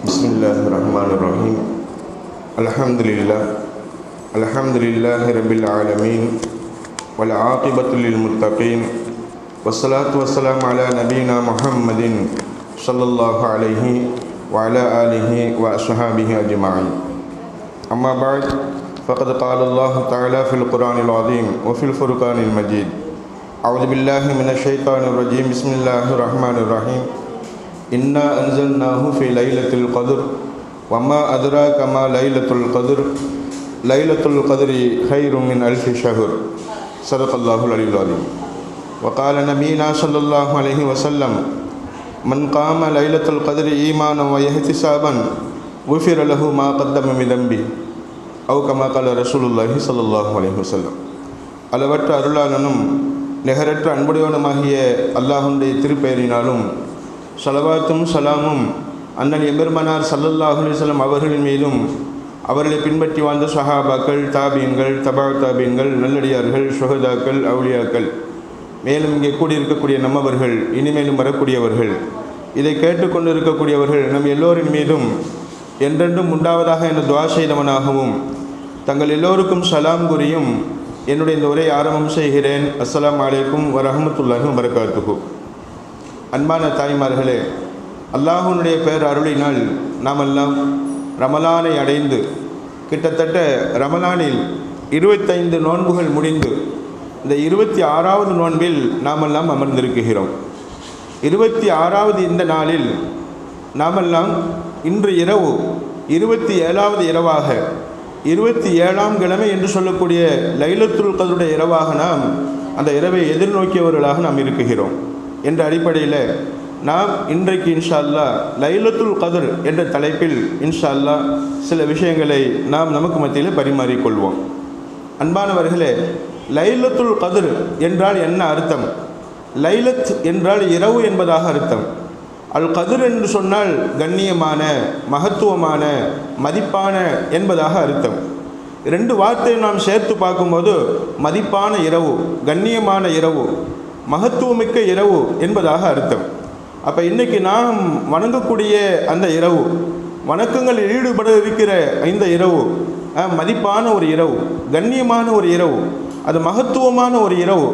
Bismillahirrahmanirrahim. Alhamdulillahi rabbil alamin. Wal aqibatu lil muttaqin. Wassalatu wassalamu ala nabiyyina Muhammadin sallallahu alaihi wa ala alihi wa ashabihi ajma'in. Amma ba'd, faqad qala Allah ta'ala fil Qur'anil azim wa fil Furqanil majid. A'udzu billahi minasy syaithanir rajim. Bismillahirrahmanirrahim. Inna anzalnahu fi lailatul qadr wa ma adraka ma lailatul qadr lailatul qadri khairum min alfi shahr. Sadaqallahul aliyyul azim. Wa qala nabiyyuna sallallahu alaihi wasallam, man qama lailatul qadri imanan wa ihtisaban ghufira lahu ma qaddama min dhanbi. Aw kama qala Rasulullah sallallahu alaihi wasallam. அளவற்ற அருளாளனும் நிகரற்ற அன்புடையவனுமாகிய அல்லாஹ்வுடைய திருப்பெயரினாலும் ஸலவாத்தும் ஸலாமும் அண்ணன் எம்பெருமானார் ஸல்லல்லாஹு அலைஹி வஸல்லம் அவர்களின் மீதும் அவர்களை பின்பற்றி வாழ்ந்த சஹாபாக்கள், தாபீன்கள், தபா தாபீன்கள், நல்லடியார்கள், ஷுஹதாக்கள், அவுலியாக்கள், மேலும் இங்கே கூடியிருக்கக்கூடிய நம்மவர்கள், இனிமேலும் வரக்கூடியவர்கள், இதை கேட்டுக்கொண்டு இருக்கக்கூடியவர்கள் நம் எல்லோரின் மீதும் என்றென்றும் உண்டாவதாக என துஆ செய்தவனாகவும் தங்கள் எல்லோருக்கும் சலாம் கூறியும் என்னுடைய இந்த உரையை ஆரம்பம் செய்கிறேன். அஸ்ஸலாமு அலைக்கும் வரஹ்மத்துல்லாஹி வபரகாத்துஹு. அன்பான தாய்மார்களே, அல்லாஹ்வுடைய பேர் அருளினால் நாமெல்லாம் ரமலானை அடைந்து கிட்டத்தட்ட ரமலானில் 25 நோன்புகள் முடிந்து இந்த 26வது நோன்பில் நாமெல்லாம் அமர்ந்திருக்கிறோம். 26வது இந்த நாளில் நாமெல்லாம் இன்று இரவு 27வது இரவாக 27ஆம் கிழமை என்று சொல்லக்கூடிய லைலத்துல் கத்ருடைய இரவாக நாம் அந்த இரவை எதிர்நோக்கியவர்களாக நாம் இருக்கிறோம். என்ற அடிப்படையில் நாம் இன்றைக்கு இன்ஷா அல்லாஹ் லைலத்துல் கத்ர் என்ற தலைப்பில் இன்ஷா அல்லாஹ் சில விஷயங்களை நாம் நமக்கு மத்தியில் பரிமாறிக்கொள்வோம். அன்பானவர்களே, லைலத்துல் கத்ர் என்றால் என்ன அர்த்தம்? லைலத் என்றால் இரவு என்பதாக அர்த்தம். அல் கத்ர் என்று சொன்னால் கண்ணியமான, மகத்துவமான, மதிப்பான என்பதாக அர்த்தம். ரெண்டு வார்த்தையை நாம் சேர்த்து பார்க்கும்போது மதிப்பான இரவு, கண்ணியமான இரவு, மகத்துவமிக்க இரவு என்பதாக அர்த்தம். அப்போ இன்றைக்கி நாம் வணங்கக்கூடிய அந்த இரவு, வணக்கங்களில் ஈடுபட இருக்கிற இந்த இரவு மதிப்பான ஒரு இரவு, கண்ணியமான ஒரு இரவு, அது மகத்துவமான ஒரு இரவு.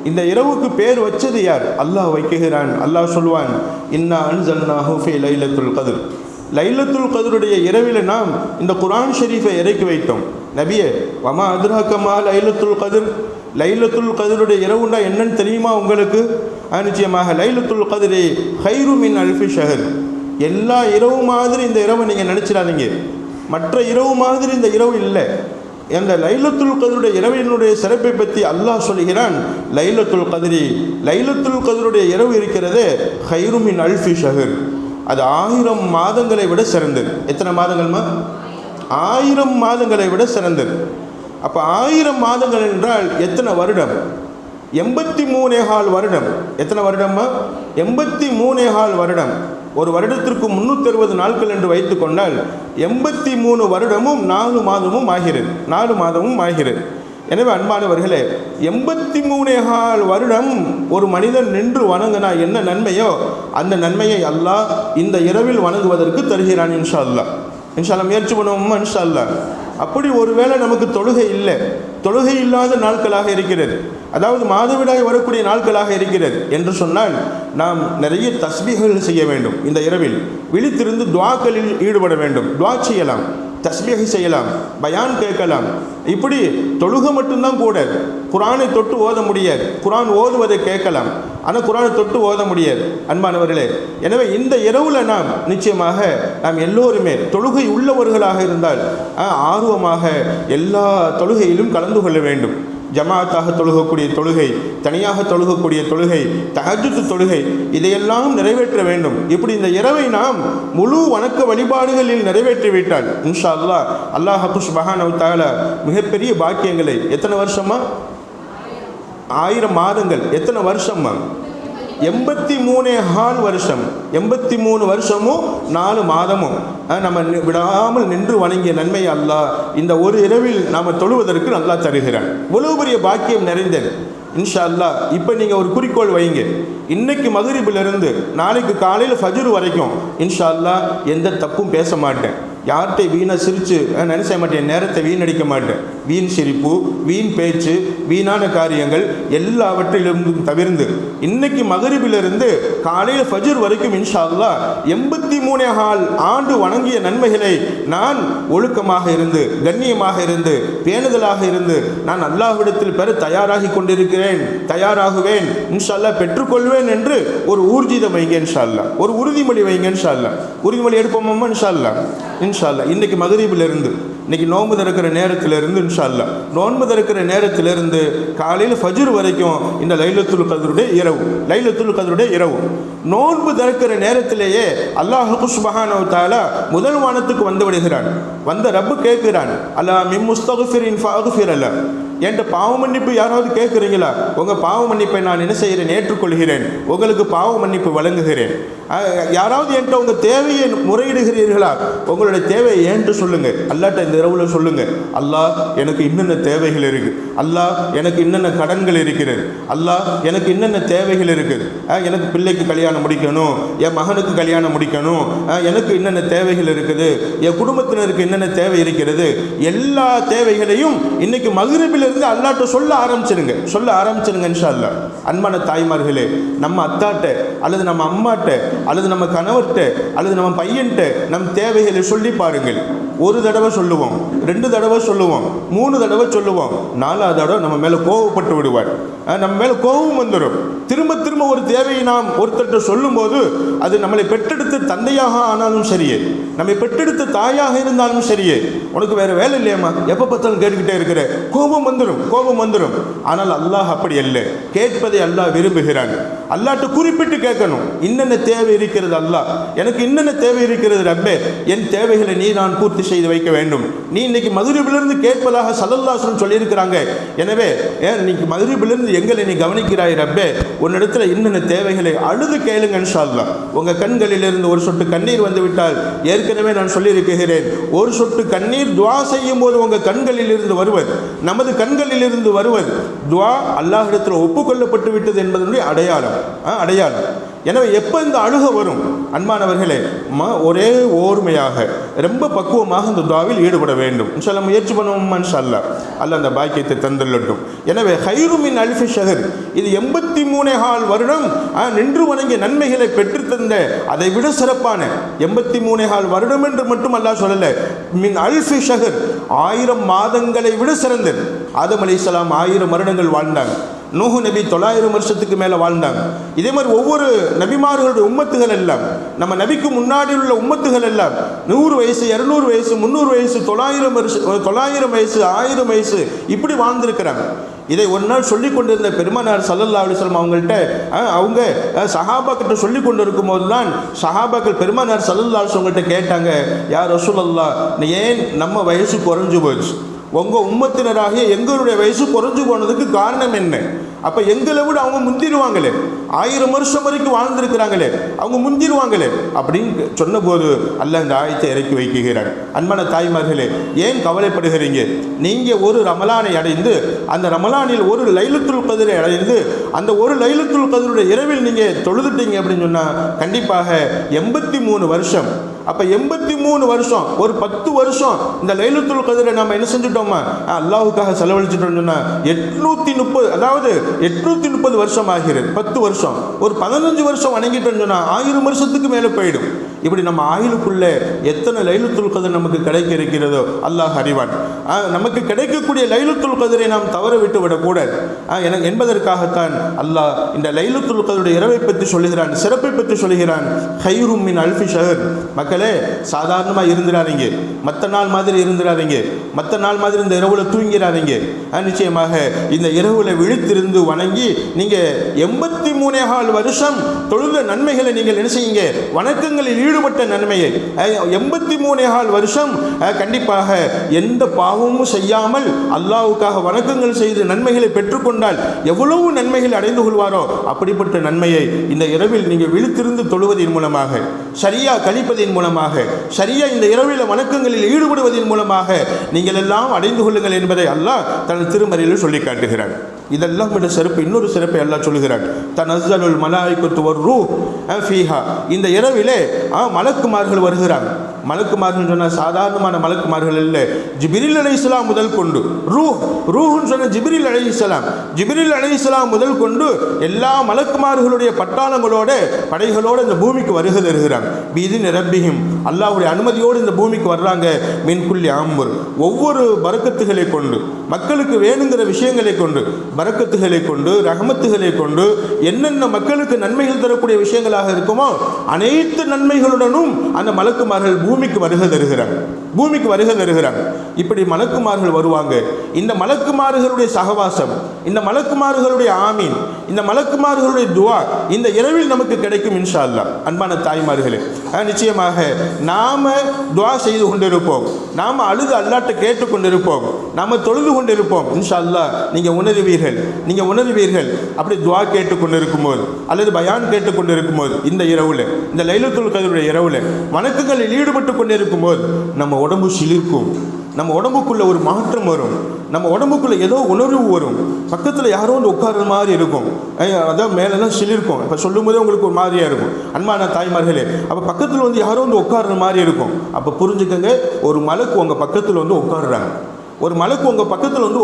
இந்த இரவுக்கு பேர் வச்சது யார்? அல்லாஹ் வைக்குகிறான். அல்லாஹ் சொல்வான், இன்னா அன்ஸல்னாஹு ஃபீ லைலத்துல் கத்ர். லைலத்துல் கத்ருடைய இரவில் நாம் இந்த குர்ஆன் ஷரீஃபை இறக்கி வைத்தோம். நபியே, வமா அத்ராக மா லைலத்துல் கத்ர், லைலத்துல் கத்ருடைய இரவுண்டா என்னன்னு தெரியுமா உங்களுக்கு? நிச்சயமாக லைலத்துல் கத்ரி கைரு மின் அல்ஃபி ஷஹர். எல்லா இரவு மாதிரி இந்த இரவை நீங்கள் நினச்சிடாதீங்க, மற்ற இரவு மாதிரி இந்த இரவு இல்லை. அந்த லைலத்துல் கத்ருடைய இரவினுடைய சிறப்பை பற்றி அல்லாஹ் சொல்கிறான், லைலத்துல் கத்ரி, லைலத்துல் கத்ருடைய இரவு இருக்கிறது கைரு மின் அல்ஃபி ஷஹர், அது 1000 மாதங்களை விட சிறந்தது. எத்தனை மாதங்கள்மா? 1000 மாதங்களை விட சிறந்தது. அப்போ 1000 மாதங்கள் என்றால் எத்தனை வருடம்? 83.25 வருடம். எத்தனை வருடமா? 83.25 வருடம். ஒரு வருடத்திற்கு 360 நாட்கள் என்று வைத்து கொண்டால் 83 வருடமும் 4 மாதமும் ஆகிறது. 4 மாதமும் ஆகிறது. எனவே அன்பானவர்களே, 83.25 வருடம் ஒரு மனிதன் நின்று வணங்கினா என்ன நன்மையோ அந்த நன்மையை அல்லாஹ் இந்த இரவில் வணங்குவதற்கு தருகிறான். இன்ஷா அல்லாஹ். இன்ஷா அல்லாஹ் முயற்சி பண்ணுவோமா? இன்ஷா அல்லாஹ். அப்படி ஒருவேளை நமக்கு தொழுகை இல்லை, தொழுகை இல்லாத நாட்களாக இருக்கிறது, அதாவது மாதவிடாய் வரக்கூடிய நாட்களாக இருக்கிறது என்று சொன்னால் நாம் நிறைய தஸ்பீஹ்கள் செய்ய வேண்டும். இந்த இரவில் விழித்திருந்து துஆக்களில் ஈடுபட வேண்டும். துஆ செய்யலாம், தஸ்பீஹ் செய்யலாம், பயான் கேட்கலாம். இப்படி தொழுகை மட்டும்தான் கூட, குர்ஆனை தொட்டு ஓத முடியாது. குர்ஆன் ஓதுவதை கேட்கலாம், ஆனால் குர்ஆனை தொட்டு ஓத முடியாது. அன்பானவர்களே, எனவே இந்த இரவில் நாம் நிச்சயமாக நாம் எல்லோருமே தொழுகை உள்ளவர்களாக இருந்தால் ஆர்வமாக எல்லா தொழுகையிலும் கலந்து கொள்ள வேண்டும். ஜமாத்தாக தொழுகக்கூடிய தொழுகை, தனியாக தொழுகக்கூடிய தொழுகை, தஹஜ்ஜுத் தொழுகை, இதையெல்லாம் நிறைவேற்ற வேண்டும். இப்படி இந்த இரவை நாம் முழு வணக்க வழிபாடுகளில் நிறைவேற்றிவிட்டால் இன்ஷா அல்லாஹ் அல்லாஹ் சுப்ஹானஹு வ தஆலா மிகப்பெரிய பாக்கியங்களை, எத்தனை வருஷமா? 1000 மாதங்கள். எத்தனை வருஷமா? 83.25 வருஷம். 83 வருஷமும் 4 மாதமும் நம்ம விடாமல் நின்று வணங்கிய நன்மை அல்லாஹ் இந்த ஒரு இரவில் நாம் தொழுவதற்கு அல்லாஹ் தருகிறான். இவ்வளவு பெரிய பாக்கியம் நிறைந்தது. இன்ஷா அல்லாஹ் இப்போ நீங்கள் ஒரு குறிக்கோள் வைங்க, இன்னைக்கு மகரிபிலிருந்து நாளைக்கு காலையில் ஃபஜ்ர் வரைக்கும் இன்ஷா அல்லாஹ் எந்த தப்பும் பேச மாட்டேன், யார்கிட்ட வீணாக சிரித்து நினைச்ச மாட்டேன், நேரத்தை வீணடிக்க மாட்டேன். வீண் சிரிப்பு, வீண் பேச்சு, வீணான காரியங்கள் எல்லாவற்றிலிருந்தும் தவிர்ந்து இன்னைக்கு மகரிபிலிருந்து காலையில் ஃபஜ்ர் வரைக்கும் இன்ஷா அல்லாஹ் 83 ஆண்டு வணங்கிய நன்மைகளை நான் ஒழுக்கமாக இருந்து, கண்ணியமாக இருந்து, பேணுதலாக இருந்து நான் அல்லாஹ்விடத்தில் பெற தயாராகி கொண்டிருக்கிறேன், தயாராகுவேன், இன்ஷா அல்லாஹ் பெற்றுக்கொள்வேன் என்று ஒரு ஊர்ஜிதம் வைங்க இன்ஷா அல்லாஹ், ஒரு உறுதிமொழி வைங்க இன்ஷா அல்லாஹ். உறுதிமொழி எடுப்போமா இன்ஷா அல்லாஹ்? இன்ஷா அல்லாஹ் இன்னைக்கு மகரிபிலிருந்து, இன்னைக்கு நோன்பு திறக்கிற நேரத்திலிருந்து இன்ஷா அல்லாஹ், நோன்பு திறக்கிற நேரத்திலிருந்து காலையில் ஃபஜ்ர் வரைக்கும் இந்த லைலத்துல் கத்ருடைய இரவு, லைலத்துல் கத்ருடைய இரவு, நோன்பு திறக்கிற நேரத்திலேயே அல்லாஹ் சுப்ஹானஹு வ தஆலா முதல் வானத்துக்கு வந்து விடுகிறான். வந்த ரப்பு கேட்கிறான், அல்லா மின் முஸ்தக்ஃபிரின் ஃபஅக்ஃபிர் லஹு, என்கிட்ட பாவ மன்னிப்பு யாராவது கேட்குறீங்களா? உங்கள் பாவ மன்னிப்பை நான் என்ன செய்கிறேன், ஏற்றுக்கொள்கிறேன், உங்களுக்கு பாவ மன்னிப்பு வழங்குகிறேன். யாராவது என்கிட்ட உங்கள் தேவையை முறையிடுகிறீர்களா? உங்களுடைய தேவையை ஏன்ட்டு சொல்லுங்கள், அல்லாட்ட இந்த இரவில் சொல்லுங்கள், அல்லாஹ் எனக்கு இன்னென்ன தேவைகள் இருக்குது, அல்லாஹ் எனக்கு இன்னென்ன கடன்கள் இருக்கிறது, அல்லாஹ் எனக்கு இன்னென்ன தேவைகள் இருக்குது, எனக்கு பிள்ளைக்கு கல்யாணம் முடிக்கணும், என் மகனுக்கு கல்யாணம் முடிக்கணும், எனக்கு இன்னென்ன தேவைகள் இருக்குது, என் குடும்பத்தினருக்கு என்னென்ன தேவை இருக்கிறது, எல்லா தேவைகளையும் இன்னைக்கு மக்ரிபில் இருந்து அல்லாஹ்ட்ட சொல்ல ஆரம்பிச்சிருங்க இன்ஷா அல்லாஹ். அன்பான தாய்மார்களே, நம்ம அத்தாட்ட அல்லது நம்ம அம்மாட்ட அல்லது நம்ம கணவர்கிட்ட அல்லது நம்ம பையன்கிட்ட நம் தேவைகளை சொல்லி பாருங்கள். ஒரு தடவை சொல்லுவோம், 2 தடவை சொல்லுவோம், 3 தடவை சொல்லுவோம், 4வது தடவை நம்ம மேலே கோவப்பட்டு விடுவார், நம்ம மேலே கோபம் வந்துடும். திரும்ப திரும்ப ஒரு தேவையை நாம் ஒருத்தர்கிட்ட சொல்லும்போது அது நம்மளை பெற்றெடுத்த தந்தையாக ஆனாலும் சரியே, நம்மை பெற்றெடுத்த தாயாக இருந்தாலும் சரியே, உனக்கு வேறு வேலை இல்லையாம்மா, எப்போ பார்த்தாலும் கேட்டுக்கிட்டே இருக்கிற, கோபம் வந்துடும். ஆனால் அல்லாஹ் அப்படி அல்ல, கேட்பதை அல்லாஹ் விரும்புகிறான். அல்லாஹ்ட்ட குறிப்பிட்டு கேட்கணும், இன்னென்ன தேவை இருக்கிறது அல்லாஹ், எனக்கு இன்னென்ன தேவை இருக்கிறது ரப்பே, என் தேவைகளை நீ நான் பூர்த்தி செய்து வைக்க வேண்டும். நீ இன்னைக்கு மக்ரிபிலிருந்து கேட்பதாக ஸல்லல்லாஹு அலைஹி வஸல்லம் சொல்லியிருக்கிறாங்க. எனவே இன்னைக்கு மக்ரிபிலிருந்து எங்களை நீ கவனிக்கிறாய் ரப்பே, உன்னிடத்துல இன்னென்ன தேவைகளை அழுது கேளுங்க இன்ஷா அல்லாஹ். உங்கள் கண்களிலிருந்து ஒரு சொட்டு கண்ணீர் வந்து விட்டால், ஏற்கனவே நான் சொல்லியிருக்கிறேன், ஒரு சொட்டு கண்ணீர் துவா செய்யும் போது உங்கள் கண்களில் இருந்து வருவது, நமது கண்களில் இருந்து வருவது துவா அல்லாஹ்விடத்தில் ஒப்புக்கொள்ளப்பட்டு விட்டது என்பதனுடைய அடையாளம். எனவே எப்போ இந்த அழுக வரும் அன்பானவர்களே, ஒரே ஓர்மையாக ரொம்ப பக்குவமாக இந்த துவாவில் ஈடுபட வேண்டும். இன்ஷா அல்லாஹ் முயற்சி பண்ணுவோம் இன்ஷா அல்லாஹ். அல்லாஹ் அந்த பாக்கியத்தை தந்துள்ளட்டும். எனவே ஹைரு மின் அல்ஃபி ஷஹர், இது 83 வருடம் நின்று வணங்கிய நன்மைகளை பெற்றுத்தந்த அதை விட சிறப்பான 83 வருடம் என்று மட்டும் அல்லாஹ் சொல்லல, மின் அல்ஃபி ஷஹர் 1000 மாதங்களை விட சிறந்தது. ஆதம் அலைஹிஸ்ஸலாம் 1000 வருடங்கள் வாழ்ந்தாங்க. நூஹ் நபி 900 வருஷத்துக்கு மேலே வாழ்ந்தாங்க. இதே மாதிரி ஒவ்வொரு நபிமார்களுடைய உம்மத்துகள் எல்லாம், நம்ம நபிக்கு முன்னாடி உள்ள உம்மத்துகள் எல்லாம் 100 வயசு, 200 வயசு, 300 வயசு, 900 வயசு, 1000 வயசு இப்படி வாழ்ந்திருக்கிறாங்க. இதை ஒரு நாள் சொல்லி கொண்டிருந்த பெருமானார் ஸல்லல்லாஹு அலைஹி வஸல்லம் அவங்க சஹாபாக்கிட்ட சொல்லி கொண்டு இருக்கும்போது தான் சஹாபாக்கள் பெருமானார் ஸல்லல்லாஹு அலைஹி வஸல்லம் கேட்டாங்க, யா ரசூலல்லாஹ், ஏன் நம்ம வயசு குறைஞ்சு போச்சு, உங்கள் உம்மத்தினராகிய எங்களுடைய வயசு குறைஞ்சு போனதுக்கு காரணம் என்ன? அப்போ எங்களை விட அவங்க முந்திருவாங்களே, 1000 வருஷம் வரைக்கும் வாழ்ந்திருக்கிறாங்களே, அவங்க முந்திருவாங்களே அப்படின்னு சொன்னபோது அல்லாஹ் இந்த ஆயத்தை இறக்கி வைக்கிறார். அன்பான தாய்மார்களே, ஏன் கவலைப்படுகிறீங்க? நீங்கள் ஒரு ரமலானை அடைந்து, அந்த ரமலானில் ஒரு லைலத்துல் கத்ரை அடைந்து, அந்த ஒரு லைலத்துல் கத்ருடைய இரவில் நீங்கள் தொழுதுட்டீங்க அப்படின்னு சொன்னால் கண்டிப்பாக 83 வருஷம். அப்போ 83 வருஷம், ஒரு 10 வருஷம் இந்த லைலத்துல் கத்ரை நம்ம என்ன செஞ்சுட்டோமா, அல்லாஹுக்காக செலவழிச்சிட்டோம்னு சொன்னால் 830, அதாவது 830 வருஷம் ஆகிறது. 10 வருஷம், ஒரு 15 வருஷம் வணங்கிட்டோம்னு சொன்னால் 1000 வருஷத்துக்கு மேலே போயிடும். இப்படி நம்ம ஆயுளுக்குள்ளே எத்தனை லைலத்துல் கத்ர் நமக்கு கிடைக்க இருக்கிறதோ அல்லாஹ் அறிவான். நமக்கு கிடைக்கக்கூடிய லைலத்துல் கத்ரை நாம் தவற விட்டு விடக்கூடாது என்பதற்காகத்தான் அல்லாஹ் இந்த லைலத்துல் கத்ருடைய இரவை பற்றி சொல்லுகிறான், சிறப்பை பற்றி சொல்லுகிறான். ஹைரும் மின் அல்ஃபி ஷஹர். மக்களே, சாதாரணமாக இருந்துடாதீங்க, மற்ற நாள் மாதிரி இருந்துடாதீங்க, மற்ற நாள் மாதிரி இந்த இரவில் தூங்கிறாதீங்க. நிச்சயமாக இந்த இரவில் விழித்திருந்து வணங்கி நீங்கள் 83 வருஷம் தொழுத நன்மைகளை நீங்கள் என்ன செய்யுங்க, வணக்கங்களில் ஈடுபட்ட நன்மையை 83 வருஷம் கண்டிப்பாக எந்த பாவமும் செய்யாமல் அல்லாஹ்வுக்காக வணக்கங்கள் செய்து நன்மைகளை பெற்றுக்கொண்டால் எவ்வளவு நன்மைகளை அடைந்து கொள்வாரோ அப்படிப்பட்ட நன்மையை இந்த இரவில் நீங்கள் விழித்திருந்து தொழுவதன் மூலமாக, சரியா கழிப்பதின் மூலமாக, சரியா இந்த இரவில் வணக்கங்களில் ஈடுபடுவதன் மூலமாக நீங்கள் எல்லாம் அடைந்து கொள்ளுங்கள் என்பதை அல்லாஹ் தன் திருமறையில் சொல்லி காட்டுகிறார். இதெல்லாம் விட சிறப்பு இன்னொரு சிறப்பை அல்லாஹ் சொல்கிறான். தனஸ்ஸலுல் மலாயிகத்து வர்ரூஹ் ஃபீஹா. இந்த இரவிலே மலக்குமார்கள் வருகிறாங்க. மலக்குமார்கள் சொன்னால் சாதாரணமான மலக்குமார்கள் இல்லை. ஜிப்ரீல் அலைஹிஸ்ஸலாம் முதல் கொண்டு ரூஹ்னு சொன்ன ஜிப்ரீல் அலைஹிஸ்ஸலாம் முதல் கொண்டு எல்லா மலக்குமார்களுடைய பட்டாளங்களோட படைகளோடு இந்த பூமிக்கு வருகை தருகிறாங்க. பீதின் ரப்பிஹிம், அல்லாஹ்வுடைய அனுமதியோடு இந்த பூமிக்கு வர்றாங்க. மின் குல்லி அம்ர், ஒவ்வொரு பரக்கத்துகளை கொண்டு, மக்களுக்கு வேணுங்கிற விஷயங்களை கொண்டு, பரக்கத்துகளை கொண்டு, ரஹமத்துகளை கொண்டு, என்னென்ன மக்களுக்கு நன்மைகள் தரக்கூடிய விஷயங்களாக இருக்குமோ அனைத்து நன்மைகளுடனும் அந்த மலக்குமார்கள் பூமிக்கு வருகை தருகிறாங்க. இப்படி மலக்குமார்கள் வருவாங்க. இந்த மலக்குமார்களுடைய சகவாசம், இந்த மலக்குமார்களுடைய ஆமீன், இந்த மலக்குமார்களுடைய துஆ இந்த இரவில் நமக்கு கிடைக்கும் இன்ஷா அல்லாஹ். அன்பான தாய்மார்களே, நிச்சயமாக நாம துஆ செய்து கொண்டிருப்போம், நாம அழுது அல்லாஹ்ட்ட கேட்டுக்கொண்டிருப்போம், நாம தொழுது கொண்டிருப்போம். இன்ஷா அல்லாஹ் நீங்க உணர்வீர்கள் அப்படி துஆ கேட்டுக்கொண்டிருக்கும் போது அல்லது பயான் கேட்டுக்கொண்டிருக்கும் போது, இந்த இரவுல, இந்த லைலத்துல் கத்ருடைய இரவுல வணக்கங்களில் ஈடுபட்டு கொண்டிருக்கும் போது நம்ம உடம்பு சிலிர்க்கும், நம்ம உடம்புக்குள்ள ஒரு மாற்றம் வரும், நம்ம உடம்புக்குள்ள ஏதோ உணர்வு வரும். பக்கத்தில் யாரோ வந்து உட்கார்ற மாதிரி இருக்கும், அதான் மேலெல்லாம் சிலிருக்கும். இப்போ சொல்லும் போதே உங்களுக்கு ஒரு மாதிரியாக இருக்கும். அன்பான தாய்மார்களே, அப்போ பக்கத்தில் வந்து யாரோ வந்து உட்கார்ற மாதிரி இருக்கும். அப்போ புரிஞ்சுக்கங்க, ஒரு மலக்கு உங்கள் பக்கத்தில் வந்து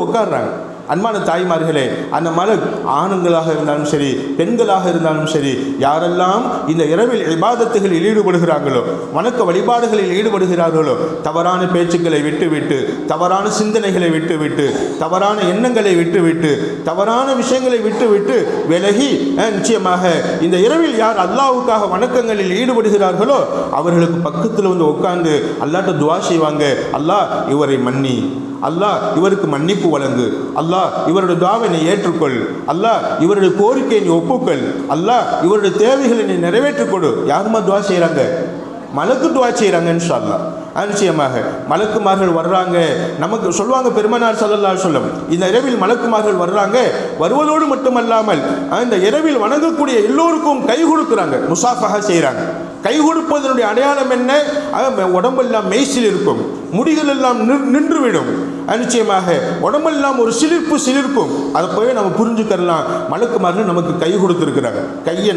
உட்கார்றாங்க. அன்பான தாய்மார்களே, அந்த மலக் ஆண்களாக இருந்தாலும் சரி, பெண்களாக இருந்தாலும் சரி, யாரெல்லாம் இந்த இரவில் இபாதத்துகளில் ஈடுபடுகிறார்களோ, வணக்க வழிபாடுகளில் ஈடுபடுகிறார்களோ, தவறான பேச்சுக்களை விட்டுவிட்டு, தவறான சிந்தனைகளை விட்டுவிட்டு, தவறான எண்ணங்களை விட்டுவிட்டு, தவறான விஷயங்களை விட்டுவிட்டு விலகி, நிச்சயமாக இந்த இரவில் யார் அல்லாஹ்வுக்காக வணக்கங்களில் ஈடுபடுகிறார்களோ அவர்களுக்கு பக்கத்தில் வந்து உட்கார்ந்து அல்லாஹ்ட்ட துஆ செய்வாங்க. அல்லாஹ் இவரை மன்னி, அல்லாஹ் இவருக்கு மன்னிப்பு வழங்கு, அல்லாஹ் இவருடைய துஆவை நீ ஏற்றுக்கொள், அல்லாஹ் இவருடைய கோரிக்கையை நீ ஒப்புக்கொள், அல்லாஹ் இவருடைய தேவைகளை நீ நிறைவேற்றிக் கொடு. யாருமா துஆ செய்கிறாங்க? மலக்கு துஆ செய்கிறாங்க இன்ஷா அல்லாஹ். நிச்சயமாக மலக்குமார்கள் வர்றாங்க. நமக்கு சொல்லுவாங்க பெருமானார் ஸல்லல்லாஹு அலைஹி வஸல்லம், இந்த இரவில் மலக்குமார்கள் வர்றாங்க. வருவதோடு மட்டுமல்லாமல் இந்த இரவில் வணங்கக்கூடிய எல்லோருக்கும் கை கொடுக்குறாங்க, முசாஃபஹா செய்கிறாங்க. கை கொடுப்பதனுடைய அடையாளம் என்ன? உடம்பெல்லாம் மெய்சில் இருக்கும், முடிகள் எல்லாம் நின்றுவிடும். நிச்சயமாக உடம்பெல்லாம் ஒரு சிலிர்க்கும். அதை போய் நம்ம புரிஞ்சுக்கலாம். மலக்குமார்கள் நமக்கு கை கொடுத்துருக்கிறாங்க,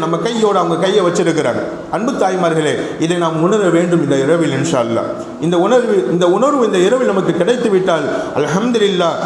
நம்ம கையோடு அவங்க கையை வச்சிருக்கிறாங்க. அன்பு தாய்மார்களே, இதை நாம் உணர வேண்டும் இந்த இரவில் இன்ஷா அல்லாஹ். இந்த உணர்வு இந்த இரவில் நமக்கு கிடைத்து விட்டால் அல்ஹம்துலில்லாஹ்,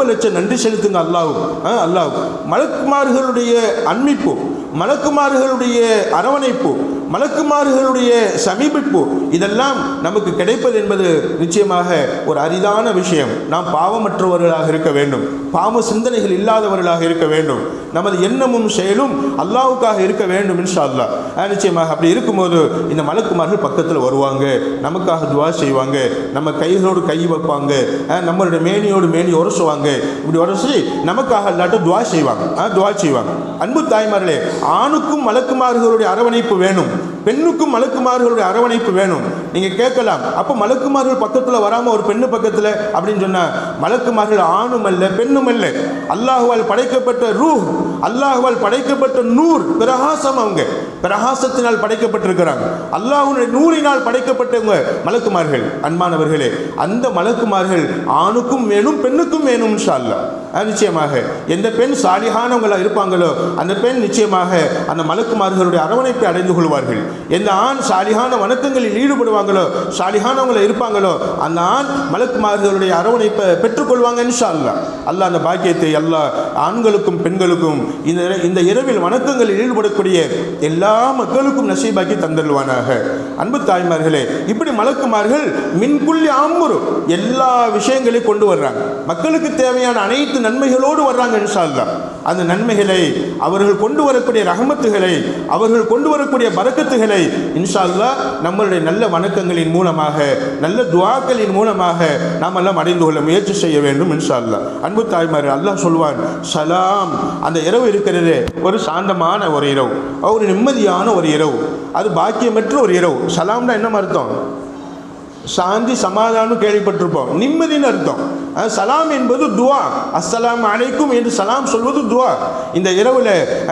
லட்சம் நன்றி செலுத்துங்க அல்லாஹ். மலக்குமார்களுடைய அன்பிப்பு, மலக்குமார்களுடைய அரவணைப்பு, மலக்குமார்களுடைய சமீபிப்பு, இதெல்லாம் நமக்கு கிடைப்பது என்பது நிச்சயமாக ஒரு அரிதான விஷயம். நாம் பாவமற்றவர்களாக இருக்க வேண்டும், பாவ சிந்தனைகள் இல்லாதவர்களாக இருக்க வேண்டும், நமது எண்ணமும் செயலும் அல்லாஹ்வுக்காக இருக்க வேண்டும் இன்ஷா அல்லாஹ். நிச்சயமாக அப்படி இருக்கும்போது இந்த மலக்குமார்கள் பக்கத்தில் வருவாங்க, நமக்காக துஆ செய்வாங்க, நம்ம கைகளோடு கை வைப்பாங்க, நம்மளுடைய மேனியோடு மேனி உரசுவாங்க. இப்படி உரசி நமக்காக அல்லாஹ்ட்ட துஆ செய்வாங்க. அன்பு தாய்மார்களே, ஆணுக்கும் மலக்குமார்களுடைய அரவணைப்பு வேணும், பெண்ணுக்கும் மலக்குமார்களுடைய அரவணைப்பு வேணும். நீங்க கேட்கலாம், அப்போ மலக்குமார்கள் பக்கத்தில் வராம ஒரு பெண்ணு பக்கத்தில் அப்படின்னு சொன்னா, மலக்குமார்கள் ஆணும் அல்ல பெண்ணும் அல்ல, அல்லாஹ்வால் படைக்கப்பட்ட ரூஹ், அல்லாஹ்வால் படைக்கப்பட்ட நூர், பிரகாசம். அவங்க பிரகாசத்தினால் படைக்கப்பட்டிருக்கிறாங்க, அல்லாஹ்வுடைய நூரினால் படைக்கப்பட்டவங்க மலக்குமார்கள். அன்பானவர்களே, அந்த மலக்குமார்கள் ஆணுக்கும் வேணும் பெண்ணுக்கும் வேணும் இன்ஷா அல்லாஹ். நிச்சயமாக எந்த பெண் சாலிஹானவங்களா இருப்பாங்களோ அந்த பெண் நிச்சயமாக அந்த மலக்குமார்களுடைய அரவணைப்பை அடைந்து கொள்வார்கள். எந்த ஆண் சாலிஹான வணக்கங்களில் ஈடுபடுவாங்களோ, சாலிஹானவங்கள இருப்பாங்களோ, அந்த ஆண் மலக்குமார்களுடைய அரவணைப்பை பெற்றுக்கொள்வாங்க இன்ஷா அல்லாஹ். அல்லாஹ் அந்த பாக்கியத்தை அல்லாஹ் ஆண்களுக்கும் பெண்களுக்கும் இந்த இரவில் வணக்கங்களில் ஈடுபடக்கூடிய எல்லா மக்களுக்கும் நசீபாக்கி தந்தல்வானாக. அன்பு தாய்மார்களே, இப்படி மலக்குமார்கள் மின்குள்ளி அம்ரு, எல்லா விஷயங்களையும் கொண்டு வர்றாங்க, மக்களுக்கு தேவையான அனைத்து நன்மைகளோடு வர்றாங்க இன்ஷா அல்லாஹ். அந்த நன்மைகளை, அவர்கள் கொண்டு வரக்கூடிய ரஹமத்துகளை, அவர்கள் கொண்டு வரக்கூடிய பரக்கத்துகளை இன்ஷா அல்லாஹ் நம்மளுடைய நல்ல வணக்கங்களின் மூலமாக, நல்ல துஆக்களின் மூலமாக நாம் எல்லாம் அடைந்து கொள்ள முயற்சி செய்ய வேண்டும் இன்ஷா அல்லாஹ். அன்பு தாய்மார்கள், அல்லாஹ் சொல்வான், சலாம், அந்த இரவு இருக்கிறது ஒரு சாந்தமான ஒரு இரவு, ஒரு நிம்மதியான ஒரு இரவு, அது பாக்கியமற்ற ஒரு இரவு. சலாம்னா என்ன அர்த்தம்? சாந்தி சமாதானம் கேள்விப்பட்டிருப்போம், நிம்மதின்னு அர்த்தம். சலாம் என்பது துவா. அஸ்ஸலாமு அலைக்கும் என்று சலாம் சொல்வது துவா. இந்த இரவுல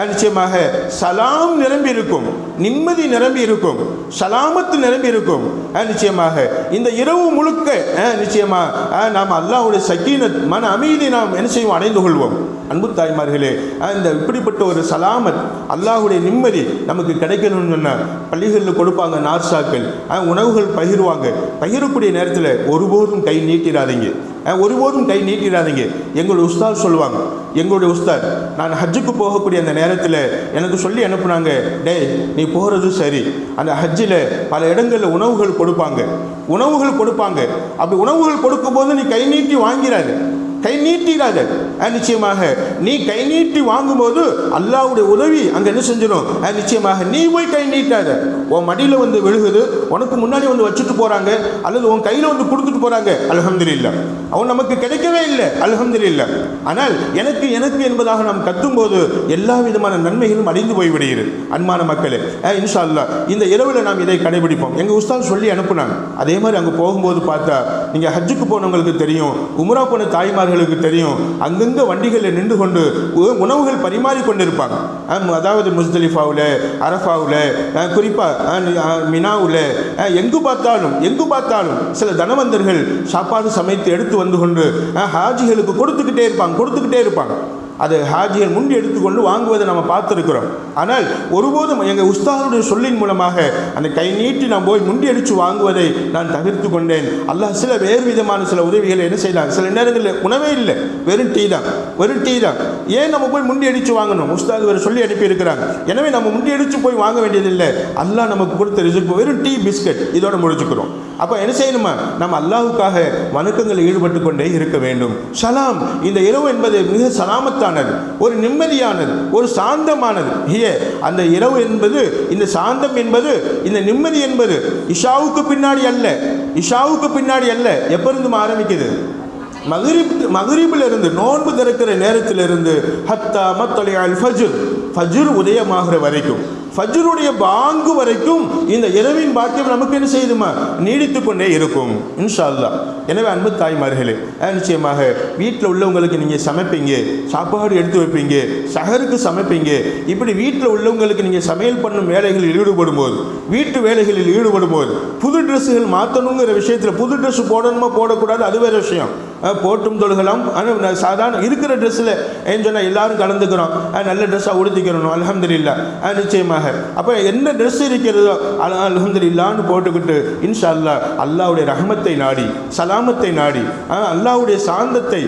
நிச்சயமாக சலாம் நிரம்பி இருக்கும், நிம்மதி நிரம்பி இருக்கும், சலாமத்து நிரம்பி இருக்கும். நிச்சயமாக இந்த இரவு முழுக்க நிச்சயமாக நாம் அல்லாஹ்வுடைய சக்கீனத் மன அமைதி நாம் என்ன செய்வோம், அடைந்து கொள்வோம். அன்பு தாய்மார்களே, இந்த இப்படிப்பட்ட ஒரு சலாமத் அல்லாஹ்வுடைய நிம்மதி நமக்கு கிடைக்கணும்னு சொன்னால் பள்ளிகளில் கொடுப்பாங்க நார்சாக்கள், உணவுகள் பகிர்வாங்க. பகிரக்கூடிய நேரத்தில் ஒருபோதும் கை நீட்டிடாதீங்க, ஒருபோதும் கை நீட்டிடாதீங்க. எங்களுடைய உஸ்தாத் சொல்லுவாங்க, எங்களுடைய உஸ்தாத் நான் ஹஜ்ஜுக்கு போகக்கூடிய அந்த நேரத்தில் எனக்கு சொல்லி அனுப்புனாங்க, டேய் நீ போகிறது சரி, அந்த ஹஜ்ஜில் பல இடங்களில் உணவுகள் கொடுப்பாங்க. அப்படி உணவுகள் கொடுக்கும்போது நீ கை நீட்டி வாங்கிறாரு, கை நீட்டிடாத. நிச்சயமாக நீ கை நீட்டி வாங்கும்போது அல்லாஹ்வுடைய உதவி அங்கே என்ன செஞ்சிடும், நிச்சயமாக நீ போய் கை நீட்டாத. உன் மடியில் வந்து விழுகுது, உனக்கு முன்னாடி வந்து வச்சுட்டு போகிறாங்க, அல்லது உன் கையில் வந்து கொடுத்துட்டு போகிறாங்க, அல்ஹம்துலில்லாஹ். அவன் நமக்கு கிடைக்கவே இல்லை, அல்ஹம்துலில்லாஹ். ஆனால் எனக்கு எனக்கு என்பதாக நாம் கத்தும்போது எல்லா விதமான நன்மைகளும் அடைந்து போய்விடுகிறது. அன்பான மக்களே, இன்ஷா அல்லாஹ் இந்த இரவில் நாம் இதை கடைபிடிப்போம். எங்கள் உஸ்தாத் சொல்லி அனுப்புனாங்க. அதே மாதிரி அங்கே போகும்போது பார்த்தா, நீங்கள் ஹஜ்ஜுக்கு போனவங்களுக்கு தெரியும், உம்ரா போன தாய்மார்களுக்கு தெரியும், அங்கங்கே வண்டிகளில் நின்று கொண்டு உணவுகள் பரிமாறி கொண்டு இருப்பாங்க. அதாவது முஸ்தலிஃபாவில், அரஃபாவில், குறிப்பாக மினாவில், எங்கு பார்த்தாலும் சில தனவந்தர்கள் சாப்பாடு சமைத்து எடுத்து வந்து கொண்டு ஹாஜிகளுக்கு கொடுத்துக்கிட்டே இருப்பாங்க. அது ஹாஜிகள் முண்டி எடுத்துக்கொண்டு வாங்குவதை நம்ம பார்த்துருக்கிறோம். ஆனால் ஒருபோதும் எங்கள் உஸ்தாதுடைய சொல்லின் மூலமாக அந்த கை நீட்டி நான் போய் முண்டி அடித்து வாங்குவதை நான் தவிர்த்து கொண்டேன். அல்லாஹ் சில வேறு விதமான சில உதவிகளை என்ன செய்யலாம், சில நேரங்களில் உணவே இல்லை, வெறும் டீ தான். ஏன் நம்ம போய் முண்டி அடித்து வாங்கணும், உஸ்தாது வேறு சொல்லி அனுப்பியிருக்கிறாங்க. எனவே நம்ம முண்டி அடித்து போய் வாங்க வேண்டியதில்லை. அல்லாஹ் நமக்கு கொடுத்த ரிஸ்க் வெறும் டீ பிஸ்கட் இதோட முடிச்சுக்கிறோம். அப்போ என்ன செய்யணுமா, நம்ம அல்லாஹுக்காக வணக்கங்களில் ஈடுபட்டு கொண்டே இருக்க வேண்டும். சலாம், இந்த இரவு என்பது மிக சலாமத்தானது, ஒரு நிம்மதியானது, ஒரு சாந்தமானது. அந்த இரவு என்பது, இந்த சாந்தம் என்பது, இந்த நிம்மதி என்பது இஷாவுக்கு பின்னாடி அல்ல. எப்ப இருந்து ஆரம்பிக்குது, மகரிபில் இருந்து, நோன்பு திறக்கிற நேரத்திலிருந்து ஹத்தா மத்லஇல் ஃபஜ்ர் உதயமாகிற வரைக்கும், ஃபஜ்ருடைய பாங்கு வரைக்கும் இந்த இரவின் பாக்கியம் நமக்கு என்ன செய்யுமா, நீடித்து கொண்டே இருக்கும் இன்ஷா அல்லாஹ். எனவே அன்பு தாய்மார்களே, நிச்சயமாக வீட்டில் உள்ளவங்களுக்கு நீங்கள் சமைப்பீங்க, சாப்பாடு எடுத்து வைப்பீங்க, சஹருக்கு சமைப்பீங்க. இப்படி வீட்டில் உள்ளவங்களுக்கு நீங்கள் சமையல் பண்ணும் வேலைகளில் வீட்டு வேலைகளில் ஈடுபடும் போது புது ட்ரெஸ்ஸுகள் மாற்றணுங்கிற விஷயத்தில், புது ட்ரெஸ் போடணுமா போடக்கூடாது அது வேறு விஷயம், போட்டும் தொழுகலாம். ஆனால் சாதாரண இருக்கிற ட்ரெஸ்ஸில் ஏன்னு சொன்னால் எல்லாரும் கலந்துக்கிறோம், நல்ல ட்ரெஸ்ஸாக உடுத்திக்கிறணும், அல்ஹம்துலில்லாஹ். நிச்சயமாக அப்போ என்ன ட்ரெஸ் இருக்கிறதோ அல்ஹம்துலில்லாஹ்னு போட்டுக்கிட்டு இன்ஷா அல்லாஹ் அல்லாஹ்வுடைய ரஹ்மத்தை நாடி, சலாமத்தை நாடி, அல்லாஹ்வுடைய சாந்தத்தை,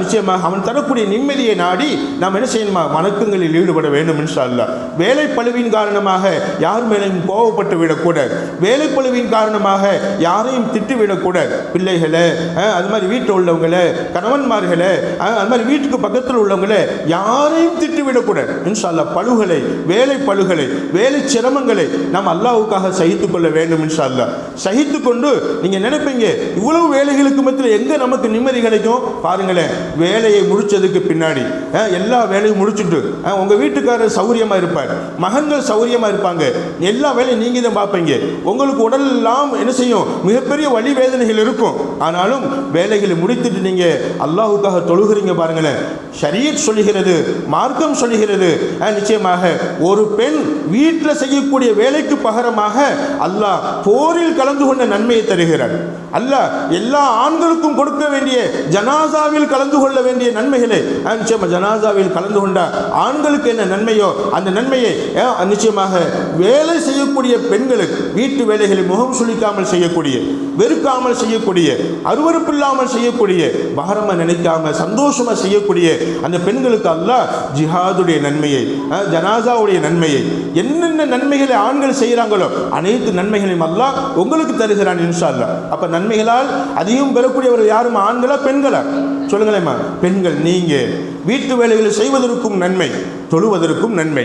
நிச்சயமாக அவன் தரக்கூடிய நிம்மதியை நாடி நாம் என்ன செய்யணுமா, வணக்கங்களில் ஈடுபட வேண்டும் இன்ஷா அல்லாஹ். வேலைப்பளுவின் காரணமாக யார் மேலேயும் கோவப்பட்டு விடக்கூடாது, வேலைப்பளுவின் காரணமாக யாரையும் திட்டுவிடக்கூடாது. பிள்ளைகளை, அது மாதிரி வீட்டில் உள்ளவங்களை, கணவன்மார்களை, அது மாதிரி வீட்டுக்கு பக்கத்தில் உள்ளவங்களை யாரையும் திட்டுவிடக்கூடாது இன்ஷா அல்லாஹ். பழுகளை, வேலை பழுகளை, வேலை சிரமங்களை நாம் அல்லாஹ்வுக்காக சகித்துக் கொள்ள வேண்டும் இன்ஷா அல்லாஹ். சகித்து கொண்டு நீங்கள் நினைப்பீங்க, இவ்வளவு வேலைகளுக்கு மத்தியில் எங்கே நமக்கு நிம்மதி கிடைக்கும்? பாருங்களேன், வேலையை முடிச்சதுக்கு பின்னாடி எல்லா வேலையும் முடிச்சுட்டு உங்கள் வீட்டுக்காரர் சௌரியமாக இருப்பார், மகன்கள் சௌரியமாக இருப்பாங்க, எல்லா வேலையும் நீங்கள் தான் பார்ப்பீங்க. உங்களுக்கு உடல் எல்லாம் என்ன செய்யும், மிகப்பெரிய வலி வேதனைகள் இருக்கும். ஆனாலும் வேலைகளை முடித்துட்டு நீங்கள் அல்லாஹ்வுக்காக தொழுகிறீங்க. பாருங்களேன், ஷரியத் சொல்லுகிறது, மார்க்கம் சொல்லுகிறது, நிச்சயமாக ஒரு பெண் வீட்டில் செய்யக்கூடிய வேலைக்கு பகரமாக அல்லாஹ் போரில் கலந்து கொண்ட நன்மையை தருகிறார். அல்லாஹ் எல்லா ஆண்களுக்கும் கொடுக்க வேண்டிய ஜனாசாவில் கலந்து கொள்ள வேண்டிய நன்மைகளை, நிச்சயமாக ஜனாசாவில் கலந்து கொண்ட ஆண்களுக்கு என்ன நன்மையோ அந்த நன்மையை நிச்சயமாக வேலை செய்யக்கூடிய பெண்களுக்கு, வீட்டு வேலைகளை முகம் சுளிக்காமல் செய்யக்கூடிய, வெறுக்காமல் செய்யக்கூடிய, அருவருப்பில்லாமல் செய்யக்கூடிய, பாரமா நினைக்காம சந்தோஷமா செய்யக்கூடிய அந்த பெண்களுக்கு அல்லாஹ் ஜிஹாதுடைய நன்மையை, ஜனாசாவுடைய நன்மையை, என்னென்ன நன்மைகளை ஆண்கள் செய்கிறாங்களோ அனைத்து நன்மைகளையும் அல்லாஹ் உங்களுக்கு தருகிறான் இன்ஷா அல்லாஹ். அப்ப நன்மைகளால் அதிகம் பெறக்கூடியவர்கள் யாரும் ஆண்களா பெண்களா? சொல்லுங்களேம்மா. பெண்கள். நீங்க வீட்டு வேலைகளை செய்வதற்கும் நன்மை, தொழுவதற்கும் நன்மை.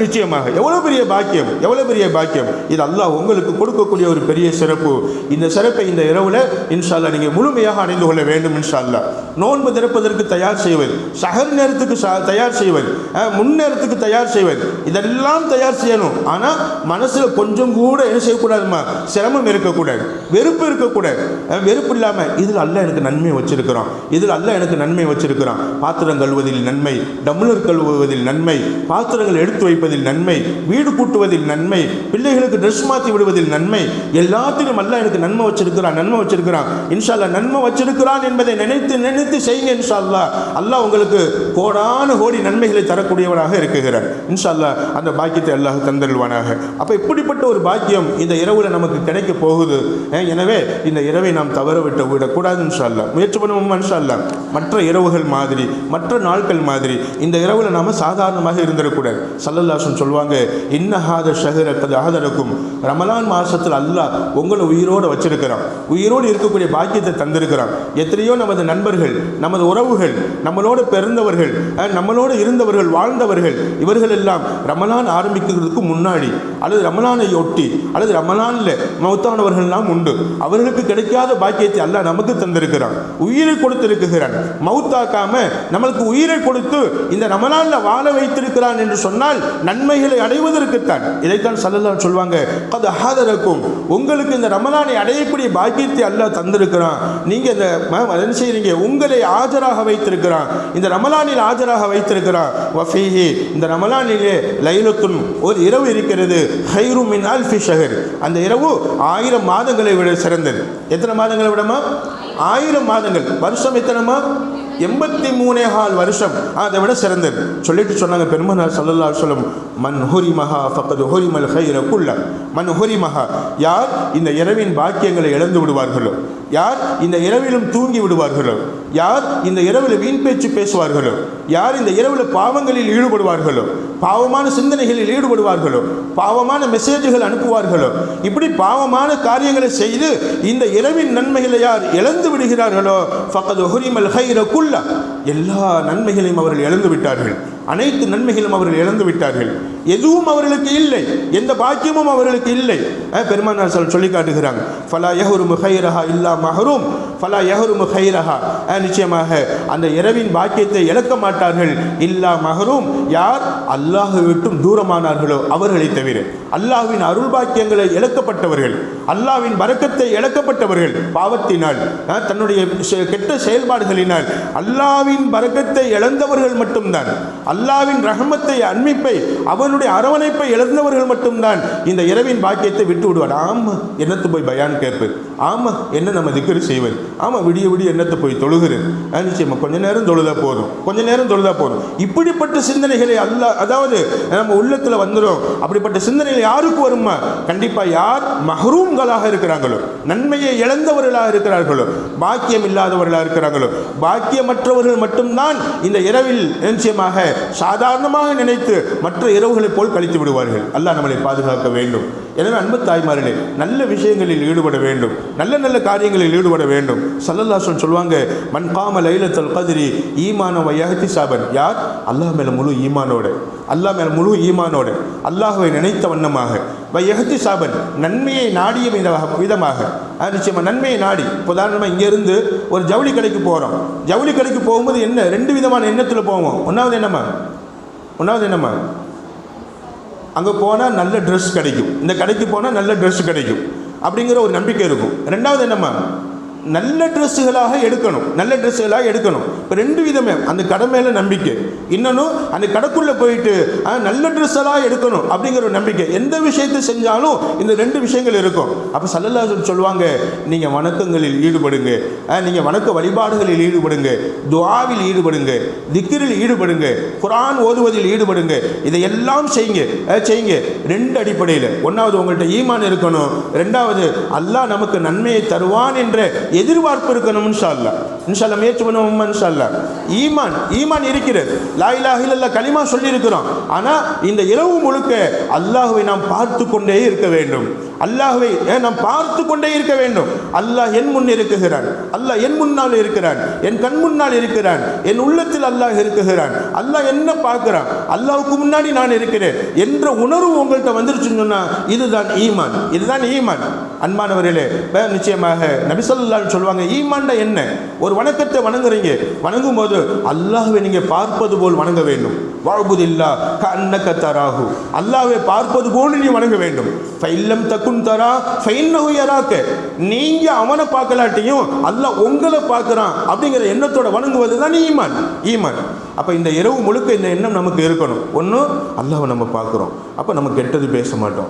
நிச்சயமாக எவ்வளோ பெரிய பாக்கியம், எவ்வளோ பெரிய பாக்கியம். இது அல்லாஹ் உங்களுக்கு கொடுக்கக்கூடிய ஒரு பெரிய சிறப்பு. இந்த சிறப்பை இந்த இரவில் இன்ஷா அல்லாஹ் நீங்கள் முழுமையாக அடைந்து கொள்ள வேண்டும். இன்ஷா அல்லாஹ் நோன்பு திறப்பதற்கு தயார் செய்வது, சஹர் நேரத்துக்கு தயார் செய்வது, முன்னேரத்துக்கு தயார் செய்வது, இதெல்லாம் தயார் செய்யணும். ஆனால் மனசில் கொஞ்சம் கூட என்ன செய்யக்கூடாதுமா, சிரமம் இருக்கக்கூடாது, வெறுப்பு இருக்கக்கூடாது. வெறுப்பு இல்லாமல் இதில் அல்லாஹ் எனக்கு நன்மை வச்சிருக்கிறான், இதில் அல்லாஹ் எனக்கு நன்மை வச்சிருக்கிறான். பாத்திரம் கழுவதில் நன்மை, டம்ளர் கழுவுவதில் நன்மை, பாத்திரங்கள் எடுத்து வைப்பதில் நன்மை, வீடு கூட்டுவதில் நன்மை, பிள்ளைகளுக்கு ட்ரெஸ் மாற்றி விடுவதில் நன்மை, எல்லாத்திலும் அல்லாஹ் எனக்கு நன்மை வச்சிருக்கிறான், நன்மை வச்சிருக்கிறான். இன்ஷா அல்லாஹ் நன்மை வச்சிருக்கிறான் என்பதை நினைத்து நினைத்து செய்யுங்க. இன்ஷா அல்லாஹ் அல்லாஹ் உங்களுக்கு கோடான கோடி நன்மைகளை தரக்கூடியவனாக இருக்குகிறார். இன்ஷா அல்லாஹ் அந்த பாக்கியத்தை அல்லாஹ் தந்தருள்வானாக. அப்போ இப்படிப்பட்ட ஒரு பாக்கியம் இந்த இரவுல நமக்கு கிடைக்க போகுது. எனவே இந்த இரவை நாம் தவற விடக்கூடாது. இன்ஷா அல்லாஹ் முயற்சி பண்ணுவோம். இன்ஷா அல்லாஹ் மற்ற இரவுகள் மாதிரி, மற்ற நாட்கள் மாதிரி இந்த இரவுல நாம சாதாரணமாக இருந்திடக்கூடாது. ஸல்லல்லாஹு அலைஹி வஸல்லம் சொல்வாங்க, இன்னஹாத ஷஹர கத் அஹதரக்கும், ரமலான் மாசத்தில் அல்லாஹ் உங்களை உயிரோடு வச்சிருக்கிறான், உயிரோடு இருக்கக்கூடிய பாக்கியத்தை தந்திருக்கிறான். எத்தனையோ நமது நண்பர்கள், நமது உறவுகள், நம்மளோடு பிறந்தவர்கள், நம்மளோடு இருந்தவர்கள், வாழ்ந்தவர்கள், இவர்கள் எல்லாம் ரமலான் ஆரம்பிக்கிறதுக்கு முன்னாடி அல்லது ரமலானை ஒட்டி அல்லது ரமலானில் மௌத்தானவர்கள்லாம் உண்டு. அவர்களுக்கு கிடைக்காத பாக்கியத்தை அல்லாஹ் நமக்கு தந்திருக்கிறான், உயிரை கொடுத்திருக்கிறான். மௌத்தாக்காம நம்மளுக்கு உயிரை கொடுத்து இந்த ரமலானில் வாழ வைத்திருக்கிறான் என்று சொன்னால் நன்மைகளை அடைவதற்குத்தான். இதைத்தான் ஸல்லல்லாஹு சொல்வாங்க, கத் அஹதரக்கும், உங்களுக்கு இந்த ரமலானை அடையக்கூடிய பாக்கியத்தை அல்லாஹ் தந்திருக்கிறான். நீங்க இந்த என்ன செய்றீங்க, உங்களை ஆஜராக வைத்திருக்கிறான், இந்த ரமலானில் ஆஜராக வைத்திருக்கிறான். வஃபீஹி, இந்த ரமலானிலே லைலத்துன், ஒரு இரவு இருக்கிறது, ஹைரு மின் அல்ஃபி ஷஹர், அந்த இரவு 1000 மாதங்களை விட சிறந்தது. எத்தனை மாதங்களை விடமா? 1000 மாதங்கள். வருஷம் எத்தனைமா? 83.25 வருஷம். அதை விட சிறந்தது. சொல்லிட்டு சொன்னாங்க பெருமானார் ஸல்லல்லாஹு அலைஹி வஸல்லம், மன் ஹுரிமஹா ஃபக்கத் ஹுரிமல் கைர குல்ல. மன் ஹுரிமஹா, யார் இந்த இரவின் பாக்கியங்களை இழந்து விடுவார்களோ, யார் இந்த இரவிலும் தூங்கி விடுவார்களோ, யார் இந்த இரவில் வீண் பேச்சு பேசுவார்களோ, யார் இந்த இரவில் பாவங்களில் ஈடுபடுவார்களோ, பாவமான சிந்தனைகளில் ஈடுபடுவார்களோ, பாவமான மெசேஜ்கள் அனுப்புவார்களோ, இப்படி பாவமான காரியங்களை செய்து இந்த இரவின் நன்மைகளை யார் இழந்து விடுகிறார்களோ, ஃபக்கத் ஹுரிமல் கைர குல்ல, எல்லா நன்மைகளையும் அவர்கள் இழந்து விட்டார்கள். அனைத்து நன்மைகளும் அவர்கள் இழந்து விட்டார்கள். எதுவும் அவர்களுக்கு இல்லை, எந்த பாக்கியமும் அவர்களுக்கு இல்லை. பெருமானார் சொல்லி காட்டுகிறாங்க, ஃபலா யஹ்ருமு கைரஹா இல்லா மஹ்ரூம், ஃபலா யஹ்ருமு கைரஹா, நிச்சயமாக அந்த இரவின் பாக்கியத்தை இழக்க மாட்டார்கள். இல்லா மஹ்ரூம், யார் அல்லாஹ்வை விட்டும் தூரமானார்களோ அவர்களை தவிர. அல்லாஹ்வின் அருள் பாக்கியங்களை இழக்கப்பட்டவர்கள், அல்லாஹ்வின் பரக்கத்தை இழக்கப்பட்டவர்கள், பாவத்தினால், தன்னுடைய கெட்ட செயல்பாடுகளினால் அல்லாஹ்வின் பரக்கத்தை இழந்தவர்கள் மட்டும்தான், அல்லாஹ்வின் ரஹமத்தை, அன்பிப்பை, அவனுடைய அரவணைப்பை இழந்தவர்கள் மட்டும்தான் இந்த இரவின் பாக்கியத்தை விட்டு விடுவார். ஆமா, என்னத்தை போய் பயான் கேட்பது, ஆமா என்ன நம்ம திக்ர் செய்வது, ஆமா விடிய விடிய என்னத்தை போய் தொழுகிறது, நிச்சயமா கொஞ்ச நேரம் தொழுதா போதும், கொஞ்ச நேரம் தொழுதா போதும். இப்படிப்பட்ட சிந்தனைகளை அல்லாஹ், அதாவது நம்ம உள்ளத்துல வந்துடும். அப்படிப்பட்ட சிந்தனைகள் யாருக்கு வருமா? கண்டிப்பா யார் மஹ்ரூம்களாக இருக்கிறாங்களோ, நன்மையை இழந்தவர்களாக இருக்கிறார்களோ, பாக்கியம் இல்லாதவர்களாக இருக்கிறாங்களோ, பாக்கியமற்றவர்கள் மட்டும்தான் இந்த இரவில் நிச்சயமாக சாதாரணமாக நினைத்து மற்ற இரவுகளை போல் கழித்து விடுவார்கள். அல்லாஹ் நம்மளை பாதுகாக்க வேண்டும். எனவே அன்பு தாய்மார்களே, நல்ல விஷயங்களில் ஈடுபட வேண்டும், நல்ல நல்ல காரியங்களில் ஈடுபட வேண்டும். ஸல்லல்லாஹு அலைஹி வஸல்லம் சொல்வாங்க, மன் காம லைலத்துல் கத்ரி ஈமான வ இஹ்திசாபன், யார் அல்லாஹ் மேல முழு ஈமானோட, அல்லாஹ் மேல முழு ஈமானோட, அல்லாஹ்வை நினைத்த வண்ணமாக, வ இஹ்திசாபன், நன்மையை நாடிய விதமாக, நிச்சயமா நன்மையை நாடி. உதாரணமாக இங்கேருந்து ஒரு ஜவுளி கடைக்கு போகிறோம். ஜவுளி கடைக்கு போகும்போது என்ன, 2 விதமான எண்ணத்தில் போவோம். ஒன்றாவது என்னம்மா, அங்கே போனால் நல்ல ட்ரெஸ் கிடைக்கும், இந்த கடைக்கு போனால் நல்ல ட்ரெஸ் கிடைக்கும் அப்படிங்கிற ஒரு நம்பிக்கை இருக்கும். ரெண்டாவது என்னம்மா, நல்ல ட்ரெஸ்ஸுகளாக எடுக்கணும், நல்ல ட்ரெஸ்ஸுகளாக எடுக்கணும். இப்போ 2 விதமே, அந்த கடை மேலே நம்பிக்கை, இன்னொன்று அந்த கடைக்குள்ளே போயிட்டு நல்ல ட்ரெஸ்ஸெல்லாம் எடுக்கணும் அப்படிங்கிற ஒரு நம்பிக்கை. எந்த விஷயத்தை செஞ்சாலும் இந்த 2 விஷயங்கள் இருக்கும். அப்போ ஸல்லல்லாஹு அலைஹி வஸல்லம் சொல்லுவாங்க, நீங்கள் வணக்கங்களில் ஈடுபடுங்க, நீங்கள் வணக்க வழிபாடுகளில் ஈடுபடுங்க, துஆவில் ஈடுபடுங்க, திக்ரில் ஈடுபடுங்க, குர்ஆன் ஓதுவதில் ஈடுபடுங்க. இதையெல்லாம் செய்யுங்க. 2 அடிப்படையில். ஒன்றாவது உங்கள்கிட்ட ஈமான் இருக்கணும், ரெண்டாவது அல்லாஹ் நமக்கு நன்மையை தருவான் என்ற எதிர்பார்ப்பு இருக்கணும். இன்ஷா அல்லாஹ் முயற்சி பண்ணுவோம். இன்ஷா அல்லாஹ் ஈமான் இருக்கிறது. லா இலாஹ இல்லல்லாஹ் கலிமா சொல்லி இருக்கிறோம். ஆனால் இந்த இரவு முழுக்க அல்லாஹ்வை நாம் பார்த்து கொண்டே இருக்க வேண்டும். அல்லாஹ்வை நாம் பார்த்து கொண்டே இருக்க வேண்டும். அல்லாஹ் என் முன் இருக்குகிறான், அல்லாஹ் என் முன்னால் இருக்கிறான், என் கண் முன்னால் இருக்கிறான், என் உள்ளத்தில் அல்லாஹ் இருக்குகிறான், அல்லாஹ் என்ன பார்க்கிறான், அல்லாஹ்வுக்கு முன்னாடி நான் இருக்கிறேன் என்ற உணர்வு உங்கள்கிட்ட வந்துருச்சுன்னு சொன்னா இதுதான் ஈமான். அன்பானவர்களே, நிச்சயமாக நபி ஸல்லல்லாஹு அலைஹி சொல்லுவாங்க, ஈமான்டா என்ன? ஒரு வணக்கத்தை வணங்குறீங்க, வணங்கும் போது அல்லாஹ்வை நீங்க பார்ப்பது போல் வணங்க வேண்டும். வஅபுதில்லா கஅன்னக தராஹு, அல்லாஹ்வை பார்ப்பது போல் நீ வணங்க வேண்டும். ஃபைல்லம் தகுன் தரா ஃபைன்னஹு யராக, நீங்க அவனை பார்க்கலாட்டியும் அல்லாஹ் உங்களை பார்க்கறான் அப்படிங்கிற எண்ணத்தோட வணங்குவது தான் ஈமான். அப்ப இந்த இரவு முழுக்க இந்த எண்ணம் நமக்கு இருக்கணும். ஒன்று, அல்லாஹ்வை நம்ம பார்க்குறோம், அப்போ நம்ம கெட்டது பேச மாட்டோம்,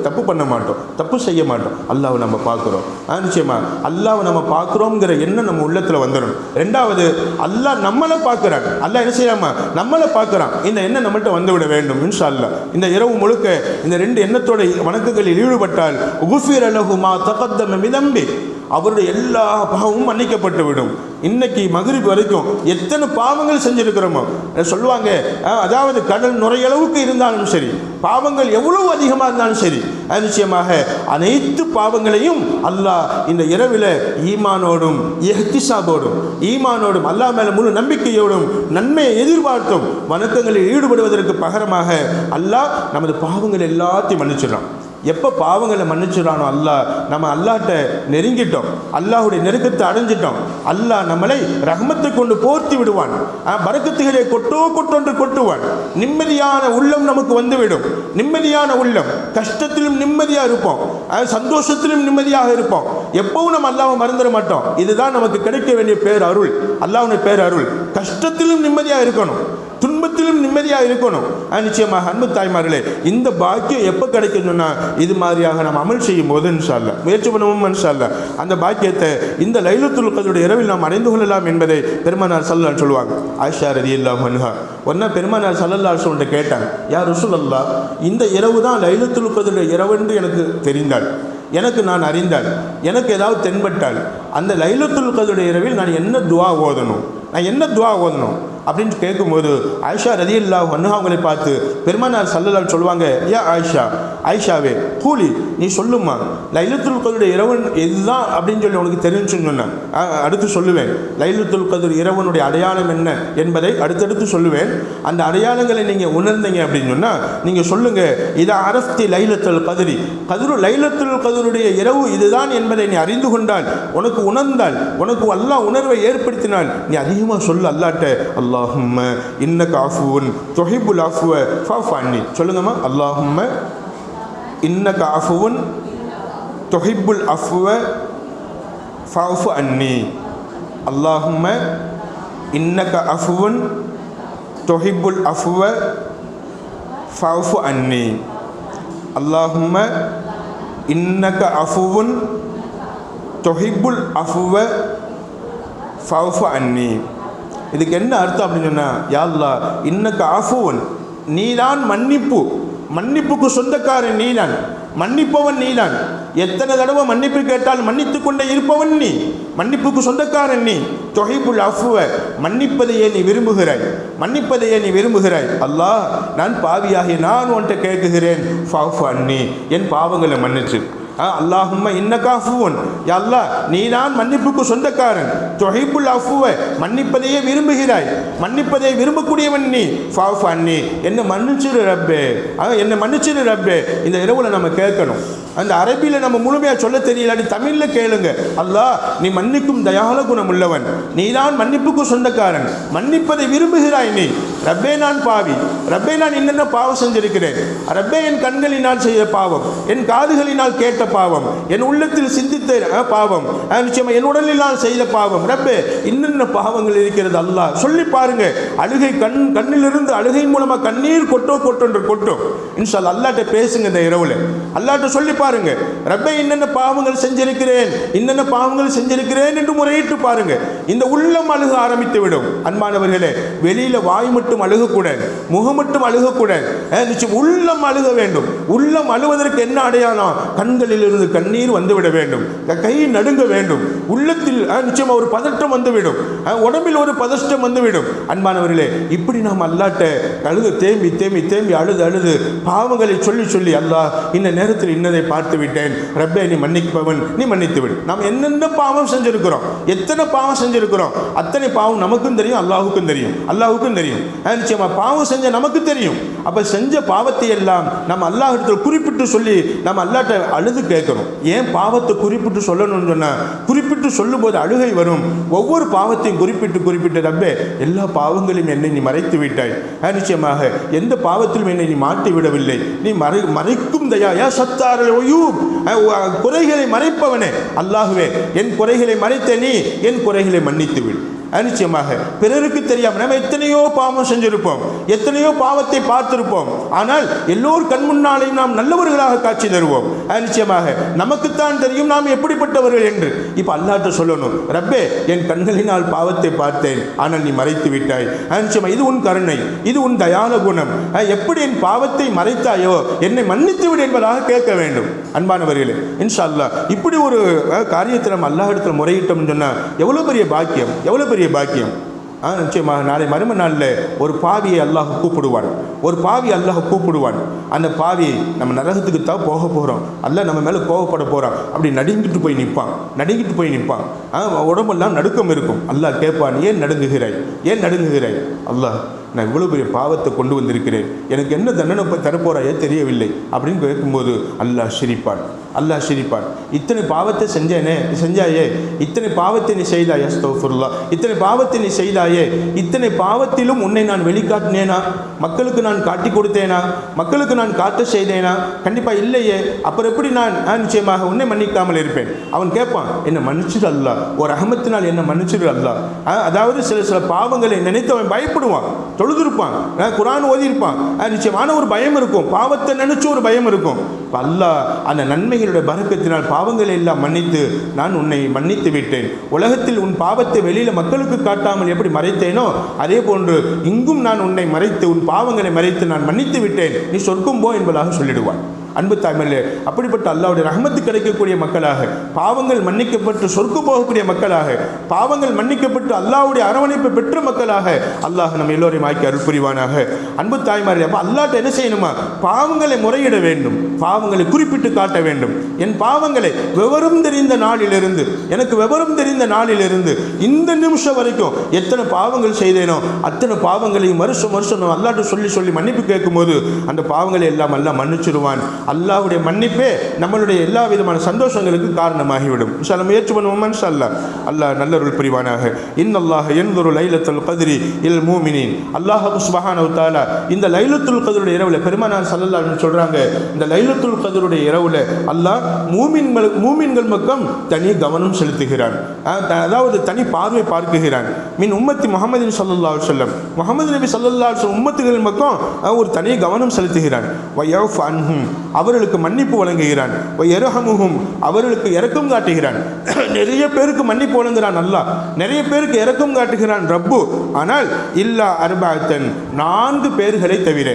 தப்பு பண்ண மாட்டோம், தப்பு செய்ய மாட்டோம். அல்லாஹ்வை நம்ம பார்க்குறோம், நிச்சயமா அல்லாஹ்வை நம்ம பார்க்குறோங்கிற எண்ணம் நம்ம உள்ளத்தில் வந்துடும். ரெண்டாவது, அல்லாஹ் நம்மளை பார்க்குறான், அல்லாஹ் என்ன செய்யாம நம்மளை பார்க்குறான், இந்த எண்ணம் நம்மள்கிட்ட வந்துவிட வேண்டும். இன்ஷா அல்லாஹ் இந்த இரவு முழுக்க இந்த ரெண்டு எண்ணத்தோட வணக்கங்களில் ஈடுபட்டால் குஃபிர லஹு மா தகத்தம மின் தம்பி, அவருடைய எல்லா பாவமும் மன்னிக்கப்பட்டு விடும். இன்னைக்கு மக்ரிப் வரைக்கும் எத்தனை பாவங்கள் செஞ்சிருக்கிறோமோ சொல்லுவாங்க. அதாவது கடல் நுரையளவுக்கு இருந்தாலும் சரி, பாவங்கள் எவ்வளவு அதிகமாக இருந்தாலும் சரி, நிச்சயமாக அனைத்து பாவங்களையும் அல்லாஹ் இந்த இரவில் ஈமானோடும் இஹ்திசாபோடும் ஈமானோடும் அல்லாஹ் மேல முழு நம்பிக்கையோடும் நன்மையை எதிர்பார்த்தும் வணக்கங்களில் ஈடுபடுவதற்கு பகரமாக அல்லாஹ் நமது பாவங்கள் எல்லாத்தையும் மன்னிச்சிடறான். எப்போ பாவங்களை மன்னிச்சிடறானோ அல்லாஹ், நம்ம அல்லாஹ்ட்ட நெருங்கிட்டோம், அல்லாஹுடைய நெருக்கத்தை அடைஞ்சிட்டோம், அல்லாஹ் நம்மளை ரஹ்மத்தை கொண்டு போர்த்தி விடுவான், பரக்கத்துகளை கொட்டொன்று கொட்டுவான். நிம்மதியான உள்ளம் நமக்கு வந்துவிடும். நிம்மதியான உள்ளம், கஷ்டத்திலும் நிம்மதியாக இருப்போம், சந்தோஷத்திலும் நிம்மதியாக இருப்போம். எப்பவும் நம்ம அல்லாஹ்வை மறந்துட மாட்டோம். இதுதான் நமக்கு கிடைக்க வேண்டிய பேர் அருள், அல்லாஹ்வுடைய பேர் அருள். கஷ்டத்திலும் நிம்மதியாக இருக்கணும், துன்பத்திலும் நிம்மதியாக இருக்கணும். நிச்சயமாக அன்பு தாய்மார்களே, இந்த பாக்கியம் எப்போ கிடைக்கும்னா இது மாதிரியாக நாம் அமல் செய்யும் போது இன்ஷா அல்லாஹ் முயற்சி பண்ணுவோம். இன்ஷா அல்லாஹ் அந்த பாக்கியத்தை இந்த லைலத்துல் கத்ருடைய இரவில் நாம் அடைந்து கொள்ளலாம் என்பதை பெருமானார் ஸல்லல்லாஹு அலைஹி சொல்லுவாங்க. ஆயிஷா ரலியல்லாஹு அன்ஹா ஒன்னா பெருமானார் ஸல்லல்லாஹு அலைஹி வஸல்லம் கேட்டாங்க, யா ரசூலல்லாஹ், இந்த இரவு தான் லைலத்துல் கத்ருடைய இரவு என்று எனக்கு தெரிந்தால், எனக்கு நான் அறிந்தால், எனக்கு ஏதாவது தென்பட்டால், அந்த லைலத்துல் கத்ருடைய இரவில் நான் என்ன துஆ ஓதணும் அப்படின்னு கேட்கும்போது ஆயிஷா ரலியல்லாஹு அன்ஹா அவங்களை பார்த்து பெருமானார் ஸல்லல்லாஹு அலைஹி சொல்லுவாங்க, யா ஆயிஷாவே கூலி நீ சொல்லுமா, லைலத்துல் கத்ருடைய இரவு இதுதான் அப்படின்னு சொல்லி உனக்கு தெரிஞ்சுன்னு சொன்னேன். அடுத்து சொல்லுவேன் லைலத்துல் கத்ர் இரவனுடைய அடையாளம் என்ன என்பதை அடுத்தடுத்து சொல்லுவேன். அந்த அடையாளங்களை நீங்கள் உணர்ந்தீங்க அப்படின்னு சொன்னால் நீங்கள் சொல்லுங்கள், இதை அரஃப்தி லைலத்துல் கத்ரி, லைலத்துல் கத்ருடைய இரவு இதுதான் என்பதை நீ அறிந்து கொண்டால், உனக்கு உணர்ந்தால், உனக்கு அல்லாஹ் உணர்வை ஏற்படுத்தினால் நீ அதிகமாக சொல்லு அல்லாஹ்ட்ட, அல்லாஹும்ம இன்னக அஃபுவுன் துஹிப்புல் அஃப்வ ஃபஅஃபு அன்னி. சொல்லுங்கம்மா, அல்லாஹும்ம இன்னக அஃபுவுன் துஹிப்புல் அஃப்வ ஃபஅஃபு அன்னி. அல்லாஹும்ம இன்னக அஃபுவுன் துஹிப்புல் அஃப்வ ஃபஅஃபு அன்னி. அல்லாஹும்ம இன்னக அஃபுவுன் துஹிப்புல் அஃப்வ ஃபஅஃபு அன்னி. இதுக்கு என்ன அர்த்தம் அப்படின்னு சொன்னால், யா அல்லாஹ் இன்னக அஃபுவன், நீதான் மன்னிப்புக்கு சொந்தக்காரன் நீதான், மன்னிப்பவன் நீதான். எத்தனை தடவை மன்னிப்பு கேட்டால் மன்னித்து கொண்டே இருப்பவன் நீ, மன்னிப்புக்கு சொந்தக்காரன் நீ. துஹிப்புல் அஃப்வ, மன்னிப்பதையே நீ விரும்புகிறாய். அல்லாஹ், நான் பாவியாகி நான் உன்கிட்ட கேட்குகிறேன், ஃபஅஃபு அன்னி, என் பாவங்களை மன்னிச்சு. அல்லாஹும்ம இன்னக அஃபுவன், யா அல்லாஹ் நீதான் மன்னிப்புக்கு சொந்தக்காரன், துஹிப்புல் அஃப்வ, மன்னிப்பதையே விரும்புகிறாய், மன்னிப்பதை விரும்பக்கூடியவன் நீ, ஃபஅஃபு அன்னி, என்னை மன்னிச்சிரு ரப்பே. இந்த இரவுல நம்ம கேட்கணும். அந்த அரபியில் நம்ம முழுமையாக சொல்ல தெரியலாடி தமிழில் கேளுங்க. அல்லாஹ், நீ மன்னிக்கும் தயால குணம் உள்ளவன், நீதான் மன்னிப்புக்கு சொந்தக்காரன், மன்னிப்பதை விரும்புகிறாய் நீ. ரப்பே, நான் பாவி, ரப்பே நான் என்னென்ன பாவம் செஞ்சிருக்கிறேன், ரப்பே என் கண்களினால் செய்த பாவம், என் காதுகளினால் கேட்ட பாவம், என் உள்ளத்தில் சிந்தித்த பாவம், நிச்சயமாக என் உடலினால் செய்த பாவம், ரப்பே இன்னென்ன பாவங்கள் இருக்கிறது அல்லாஹ் சொல்லி பாருங்க. அழுகை கண்ணிலிருந்து அழுகையின் மூலமாக கண்ணீர் கொட்டும். இன்ஷா அல்லாஹ் அல்லாஹ்ட்ட பேசுங்க இந்த இரவுல, அல்லாஹ்ட்ட சொல்லி பாருங்க, ரப்பே என்னென்ன பாவங்கள் செஞ்சிருக்கிறேன் என்று முறையிட்டு பாருங்க. இந்த உள்ளம் அழுக ஆரம்பித்து விடும். அன்பானவர்களே, வெளியில வாய் மட்டும் மட்டும் அழுகக்கூடாது, முகம் மட்டும் அழுகக்கூடாது, நிச்சயம் உள்ளம் அழுக வேண்டும். உள்ளம் அழுவதற்கு என்ன அடையாளம்? கண்களில் இருந்து கண்ணீர் வந்துவிட வேண்டும், கை நடுங்க வேண்டும், உள்ளத்தில் நிச்சயம் ஒரு பதற்றம் வந்துவிடும், உடம்பில் ஒரு பதஷ்டம் வந்துவிடும். அன்பானவர்களே, இப்படி நாம் அல்லாட்ட அழுது தேம்பி தேம்பி தேம்பி அழுது அழுது பாவங்களை சொல்லி சொல்லி, அல்லாஹ் இந்த நேரத்தில் இன்னதை பார்த்து விட்டேன், ரப்பே நீ மன்னிப்பவன், நீ மன்னித்து விடு. நாம் என்னென்ன பாவம் செஞ்சிருக்கிறோம், எத்தனை பாவம் செஞ்சிருக்கிறோம், அத்தனை பாவம் நமக்கும் தெரியும், அல்லாஹுக்கும் தெரியும், அல்லாஹுக்கும் தெரியும். நிச்சயமா பாவம் செஞ்ச நமக்கு தெரியும். அப்ப செஞ்ச பாவத்தை எல்லாம் நம்ம அல்லாஹ்விடத்தில் குறிப்பிட்டு சொல்லி நம்ம அல்லாட்ட அழுது கேட்கணும். ஏன் பாவத்தை குறிப்பிட்டு சொல்லணும்னு சொன்னா, குறிப்பிட்டு சொல்லும் போது அழுகை வரும். ஒவ்வொரு பாவத்தையும் குறிப்பிட்டு குறிப்பிட்டு, ரப்பே எல்லா பாவங்களையும் என்னை நீ மறைத்து விட்டாய், நிச்சயமாக எந்த பாவத்திலும் என்னை நீ மாட்டி விடவில்லை, நீ மறைக்கும் தயா சத்தாரல் ஒயூப், குறைகளை மறைப்பவனே அல்லாஹுவே, என் குறைகளை மறைத்த நீ என் குறைகளை மன்னித்து விடு. நிச்சயமாக பிறருக்கு தெரியாமல் நம்ம எத்தனையோ பாவம் செஞ்சிருப்போம், எத்தனையோ பாவத்தை பார்த்திருப்போம். ஆனால் எல்லோர் கண் முன்னாலேயும் நாம் நல்லவர்களாக காட்சி தருவோம். நிச்சயமாக நமக்குத்தான் தெரியும் நாம் எப்படிப்பட்டவர்கள் என்று. இப்ப அல்லாஹ்ட்ட சொல்லணும், ரப்பே என் கண்களினால் பாவத்தை பார்த்தேன், ஆனால் நீ மறைத்து விட்டாய். நிச்சயமா இது உன் கருணை, இது உன் தயால குணம். எப்படி என் பாவத்தை மறைத்தாயோ என்னை மன்னித்து விடு என்பதாக கேட்க வேண்டும். அன்பானவர்களே, இன்ஷா அல்லாஹ் இப்படி ஒரு காரியத்தை நம்ம அல்லாஹ்விடத்தில் முறையிட்டோம்னு சொன்னா எவ்வளவு பெரிய பாக்கியம், எவ்வளவு பெரிய பாக்கியம். நிச்சயமாக நாளை மறுமை நாளில் ஒரு பாவியை அல்லாஹ் கூப்பிடுவான், ஒரு பாவி அல்லாஹ் கூப்பிடுவான். அந்த பாவி நம்ம நரகத்துக்கு தான் போக போகிறோம், அல்லாஹ் நம்ம மேலே கோவப்பட போகிறான், அப்படி நடுங்கிட்டு போய் நிற்பான், நடுங்கிட்டு போய் நிற்பான். உடம்பெல்லாம் நடுக்கம் இருக்கும். அல்லாஹ் கேட்பான், ஏன் நடுங்குகிறாய், ஏன் நடுங்குகிறாய்? அல்லாஹ் நான் இவ்வளோ பெரிய பாவத்தை கொண்டு வந்திருக்கிறேன், எனக்கு என்ன தண்டனை தரப்போறாயே தெரியவில்லை அப்படின்னு கேட்கும்போது அல்லாஹ் சிரிப்பான், அல்லாஹ் சிரிப்பான். இத்தனை பாவத்தை செஞ்சாயே, இத்தனை பாவத்தை நீ செய்தாயே, அஸ்தக்ஃபிருல்லாஹ், இத்தனை பாவத்தை நீ செய்தாயே, இத்தனை பாவத்திலும் உன்னை நான் வெளிக்காட்டினேனா, மக்களுக்கு நான் காட்டி கொடுத்தேனா, மக்களுக்கு நான் காட்ட செய்தேனா? கண்டிப்பாக இல்லையே. அப்புறம் எப்படி நான் நிச்சயமாக உன்னை மன்னிக்காமல் இருப்பேன்? அவன் கேட்பான், என்னை மன்னிச்சிடு அல்லாஹ், ஒரு ரஹமத்தினால் என்னை மன்னிச்சிடு அல்லாஹ். அதாவது சில பாவங்களை நினைத்து அவன் பயப்படுவான், தொழுதிருப்பான், குர்ஆன் ஓதியிருப்பான், நிச்சயமான ஒரு பயம் இருக்கும், பாவத்தை நினைச்சு ஒரு பயம் இருக்கும். அல்லாஹ் அந்த நன்மைகளுடைய பரக்கத்தினால் பாவங்களை எல்லாம் மன்னித்து, நான் உன்னை மன்னித்து விட்டேன், உலகத்தில் உன் பாவத்தை வெளியில மக்களுக்கு காட்டாமல் எப்படி மறைத்தேனோ அதே போன்று இங்கும் நான் உன்னை மறைத்து, உன் பாவங்களை மறைத்து நான் மன்னித்து விட்டேன், நீ சொர்க்கம் போ என்பதாக சொல்லிடுவான். அன்பு தாய்மலே, அப்படிப்பட்ட அல்லாஹ்வுடைய ரஹ்மத்து கிடைக்கக்கூடிய மக்களாக, பாவங்கள் மன்னிக்கப்பட்டு சொர்க்கம் போகக்கூடிய மக்களாக, பாவங்கள் மன்னிக்கப்பட்டு அல்லாஹ்வுடைய அரவணைப்பை பெற்ற மக்களாக அல்லாஹ் நம்ம எல்லோரையும் ஆக்கி அருள் புரிவானாக. அன்பு தாய்மார்களே, அப்போ அல்லாஹ்ட்ட என்ன செய்யணுமா? பாவங்களை முறையிட வேண்டும், பாவங்களை குறிப்பிட்டு காட்ட வேண்டும். என் பாவங்களை விவரம் தெரிந்த நாளிலிருந்து, எனக்கு விவரம் தெரிந்த நாளிலிருந்து இந்த நிமிஷம் வரைக்கும் எத்தனை பாவங்கள் செய்தேனோ அத்தனை பாவங்களையும் வருஷம் வருஷம் அல்லாஹ்ட்ட சொல்லி சொல்லி மன்னிப்பு கேட்கும்போது அந்த பாவங்களை எல்லாம் அல்லாஹ் மன்னிச்சிடுவான். அல்லாஹ்வுடைய மன்னிப்பே நம்மளுடைய எல்லா விதமான சந்தோஷங்களுக்கு காரணமாகிவிடும். இன்ஷா அல்லாஹ் முயற்சி பண்ணுவோம். இன்ஷா அல்லாஹ் அல்லாஹ் நல்லருள் புரிவானாக. இன்னல்லாஹ் யன்துரு லைலத்துல் கத்ரி இல் மூமினீன். அல்லாஹ் சுப்ஹானஹு வ தஆலா இந்த லைலத்துல் கத்ருடைய இரவுல, பெருமானார் ஸல்லல்லாஹு அலைஹி வஸல்லம் சொல்றாங்க, இந்த லைலத்துல் கத்ருடைய இரவுல அல்லாஹ் மூமின்கள் பக்கம் தனி கவனம் செலுத்துகிறான், அதாவது தனி பார்வை பார்க்குகிறான். மின் உம்மத்தி முஹம்மதின் ஸல்லல்லாஹு அலைஹி வஸல்லம், முஹம்மது நபி ஸல்லல்லாஹு அலைஹி வஸல்லம் உம்மத்துகளின் பக்கம் ஒரு தனி கவனம் செலுத்துகிறான். வயஃபு அன்ஹும், அவர்களுக்கு மன்னிப்பு வழங்குகிறான். வயர்ஹமுஹும், அவர்களுக்கு இரக்கம் காட்டுகிறான். நிறைய பேருக்கு மன்னிப்பு வழங்குகிறான் அல்லாஹ், நிறைய பேருக்கு இரக்கம் காட்டுகிறான் ரப்பு. ஆனால் இல்லா அர்பஅத்தன், 4 பேர்களை தவிர,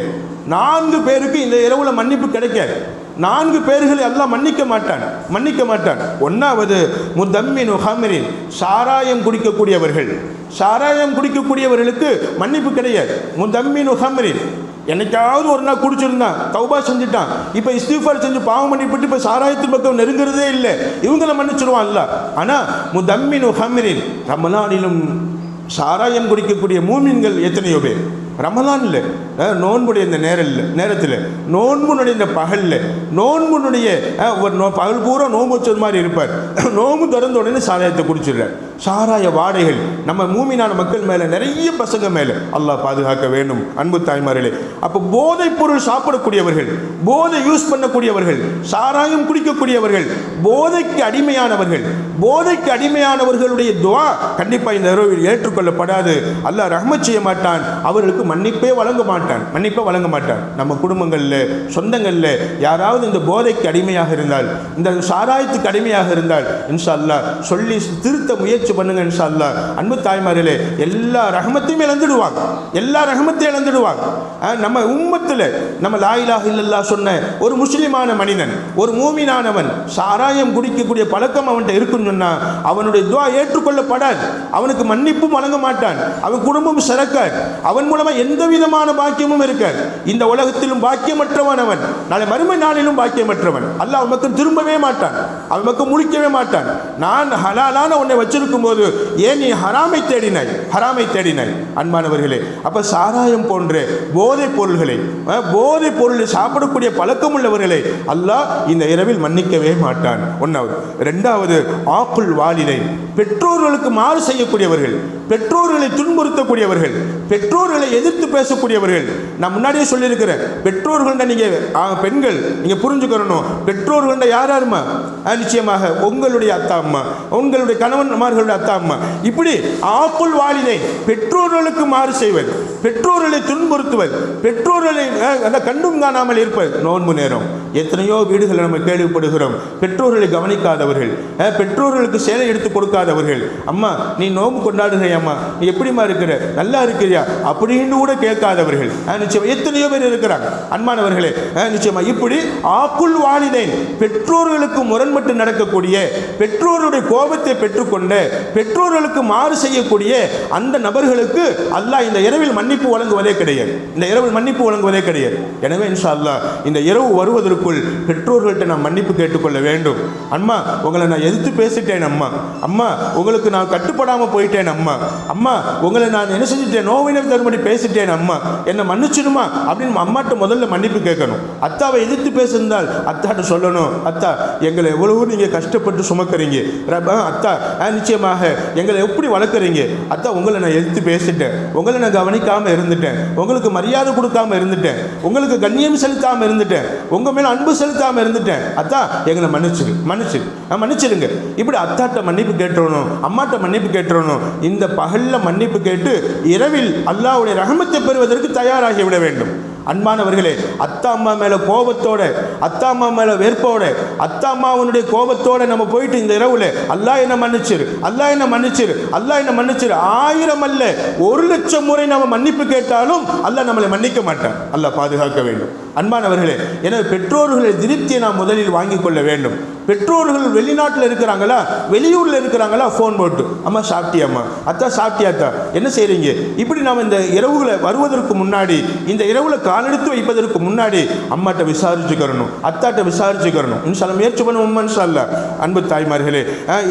4 பேருக்கு இந்த இரவுல மன்னிப்பு கிடைக்காது. 4 பேர்களை அல்லாஹ் மன்னிக்க மாட்டான். ஒன்னாவது முதம்மினு ஹம்ரின், சாராயம் குடிக்கக்கூடியவர்கள், சாராயம் குடிக்கக்கூடியவர்களுக்கு மன்னிப்பு கிடையாது. முதம்மினு ஹம்ரின், என்னைக்காவது ஒரு நாள் குடிச்சிருந்தான், தௌபா செஞ்சுட்டான், இப்போ இஸ்திஃபார் செஞ்சு பாவம் பண்ணிவிட்டு இப்போ சாராயத்தின் பக்கம் நெருங்கிறதே இல்லை, இவங்களை மன்னிச்சிருவான் அல்லாஹ். ஆனால் முதம்மினு ஹம்ரின், ரமலானிலும் சாராயம் குடிக்கக்கூடிய மூமின்கள் எத்தனையோ பேர், ரமலானில் நோன்புடைய இந்த நேரத்தில், நோன்புனுடைய இந்த பகலில், நோன்புனுடைய பகல் பூரா நோன்பு வச்சது மாதிரி இருப்பார், நோன்பு திறந்த உடனே சாராயத்தை குடிச்சிடுறார். சாராய வாடைகள் நம்ம மூமினான மக்கள் மேலே, நிறைய பசங்க மேலே அல்லாஹ் பாதுகாக்க வேண்டும். அன்பு தாய்மார்களே, அப்போ போதைப் பொருள் சாப்பிடக்கூடியவர்கள், போதை யூஸ் பண்ணக்கூடியவர்கள், சாராயம் குடிக்கக்கூடியவர்கள், போதைக்கு அடிமையானவர்களுடைய துஆ கண்டிப்பாக இந்த இரவில் ஏற்றுக்கொள்ளப்படாது. அல்லாஹ் ரஹ்மத் செய்ய மாட்டான், அவர்களுக்கு மன்னிப்பே வழங்க மாட்டான். நம்ம குடும்பங்களில், சொந்தங்களில் யாராவது இந்த போதைக்கு அடிமையாக இருந்தால், இந்த சாராயத்துக்கு அடிமையாக இருந்தால், இன்ஷா அல்லாஹ் சொல்லி திருத்த முயற்சி முயற்சி பண்ணுங்க இன்ஷா அல்லாஹ். அன்பு தாய்மார்களே, எல்லா ரஹமத்தையும் இழந்துடுவாங்க, எல்லா ரஹமத்தையும் இழந்துடுவாங்க. நம்ம உம்மத்தில் நம்ம லா இலாஹ இல்லல்லாஹ் சொன்ன ஒரு முஸ்லிமான மனிதன், ஒரு மூமினானவன் சாராயம் குடிக்கக்கூடிய பழக்கம் அவன்கிட்ட இருக்குன்னு சொன்னா அவனுடைய துஆ ஏற்றுக்கொள்ளப்படாது, அவனுக்கு மன்னிப்பும் வழங்க மாட்டான், அவன் குடும்பம் சிறக்காது, அவன் மூலமா எந்த விதமான பாக்கியமும் இருக்காது. இந்த உலகத்திலும் பாக்கியமற்றவன் அவன், நாளை மறுமை நாளிலும் பாக்கியமற்றவன். அல்லாஹ் அவன் பக்கம் திரும்பவே மாட்டான், அவன் பக்கம் முழிக்கவே மாட்டான். நான் ஹலாலான உன்னை வச்சிருக்கும் போது ஏன் நீ ஹராமை தேடினாய், ஹராமை தேடினாய்? அன்பானவர்களே, அப்ப சாராயம் போன்ற போதைப் பொருள்களை, போதைப் பொருளை சாப்பிடக்கூடிய பழக்கம் உள்ளவர்களை அல்லாஹ் இந்த இரவில் மன்னிக்கவே மாட்டான். ஒன்றாவது. ரெண்டாவது, ஆக்குல் வாலிதை, பெற்றோர்களுக்கு மாறு செய்யக்கூடியவர்கள், பெற்றோர்களை துன்புறுத்தக்கூடியவர்கள், பெற்றோர்களை எதிர்த்து பேசக்கூடியவர்கள். நான் முன்னாடியே சொல்லியிருக்கிறேன், பெற்றோர்கள்ட நீங்க பெண்கள் நீங்க புரிஞ்சுக்கணும், பெற்றோர்கள்ட யார் யாருமா? நிச்சயமாக உங்களுடைய அத்தா அம்மா, உங்களுடைய கணவன்மார்களுடைய அத்தா அம்மா. இப்படி ஆக்குல் வாலிதை, பெற்றோர்களுக்கு மாறு செய்வது, பெற்றோர்களை துன்புறுத்துவது, பெற்றோர்களை கண்டும் காணாமல் இருப்பது. நோன்பு நேரம் எத்தனையோ வீடுகளை நம்ம கேள்விப்படுகிறோம், பெற்றோர்களை கவனிக்காதவர்கள், பெற்றோர்களுக்கு சேலை எடுத்து கொடுக்காதவர்கள். அம்மா நீ நோன்பு கொண்டாடுகிறியாம்மா, நீ எப்படிமா இருக்கிற, நல்லா இருக்கிறியா அப்படின்னு கூட கேட்காதவர்கள் நிச்சயம் எத்தனையோ பேர் இருக்கிறாங்க. அன்பானவர்களே, நிச்சயமா இப்படி ஆக்குல் வாலிதைன், பெற்றோர்களுக்கு முரண்பட்டு நடக்கக்கூடிய, பெற்றோருடைய கோபத்தை பெற்றுக்கொண்ட, பெற்றோர்களுக்கு மாறு செய்யக்கூடிய அந்த நபர்களுக்கு அல்லாஹ் இந்த இரவில் மன்னிப்பு வழங்குவதே கிடையாது, இந்த இரவில் மன்னிப்பு வழங்குவதே கிடையாது. எனவே இன்ஷா அல்லாஹ் இந்த இரவு வருவதற்குள் பெற்றோர்கள்ட்ட நான் மன்னிப்பு கேட்டுக்கொள்ள வேண்டும். அம்மா உங்களை நான் எதிர்த்து பேசிட்டேன், அம்மா அம்மா உங்களுக்கு நான் கட்டுப்படாமல் போயிட்டேன், அம்மா அம்மா உங்களை நான் என்ன செஞ்சுட்டேன், நோவினர் தரும்படி பேசிட்டேன், அம்மா என்னை மன்னிச்சிடுமா அப்படின்னு அம்மாட்ட முதல்ல மன்னிப்பு கேட்கணும். அத்தாவை எதிர்த்து பேசியிருந்தால் அத்தாட்ட சொல்லணும், அத்தா எங்களை எவ்வளவு நீங்கள் கஷ்டப்பட்டு சுமக்கிறீங்க, அத்தா நிச்சயமாக எங்களை எப்படி வளர்க்குறீங்க, அத்தா உங்களை நான் எதிர்த்து பேசிட்டேன், உங்களை நான் கவனிக்காமல் இருந்துட்டேன், உங்களுக்கு மரியாதை கொடுக்காம இருந்துட்டேன், உங்களுக்கு கண்ணியம் செலுத்தாமல் இருந்துட்டேன், உங்கள் மேலே அன்பு செலுத்தாமல் இருந்துட்டேன், அத்தா எங்களை மன்னிச்சிடுங்க. இப்படி அத்தாட்ட மன்னிப்பு கேட்டுறணும், அம்மாட்ட மன்னிப்பு கேட்டுறணும். இந்த பகலில் மன்னிப்பு கேட்டு இரவில் அல்லாஹ்வுடைய ரஹமத்தை பெறுவதற்கு தயாராகி விட வேண்டும். அன்பானவர்களே, அத்தா அம்மா மேலே கோபத்தோட, அத்தா அம்மா மேலே வெறுப்போட, அத்தா அம்மாவனுடைய கோபத்தோட நம்ம போயிட்டு இந்த இரவுல அல்லாஹ் என்ன மன்னிச்சிரு, அல்லாஹ் என்ன மன்னிச்சிரு, அல்லாஹ் என்ன மன்னிச்சிரு 1000 அல்ல 1,00,000 முறை நம்ம மன்னிப்பு கேட்டாலும் அல்லாஹ் நம்மளை மன்னிக்க மாட்டான். அல்லாஹ் பாதுகாக்க வேண்டும். அன்பானவர்களே, எனவே பெற்றோர்களை திருப்தியை நாம் முதலில் வாங்கிக் கொள்ள வேண்டும். பெற்றோர்கள் வெளிநாட்டில் இருக்கிறாங்களா, வெளியூரில் இருக்கிறாங்களா, ஃபோன் போட்டு அம்மா சாப்பிட்டியாம்மா, அத்தா சாப்பிட்டியாத்தா, என்ன செய்கிறீங்க, இப்படி நாம் இந்த இரவுகளை வருவதற்கு முன்னாடி, இந்த இரவுல காலெடுத்து வைப்பதற்கு முன்னாடி அம்மாட்ட விசாரிச்சுக்கிறணும், அத்தாட்ட விசாரிச்சுக்கிறணும். இன்ஷால்லா முயற்சி பண்ணுவோம் இன்ஷால்லா. அன்பு தாய்மார்களே,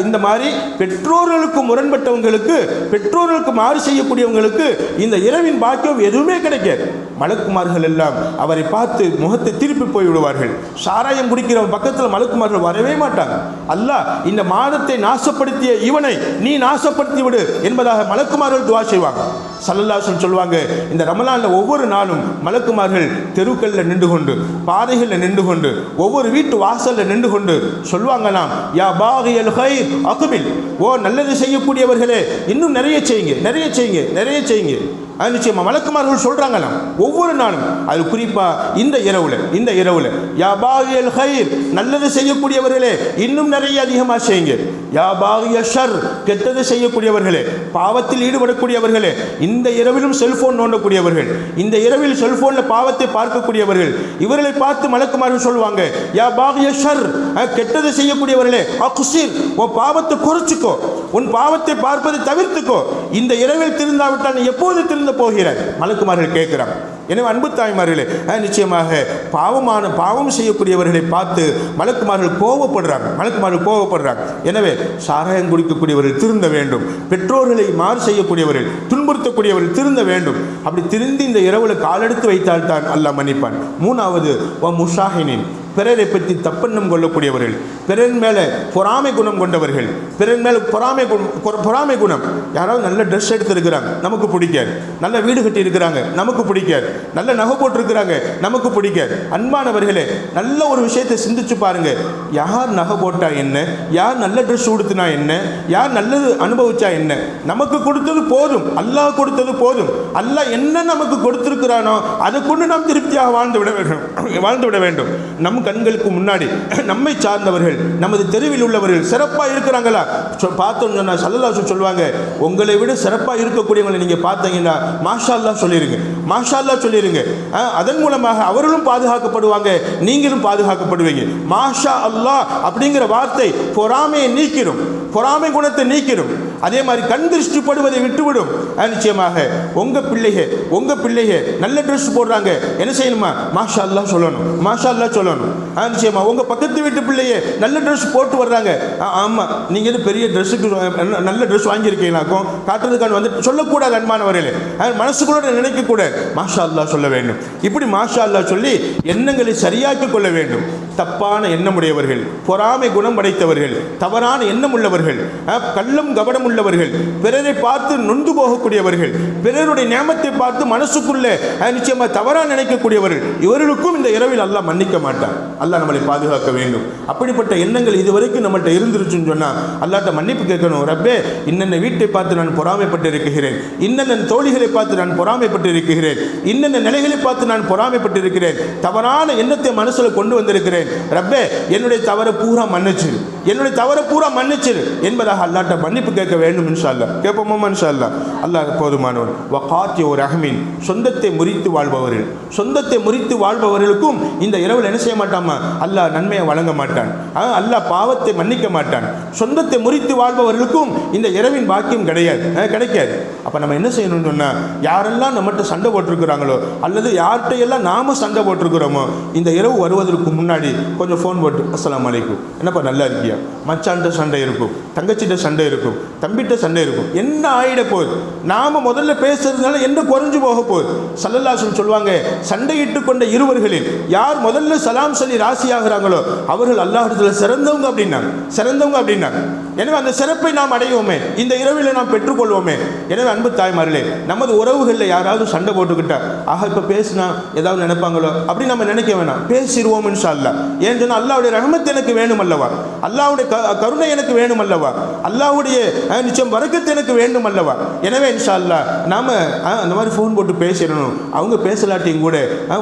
இந்த மாதிரி பெற்றோர்களுக்கு முரண்பட்டவங்களுக்கு, பெற்றோர்களுக்கு மாறு செய்யக்கூடியவங்களுக்கு இந்த இரவின் பாக்கியம் எதுவுமே கிடைக்காது. மலக்குமார்கள் எல்லாம் அவரை பார்த்து முகத்தை திருப்பி போய் விடுவார்கள். சாராயம் குடிக்கிற பக்கத்தில் மலக்குமார்கள் வரவே மாட்டாங்க. அல்லாஹ் இந்த மாதத்தை நாசப்படுத்திய இவனை நீ நாசப்படுத்தி விடு என்பதாக மலக்குமார்கள் துஆ செய்வாங்க. ஸல்லல்லாஹு அலைஹி வஸல்லம் சொல்வாங்க, இந்த ரமலானில் ஒவ்வொரு நாளும் மலக்குமார்கள் தெருக்களில் நின்று கொண்டு, பாதைகளில் நின்று கொண்டு, ஒவ்வொரு வீட்டு வாசலில் நின்று கொண்டு சொல்வாங்களாம், யா பாகியல் கைர் அக்பில், ஓ நல்லது செய்யக்கூடியவர்களே இன்னும் நிறைய செய்யுங்க, நிறைய செய்யுங்க, நிறைய செய்யுங்க. நிச்சயமா மலக்குமார்கள் சொல்றாங்களாம் ஒவ்வொரு நாளும். அது குறிப்பா இந்த இரவுல யா பாகியல் கைர், நல்லது செய்யக்கூடியவர்களே இன்னும் நிறைய அதிகமாக செய்யுங்க. யா பாகிய ஷர், கெட்டது செய்யக்கூடியவர்களே, பாவத்தில் ஈடுபடக்கூடியவர்களே, இந்த இரவிலும் செல்போன் நோண்டக்கூடியவர்கள், இந்த இரவில் செல்போனில் பாவத்தை பார்க்கக்கூடியவர்கள், இவர்களை பார்த்து மலக்குமார்கள் சொல்லுவாங்க, யா பாகிய ஷர், கெட்டது செய்யக்கூடியவர்களே அக்ஸிர், உன் பாவத்தை குறைச்சிக்கோ, உன் பாவத்தை பார்ப்பதை தவிர்த்துக்கோ, இந்த இரவில் திருந்தாவிட்டால் நீ எப்போது திருந்த போகிறாய்? மலக்குமார்கள் கேட்கிறாங்க. எனவே அன்பு தாய்மார்களே, நிச்சயமாக பாவம் செய்யக்கூடியவர்களை பார்த்து மலக்குமார்கள் கோபப்படுறாங்க. எனவே சாராயம் குடிக்கக்கூடியவர்கள் திருந்த வேண்டும், பெற்றோர்களை மாறு செய்யக்கூடியவர்கள், துன்புறுத்தக்கூடியவர்கள் திருந்த வேண்டும். அப்படி திருந்து இந்த இரவுல காலெடுத்து வைத்தால் தான் அல்லாஹ் மன்னிப்பான். மூணாவது, முஷாஹினின், பிறரை பற்றி தப்பெண்ணம் கொள்ளக்கூடியவர்கள், பிறன் மேலே பொறாமை குணம் கொண்டவர்கள், பிறன் மேலே பொறாமை குணம். யாராவது நல்ல ட்ரெஸ் எடுத்துருக்கிறாங்க, நமக்கு பிடிக்காது. நல்ல வீடு கட்டி இருக்கிறாங்க, நமக்கு பிடிக்காது. நல்ல நகை போட்டிருக்கிறாங்க, நமக்கு பிடிக்காது. அன்பானவர்களே, நல்ல ஒரு விஷயத்தை சிந்திச்சு பாருங்க. யார் நகை போட்டா என்ன, யார் நல்ல ட்ரெஸ் உடுத்தினா என்ன, யார் நல்லது அனுபவிச்சா என்ன, நமக்கு கொடுத்தது போதும், அல்லாஹ் கொடுத்தது போதும். அல்லாஹ் என்ன நமக்கு கொடுத்திருக்கிறானோ அதை கொண்டு நாம் திருப்தியாக வாழ்ந்து விட வேண்டும். நம்ம நம் கண்களுக்கு முன்னாடி நம்மை சார்ந்தவர்கள் நமது தெருவில் உள்ளவர்கள் சிறப்பாக இருக்கிறாங்களா பார்த்தோம்னு சொன்னால் ஸல்லல்லாஹு அலைஹி வஸல்லம் சொல்லுவாங்க, உங்களை விட சிறப்பாக இருக்கக்கூடியவங்களை நீங்கள் பார்த்தீங்கன்னா மாஷா அல்லாஹ் சொல்லிடுங்க, மாஷா அல்லாஹ் சொல்லிடுங்க. அதன் மூலமாக அவர்களும் பாதுகாக்கப்படுவாங்க, நீங்களும் பாதுகாக்கப்படுவீங்க. மாஷா அல்லாஹ் அப்படிங்கிற வார்த்தை பொறாமையை நீக்கிடும், பொறாமை குணத்தை நீக்கிடும். அதே மாதிரி கண் திருஷ்டிப்படுவதை விட்டுவிடும். நிச்சயமாக உங்க பிள்ளைக நல்ல ட்ரெஸ் போடுறாங்க, என்ன செய்யணுமா? மாஷா அல்லாஹ் சொல்லணும், மாஷா அல்லாஹ் சொல்லணும். நிச்சயமா உங்க பக்கத்து வீட்டு பிள்ளைய நல்ல ட்ரெஸ் போட்டு வர்றாங்க, ஆமா நீங்க பெரிய ட்ரெஸ்ஸுக்கு நல்ல ட்ரெஸ் வாங்கியிருக்கீங்களாக்கும் காட்டுறதுக்கான வந்து சொல்லக்கூடாது. அன்பானவர்களே, மனசுக்குள்ள நினைக்க கூட மாஷா அல்லாஹ் சொல்ல வேண்டும். இப்படி மாஷா அல்லாஹ் சொல்லி எண்ணங்களை சரியாக்கி கொள்ள வேண்டும். தப்பான எண்ணமுடையவர்கள், பொறாமை குணம் படைத்தவர்கள், தவறான எண்ணம் உள்ளவர்கள், கள்ளம் கபடம் உள்ளவர்கள், பிறரை பார்த்து நொந்து போகக்கூடியவர்கள், பிறருடைய நியமத்தை பார்த்து மனசுக்குள்ளே நிச்சயமா தவறா நினைக்கக்கூடியவர்கள், இவர்களுக்கும் இந்த இரவில் அல்லாஹ் மன்னிக்க மாட்டான். அல்லாஹ் நம்மளை பாதுகாக்க வேண்டும். அப்படிப்பட்ட எண்ணங்கள் இதுவரைக்கும் நம்மள்கிட்ட இருந்துருச்சுன்னு சொன்னா அல்லாஹ்ட்ட மன்னிப்பு கேட்கணும். ரப்பே, இன்னென்ன வீட்டை பார்த்து நான் பொறாமைப்பட்டு இருக்கிறேன், இன்னென்ன தோழிகளை பார்த்து நான் பொறாமைப்பட்டு இருக்கிறேன், இன்னென்ன நிலைகளை பார்த்து நான் பொறாமைப்பட்டு இருக்கிறேன், தவறான எண்ணத்தை மனசுல கொண்டு வந்திருக்கிறேன். ரப்பே, என்னுடைய தவறை பூரா மன்னிச்சிரு, என்னுடைய தவறை பூரா மன்னிச்சிரு என்பதாக அல்லாஹ்ட்ட மன்னிப்பு கேட்க வேண்டும். இன்ஷா அல்லாஹ் கேட்போமா? இன்ஷா அல்லாஹ். அல்லாஹ் போதுமானவன். வகாத்தி ஒரு ரஹ்மீன், சொந்தத்தை முறித்து வாழ்பவர்கள், சொந்தத்தை முறித்து வாழ்பவர்களுக்கும் இந்த இரவில் என்ன செய்ய மாட்டாமா? அல்லாஹ் நன்மையை வழங்க மாட்டான், அல்லாஹ் பாவத்தை மன்னிக்க மாட்டான். சொந்தத்தை முறித்து வாழ்பவர்களுக்கும் இந்த இரவின் பாக்கியம் கிடைக்காது. அப்ப நம்ம என்ன செய்யணும்னு சொன்னா, யாரெல்லாம் நம்மகிட்ட சண்டை போட்டிருக்கிறாங்களோ அல்லது யார்கிட்ட எல்லாம் நாம சண்டை போட்டிருக்கிறோமோ, இந்த இரவு வருவதற்கு முன்னாடி கொஞ்சம் ஃபோன் போட்டு அஸ்ஸலாமு அலைக்கும், என்னப்பா நல்லா இருக்கியா? மச்சான்ட்ட சண்டை இருக்கும், தங்கச்சிட்ட சண்டை இருக்கும், தம்பிட்ட சண்டை இருக்கும், என்ன ஆயிட போகுது? நாம முதல்ல பேசுறதுனால என்ன குறைஞ்சு போக போகுது? ஸல்லல்லாஹு அலைஹி வஸல்லம் சொல்லுவாங்க, சண்டையிட்டு கொண்ட இருவர்களில் யார் முதல்ல சலாம் சொல்லி ராசியாகிறாங்களோ அவர்கள் அல்லாஹ்விடத்துல சிறந்தவங்க அப்படின்னாங்க. எனவே அந்த சிறப்பை நாம் அடைவோமே, இந்த இரவில் நாம் பெற்றுக்கொள்வோமே. எனவே அன்பு தாய்மார்களே, நமது உறவுகளில் யாராவது சண்டை போட்டுக்கிட்டா, இப்போ பேசினா ஏதாவது நினைப்பாங்களோ அப்படி நம்ம நினைக்க வேணாம், பேசிடுவோம் இன்ஷா அல்லாஹ். ஏன்னு சொன்னால் அல்லாஹ்வுடைய ரஹ்மத் எனக்கு வேணும் அல்லவா, அல்லாஹ்வுடைய கருணை எனக்கு வேணும் அல்லவா, அல்லாஹ்வுடைய நிச்சயம் பரக்கத்து எனக்கு வேண்டும் அல்லவா. எனவே இன்ஷா அல்லாஹ் நாம அந்த மாதிரி ஃபோன் போட்டு பேசிடணும். அவங்க பேசலாட்டியும் கூட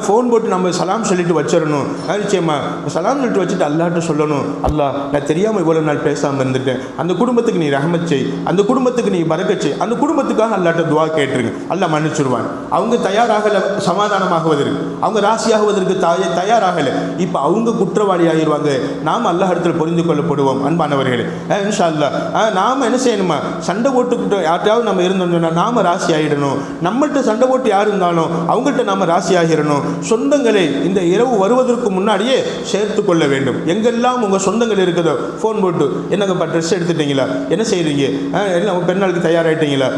ஃபோன் போட்டு நம்ம சலாம் சொல்லிட்டு வச்சிடணும். நிச்சயமா சலாம் சொல்லிட்டு வச்சுட்டு அல்லாஹ்ட்ட சொல்லணும், அல்லாஹ் நான் தெரியாமல் இவ்வளோ நாள் பேசாமல் இருந்துட்டேன், அந்த குடும்பத்துக்கு நீ ரஹ்மத் செய், அந்த குடும்பத்துக்கு நீ பரக்கத் செய், அந்த குடும்பத்துக்காக அல்லாஹ்ட்ட துஆ கேட்டுருங்க, அல்லாஹ் மன்னிச்சிடுவான். அவங்க தயாராகலை சமாதானமாகுவதற்கு, அவங்க ராசியாகுவதற்கு தயாராகலை, இப்போ அவங்க குற்றவாளி ஆகிடுவாங்க. நாம் அல்லாஹ் இடத்துல புரிந்து கொள்ளப்படுவோம். அன்பானவர்களே, இன்ஷா அல்லாஹ் நாம் என்ன செய்யணுமா? சண்டை போட்டுக்கிட்ட யார்ட்டாவது நம்ம இருந்தோம்னா நாம ராசி ஆகிடணும். நம்மள்கிட்ட சண்டை போட்டு யார் இருந்தாலும் அவங்கள்ட்ட நாம ராசி ஆகிடணும். சொந்தங்களை இந்த இரவு வருவதற்கு முன்னாடியே சேர்த்து கொள்ள வேண்டும். எங்கெல்லாம் உங்கள் சொந்தங்கள் இருக்குதோ ஃபோன் போட்டு, என்னங்கப்பா ட்ரெஸ் எடுத்துட்டீங்களா, என்ன செய்கிறீங்க, எல்லாம் பெருநாளுக்கு தயாராகிட்டீங்களா,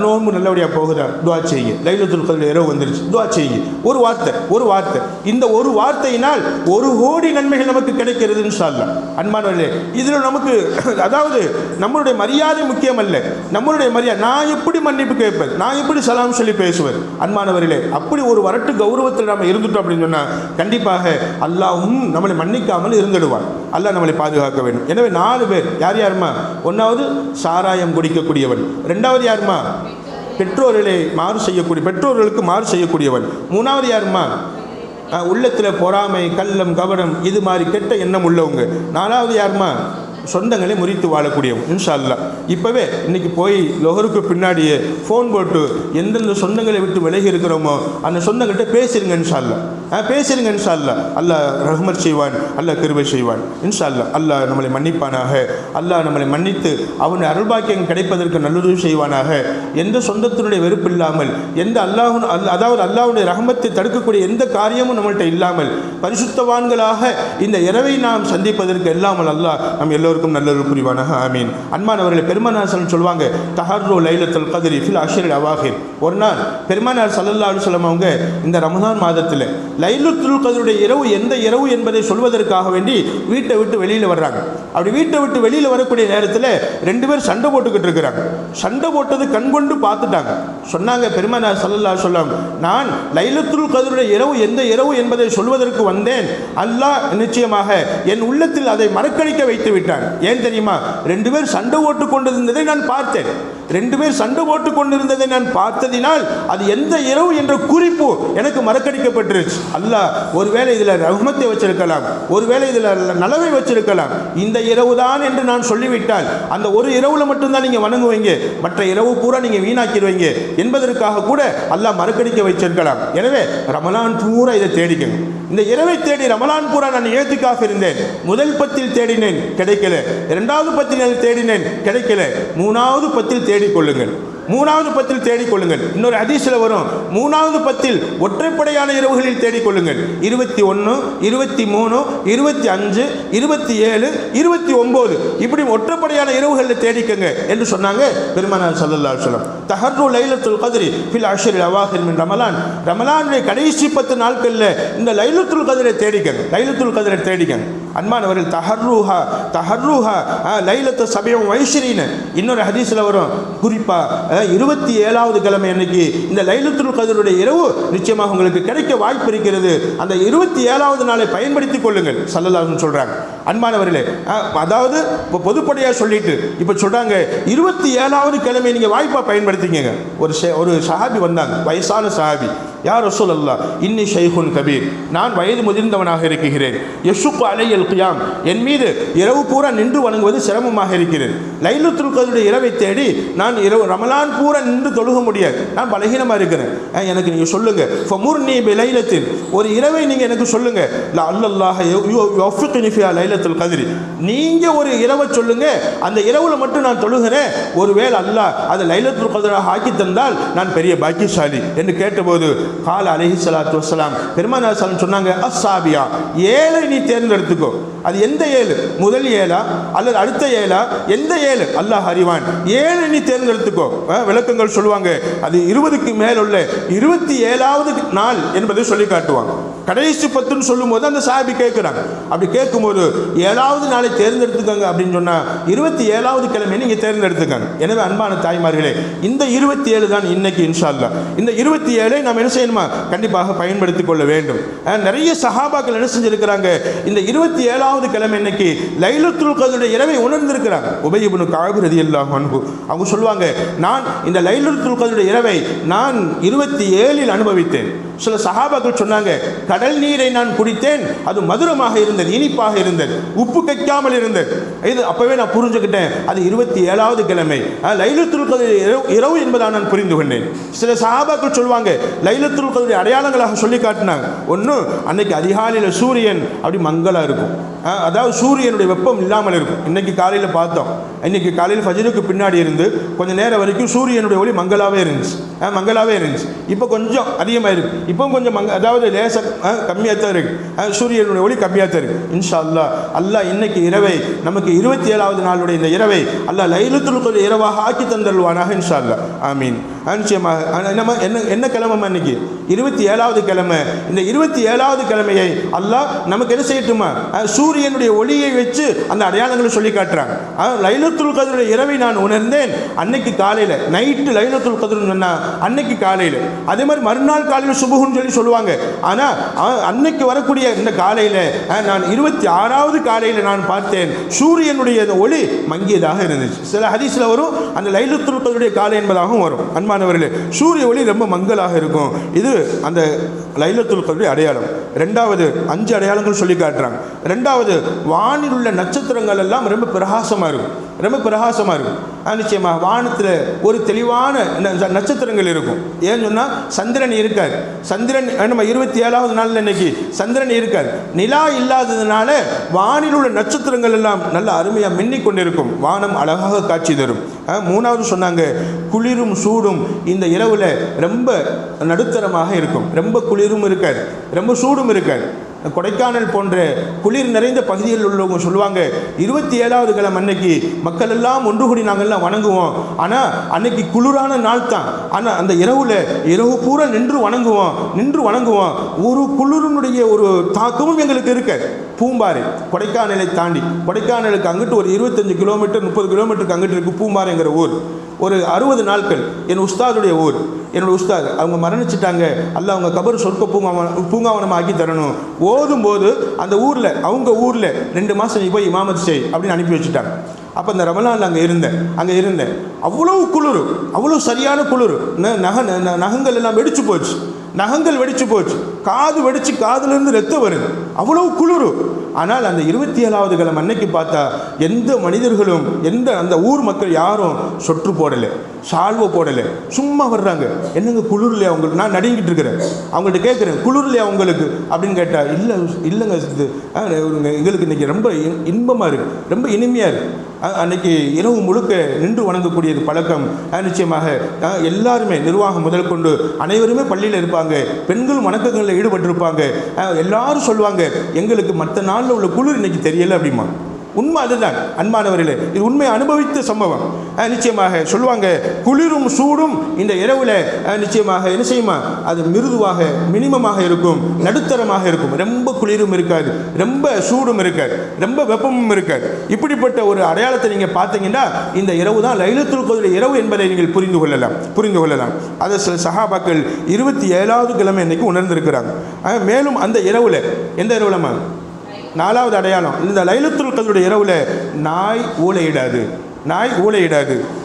நோன்பு நல்லபடியாக போகுதா, துஆ செய்யுங்க. லைலத்துல் கத்ர் இரவு வந்துருச்சு, துஆ செய்யுங்க. ஒரு வார்த்தை, இந்த ஒரு வார்த்தையினால் 1 கோடி நன்மைகள் நமக்கு கிடைக்கிறது இன்ஷா அல்லாஹ். அன்பானவர்களே, இதில் நமக்கு அதாவது நம்மளுடைய மரியாதை முக்கியம் அல்ல, நம்மளுடைய மரியாதை, நான் எப்படி மன்னிப்பு கேட்பேன், நான் எப்படி சலாம் சொல்லி பேசுவேன். அன்பானவர்களே, அப்படி ஒரு வரட்டு கௌரவத்தில் நம்ம இருந்துட்டோம் அப்படின்னு சொன்னால் கண்டிப்பாக அல்லாஹ்வும் நம்மளை மன்னிக்காமல் இருந்துடுவான். அல்லாஹ் நம்மளை பாதுகாக்க வேண்டும். எனவே 4 பேர் யாருமா? ஒன்றாவது சாராயம் குடிக்கக்கூடியவன், 2வது யாருமா? பெற்றோர்களுக்கு மாறு செய்யக்கூடியவன், 3வது யாருமா? உள்ளத்தில் பொறாமை, கள்ளம், கபடம் இது மாதிரி கெட்ட எண்ணம் உள்ளவங்க, 4வது யாருமா? சொந்தங்களை முறித்து வாழக்கூடியவங்க. இன்ஷா அல்லாஹ் இப்போவே இன்னைக்கு போய் லொஹருக்கு பின்னாடியே ஃபோன் போட்டு எந்தெந்த சொந்தங்களை விட்டு விலகி இருக்கிறோமோ அந்த சொந்தங்கள்கிட்ட பேசிடுங்க இன்ஷா அல்லாஹ். பேசிடுங்க இன்ஷா அல்லாஹ். அல்லாஹ் ரஹ்மத் செய்வான், அல்லாஹ் கிருபை செய்வான் இன்ஷா அல்லாஹ். அல்லாஹ் நம்மளை மன்னிப்பானாக, அல்லாஹ் நம்மளை மன்னித்து அவனுடைய அருள்பாக்கியம் கிடைப்பதற்கு நல்லுதவி செய்வானாக. எந்த சொந்தத்தினுடைய வெறுப்பு இல்லாமல், எந்த அல்லாஹ்வுடைய ரஹ்மத்தை தடுக்கக்கூடிய எந்த காரியமும் நம்மள்கிட்ட இல்லாமல் பரிசுத்தவான்களாக இந்த இரவை நாம் சந்திப்பதற்கு எல்லாமல் அல்லாஹ் நம் எல்லோருக்கும் நல்லொரு புரிவானாக. ஆமீன். அன்பானவர்களை, பெருமானார் சொல்லுவாங்க, தஹர்ரு லைலத்துல் கத்ரி ஃபில் அஷ்ரில் அவாஹிர். ஒரு நாள் பெருமானார் ஸல்லல்லாஹு அலைஹி வஸல்லம் அவங்க இந்த ரமலான் மாதத்தில் லைலத்துல் கத்ருடைய இரவு எந்த இரவு என்பதை சொல்வதற்காக வேண்டி வீட்டை விட்டு வெளியில் வர்றாங்க. அப்படி வீட்டை விட்டு வெளியில் வரக்கூடிய நேரத்தில் 2 பேர் சண்டை போட்டுக்கிட்டு இருக்கிறாங்க. சண்டை போட்டது கண்கொண்டு பார்த்துட்டாங்க. சொன்னாங்க பெருமானார் ஸல்லல்லாஹு அலைஹி வஸல்லம், நான் லைலத்துல் கத்ருடைய இரவு எந்த இரவு என்பதை சொல்வதற்கு வந்தேன், அல்லாஹ் நிச்சயமாக என் உள்ளத்தில் அதை மறக்கடிக்க வைத்து விட்டான். ஏன் தெரியுமா? 2 பேர் சண்டை போட்டுக் கொண்டிருந்ததை நான் பார்த்தேன். 2 பேர் சண்டை போட்டுக் கொண்டிருந்ததை நான் பார்த்ததினால் அது எந்த இரவு என்ற குறிப்பு எனக்கு மறக்கடிக்கப்பட்டிருச்சு. அல்லாஹ் ஒருவேளை இதில் ரஹ்மத்தை வச்சிருக்கலாம், ஒருவேளை இதில் நலவை வச்சிருக்கலாம். இந்த இரவு தான் என்று நான் சொல்லிவிட்டால் அந்த ஒரு இரவுல மட்டும்தான் நீங்கள் வணங்குவீங்க, மற்ற இரவு பூரா நீங்கள் வீணாக்கிடுவீங்க என்பதற்காக கூட அல்லாஹ் மறுக்கடிக்க வச்சிருக்கலாம். எனவே ரமலான் பூரா இதை தேடிக்கங்க. இந்த இரவை தேடி ரமலான் பூரா நான் ஏத்துக்காக இருந்தேன். முதல் பத்தில் தேடினேன், கிடைக்கல. இரண்டாவது பத்தில் தேடினேன், கிடைக்கல. மூணாவது பத்தில் தேடிக்கொள்ளுங்கள். மூணாவது பத்தில் தேடிக்கொள்ளுங்கள். இன்னொரு ஹதீஸில் வரும், மூணாவது பத்தில் ஒற்றைப்படையான இரவுகளில் தேடிக்கொள்ளுங்கள். 21, 23, 25, 27, 29 இப்படி ஒற்றைப்படையான இரவுகளில் தேடிக்கங்க என்று சொன்னாங்க பெருமானார் ஸல்லல்லாஹு அலைஹி வஸல்லம். தஹர்ரு லைலத்துல் கத்ரி ஃபில் அஷ்ரில் அவாஹிர் மின் ரமலான். ரமலானுடைய கடைசி 10 நாட்களில் இந்த லைலத்துல் கத்ரை தேடிக்கங்க. லைலத்துல் கத்ரை தேடிக்கங்க. அன்பானவர்கள், தஹர்ருஹா லைலத்து 27. இன்னொரு ஹதீஸில் வரும், குறிப்பா 27வது கிழமை அன்னைக்கு இந்த லைலத்துல் கத்ருடைய இரவு நிச்சயமாக உங்களுக்கு கிடைக்க வாய்ப்பு இருக்கிறது. அந்த 27வது நாளை பயன்படுத்திக் கொள்ளுங்கள் ஸல்லல்லாஹு அலைஹி வஸல்லம் சொல்றாங்க. அன்பானவர்களே, அதாவது பொதுப்படையாக சொல்லிட்டு இப்போ சொல்றாங்க 27வது கிழமை நீங்க வாய்ப்பா பயன்படுத்திக்கங்க. ஒரு சஹாபி வந்தாங்க, வயசான சஹாபி. யா ரசூலல்லாஹ், இன்னி ஷைஹுன் கபீர், நான் வயது முதிர்ந்தவனாக இருக்கிறேன். யஷுக்கு அலையல் கியாம், என் மீது இரவு பூரா நின்று வணங்குவது சிரமமாக இருக்கிறது. லைலத்துல் கத்ருடைய இரவை தேடி நான் இரவு ரமலான் பூரா நின்று தொழுக முடியாது, நான் பலகீனமாக இருக்கிறேன். எனக்கு நீங்கள் சொல்லுங்க, ஃபமுர்னி பிலைலத்தின், ஒரு இரவை நீங்கள் எனக்கு சொல்லுங்க. லஅல்லல்லாஹ யுவஃபிக்னி ஃபியா லைலத்துல் கத்ரி, நீங்கள் ஒரு இரவை சொல்லுங்க, அந்த இரவுல மட்டும் நான் தொழுகிறேன். ஒருவேளை அல்லாஹ் அதை லைலத்துல் கத்ராக ஆக்கி தந்தால் நான் பெரிய பாக்கியசாலி என்று கேட்டபோது கால அலைஹி ஸலாத்து வஸ்ஸலாம் பெருமானார் ஸல்லல்லாஹு சொன்னாங்க, அஸ்ஸாபியா, 7 நீ தேர்ந்தெடுத்துக்கோ. அது எந்த 7? முதல் 7 அல்லது அடுத்த 7? எந்த 7 அல்லாஹ் அறிவான். 7 நீ தேர்ந்தெடுத்துக்கோ. விளக்கங்கள் சொல்லுவாங்க, அது 20க்கு மேல் உள்ள 27வது நாள் என்பதை சொல்லி காட்டுவாங்க. கடைசி 10ன்னு சொல்லும் போது அந்த சாபி கேட்குறாங்க. அப்படி கேட்கும்போது 7வது நாளை தேர்ந்தெடுத்துக்கங்க அப்படின்னு சொன்னா 27வது கிழமை நீங்க தேர்ந்தெடுத்துக்கங்க. எனவே அன்பான தாய்மார்களே, இந்த 27 தான் இன்னைக்கு இன்ஷா அல்லாஹ். இந்த 27ஐ நாம் என்ன செய்யணுமா? கண்டிப்பாக பயன்படுத்திக் கொள்ள வேண்டும். நிறைய சஹாபாக்கள் என்ன செஞ்சிருக்கிறாங்க, இந்த 27வது கிழமை இன்னைக்கு லைலத்துல் கத்ருடைய இரவை உணர்ந்திருக்கிறாங்க. உபய் இப்னு கஅப் ரலியல்லாஹு அன்ஹு அவங்க சொல்லுவாங்க, நான் இந்த லைலத்துல் கத்ருடைய இரவை நான் 27இல் அனுபவித்தேன். சில சஹாபாக்கள் சொன்னாங்க, கடல் நீரை நான் குடித்தேன், அது மதுரமாக இருந்தது, இனிப்பாக இருந்தது, உப்பு கைக்காமல் இருந்தது. இது அப்பவே நான் புரிஞ்சுக்கிட்டேன், அது 27வது கிழமை லைலத்துல் கத்ர் இரவு என்பதாக நான் புரிந்து கொண்டேன். சில சஹாபாக்கள் சொல்லுவாங்க, லைலத்துல் கத்ருடைய அடையாளங்களாக சொல்லி காட்டினாங்க. ஒன்று, அன்னைக்கு அதிகாலையில் சூரியன் அப்படி மங்களா இருக்கும், அதாவது சூரியனுடைய வெப்பம் இல்லாமல் இருக்கும். இன்னைக்கு காலையில் பார்த்தோம், இன்னைக்கு காலையில் ஃபஜ்ருக்கு பின்னாடி இருந்து கொஞ்ச நேரம் வரைக்கும் சூரியனுடைய ஒளி மங்களாவே இருந்துச்சு. இப்போ கொஞ்சம் அதிகமாக இருக்கு, இப்போ கொஞ்சம் அதாவது லேசாக கம்மியாக தான் இருக்கு, சூரியனுடைய ஒளி கம்மியாக தான் இருக்கு. இன்ஷா அல்லாஹ் அல்லாஹ் இன்னைக்கு இரவை நமக்கு 27வது நாளுடைய இந்த இரவை அல்லாஹ் லைலத்துல் கத்ர் இரவாக ஆக்கி தந்தருவானாக இன்ஷா அல்லாஹ். ஆமீன். நிச்சயமாக நம்ம என்ன கிழமை இன்னைக்கு? 27வது கிழமை. இந்த 27வது கிழமையை அல்லாஹ் நமக்கு என்ன செய்யட்டுமா? சூரியனுடைய ஒளியை வச்சு அந்த அடையாளங்களை சொல்லி காட்டுறாங்க. லைலத்துல் கத்ருடைய இரவை நான் உணர்ந்தேன் அன்னைக்கு காலையில். நைட்டு லைலத்துல் கத்ருன்னு சொன்னா அன்னைக்கு காலையில். அதே மாதிரி மறுநாள் காலையில் சுபுகுன்னு சொல்லி சொல்லுவாங்க. ஆனால் அன்னைக்கு வரக்கூடிய இந்த காலையில் நான் 26வது காலையில் நான் பார்த்தேன் சூரியனுடைய ஒளி மங்கியதாக இருந்துச்சு. சில ஹதீஸில் வரும் அந்த லைலத்துல் கத்ருடைய காலை என்பதாகவும் வரும். அன்பானவர்களே, சூரிய ஒளி ரொம்ப மங்கலாக இருக்கும். இது அந்த லைலத்துல் கத்ருடைய அடையாளம். ரெண்டாவது 5 அடையாளங்கள் சொல்லி காட்டுறாங்க. ரெண்டாவது, வானில் உள்ள நட்சத்திரங்கள் எல்லாம் ரொம்ப பிரகாசமாக இருக்கும், ரொம்ப பிரகாசமாக இருக்கும். நிச்சயமாக வானத்தில் ஒரு தெளிவான நட்சத்திரங்கள் இருக்கும். ஏன்னு சொன்னால் சந்திரன் இருக்காது. சந்திரன் நம்ம 27வது நாளில் இன்னைக்கு சந்திரன் இருக்காது. நிலா இல்லாததுனால வானில் உள்ள நட்சத்திரங்கள் எல்லாம் நல்ல அருமையாக மின்னிக் கொண்டிருக்கும். வானம் அழகாக காட்சி தரும். மூணாவது சொன்னாங்க, குளிரும் சூடும் இந்த இரவில் ரொம்ப நடுத்தரமாக இருக்கும். ரொம்ப குளிரும் இருக்காது, ரொம்ப சூடும் இருக்காது. கொடைக்கானல் போன்ற குளிர் நிறைந்த பகுதியில் உள்ளவங்க சொல்லுவாங்க, 27வது கிழமை அன்னைக்கு மக்கள் எல்லாம் ஒன்று கூடி நாங்கள்லாம் வணங்குவோம். ஆனால் அன்னைக்கு குளிரான நாள் தான். ஆனால் அந்த இரவு பூரா நின்று வணங்குவோம். ஒரு குளிரினுடைய ஒரு தாக்கமும் எங்களுக்கு இருக்கு. பூம்பாறை, கொடைக்கானலை தாண்டி, கொடைக்கானலுக்கு அங்கிட்டு ஒரு 25 கிலோமீட்டர் 30 கிலோமீட்டருக்கு அங்கிட்டு இருக்கு பூம்பாறைங்கிற ஊர். ஒரு 60 நாட்கள் என் உஸ்தாதுடைய ஊர். என்னோட உஸ்தாத் அவங்க மரணிச்சிட்டாங்க. அல்ல அவங்க கபர் சொர்க்க பூங்காவனம் ஆக்கி தரணும். ஓதும்போது அந்த ஊரில் அவங்க ஊரில் 2 மாதம் நீ போய் இமாமத் செய் அப்படின்னு அனுப்பி வச்சுட்டாங்க. அப்போ இந்த ரமலானில் அங்கே இருந்தேன். அவ்வளோ குளிர், அவ்வளோ சரியான குளிர். நகங்கள் எல்லாம் வெடிச்சு போச்சு. நகங்கள் வெடிச்சு போச்சு, காது வெடிச்சு காதுலேருந்து ரத்தம் வருது, அவ்வளவு குளிர். ஆனால் அந்த 27வது கிழமை அன்னைக்கு பார்த்தா எந்த மனிதர்களும் அந்த ஊர் மக்கள் யாரும் சொற்று போடலை, சால்வை போடலை, சும்மா வர்றாங்க. என்னங்க குளிர்லையா உங்களுக்கு? நான் நடுங்கிட்டு இருக்கிறேன். அவங்கள்ட்ட கேட்குறேன், குளிர்லையா உங்களுக்கு அப்படின்னு கேட்டால், இல்லைங்க எங்களுக்கு இன்னைக்கு ரொம்ப இன்பமாக இருக்குது, ரொம்ப இனிமையாக இருக்குது. அன்னைக்கு இரவு முழுக்க நின்று வணங்கக்கூடியது பழக்கம். நிச்சயமாக எல்லாருமே நிர்வாகம் முதல் கொண்டு அனைவருமே பள்ளியில் இருப்பாங்க, பெண்களும் வணக்கங்களில் ஈடுபட்டிருப்பாங்க. எல்லாரும் சொல்லுவாங்க, எங்களுக்கு மற்ற நாளில் உள்ள குளிர் இன்னைக்கு தெரியலை அப்படிமா. உண்மை அதுதான் அன்பானவர்களே, இது உண்மை அனுபவித்த சம்பவம். நிச்சயமாக சொல்லுவாங்க, குளிரும் சூடும் இந்த இரவில் நிச்சயமாக என்ன செய்யுமா, அது மிருதுவாக மினிமமாக இருக்கும், நடுத்தரமாக இருக்கும். ரொம்ப குளிரும் இருக்காது, ரொம்ப சூடும் இருக்காது, ரொம்ப வெப்பமும் இருக்காது. இப்படிப்பட்ட ஒரு அடையாளத்தை நீங்கள் பார்த்தீங்கன்னா இந்த இரவு தான் லைலத்துல் கத்ர் இரவு என்பதை நீங்கள் புரிந்து கொள்ளலாம். அதை சில சஹாபாக்கள் 27வது கிழமை இன்னைக்கு உணர்ந்திருக்கிறாங்க. மேலும் அந்த இரவில், எந்த இரவுலமா 4வது அடையாளம், இந்த லைலத்துல் கத்ருடைய இரவுல நாய் ஊளையிடாது.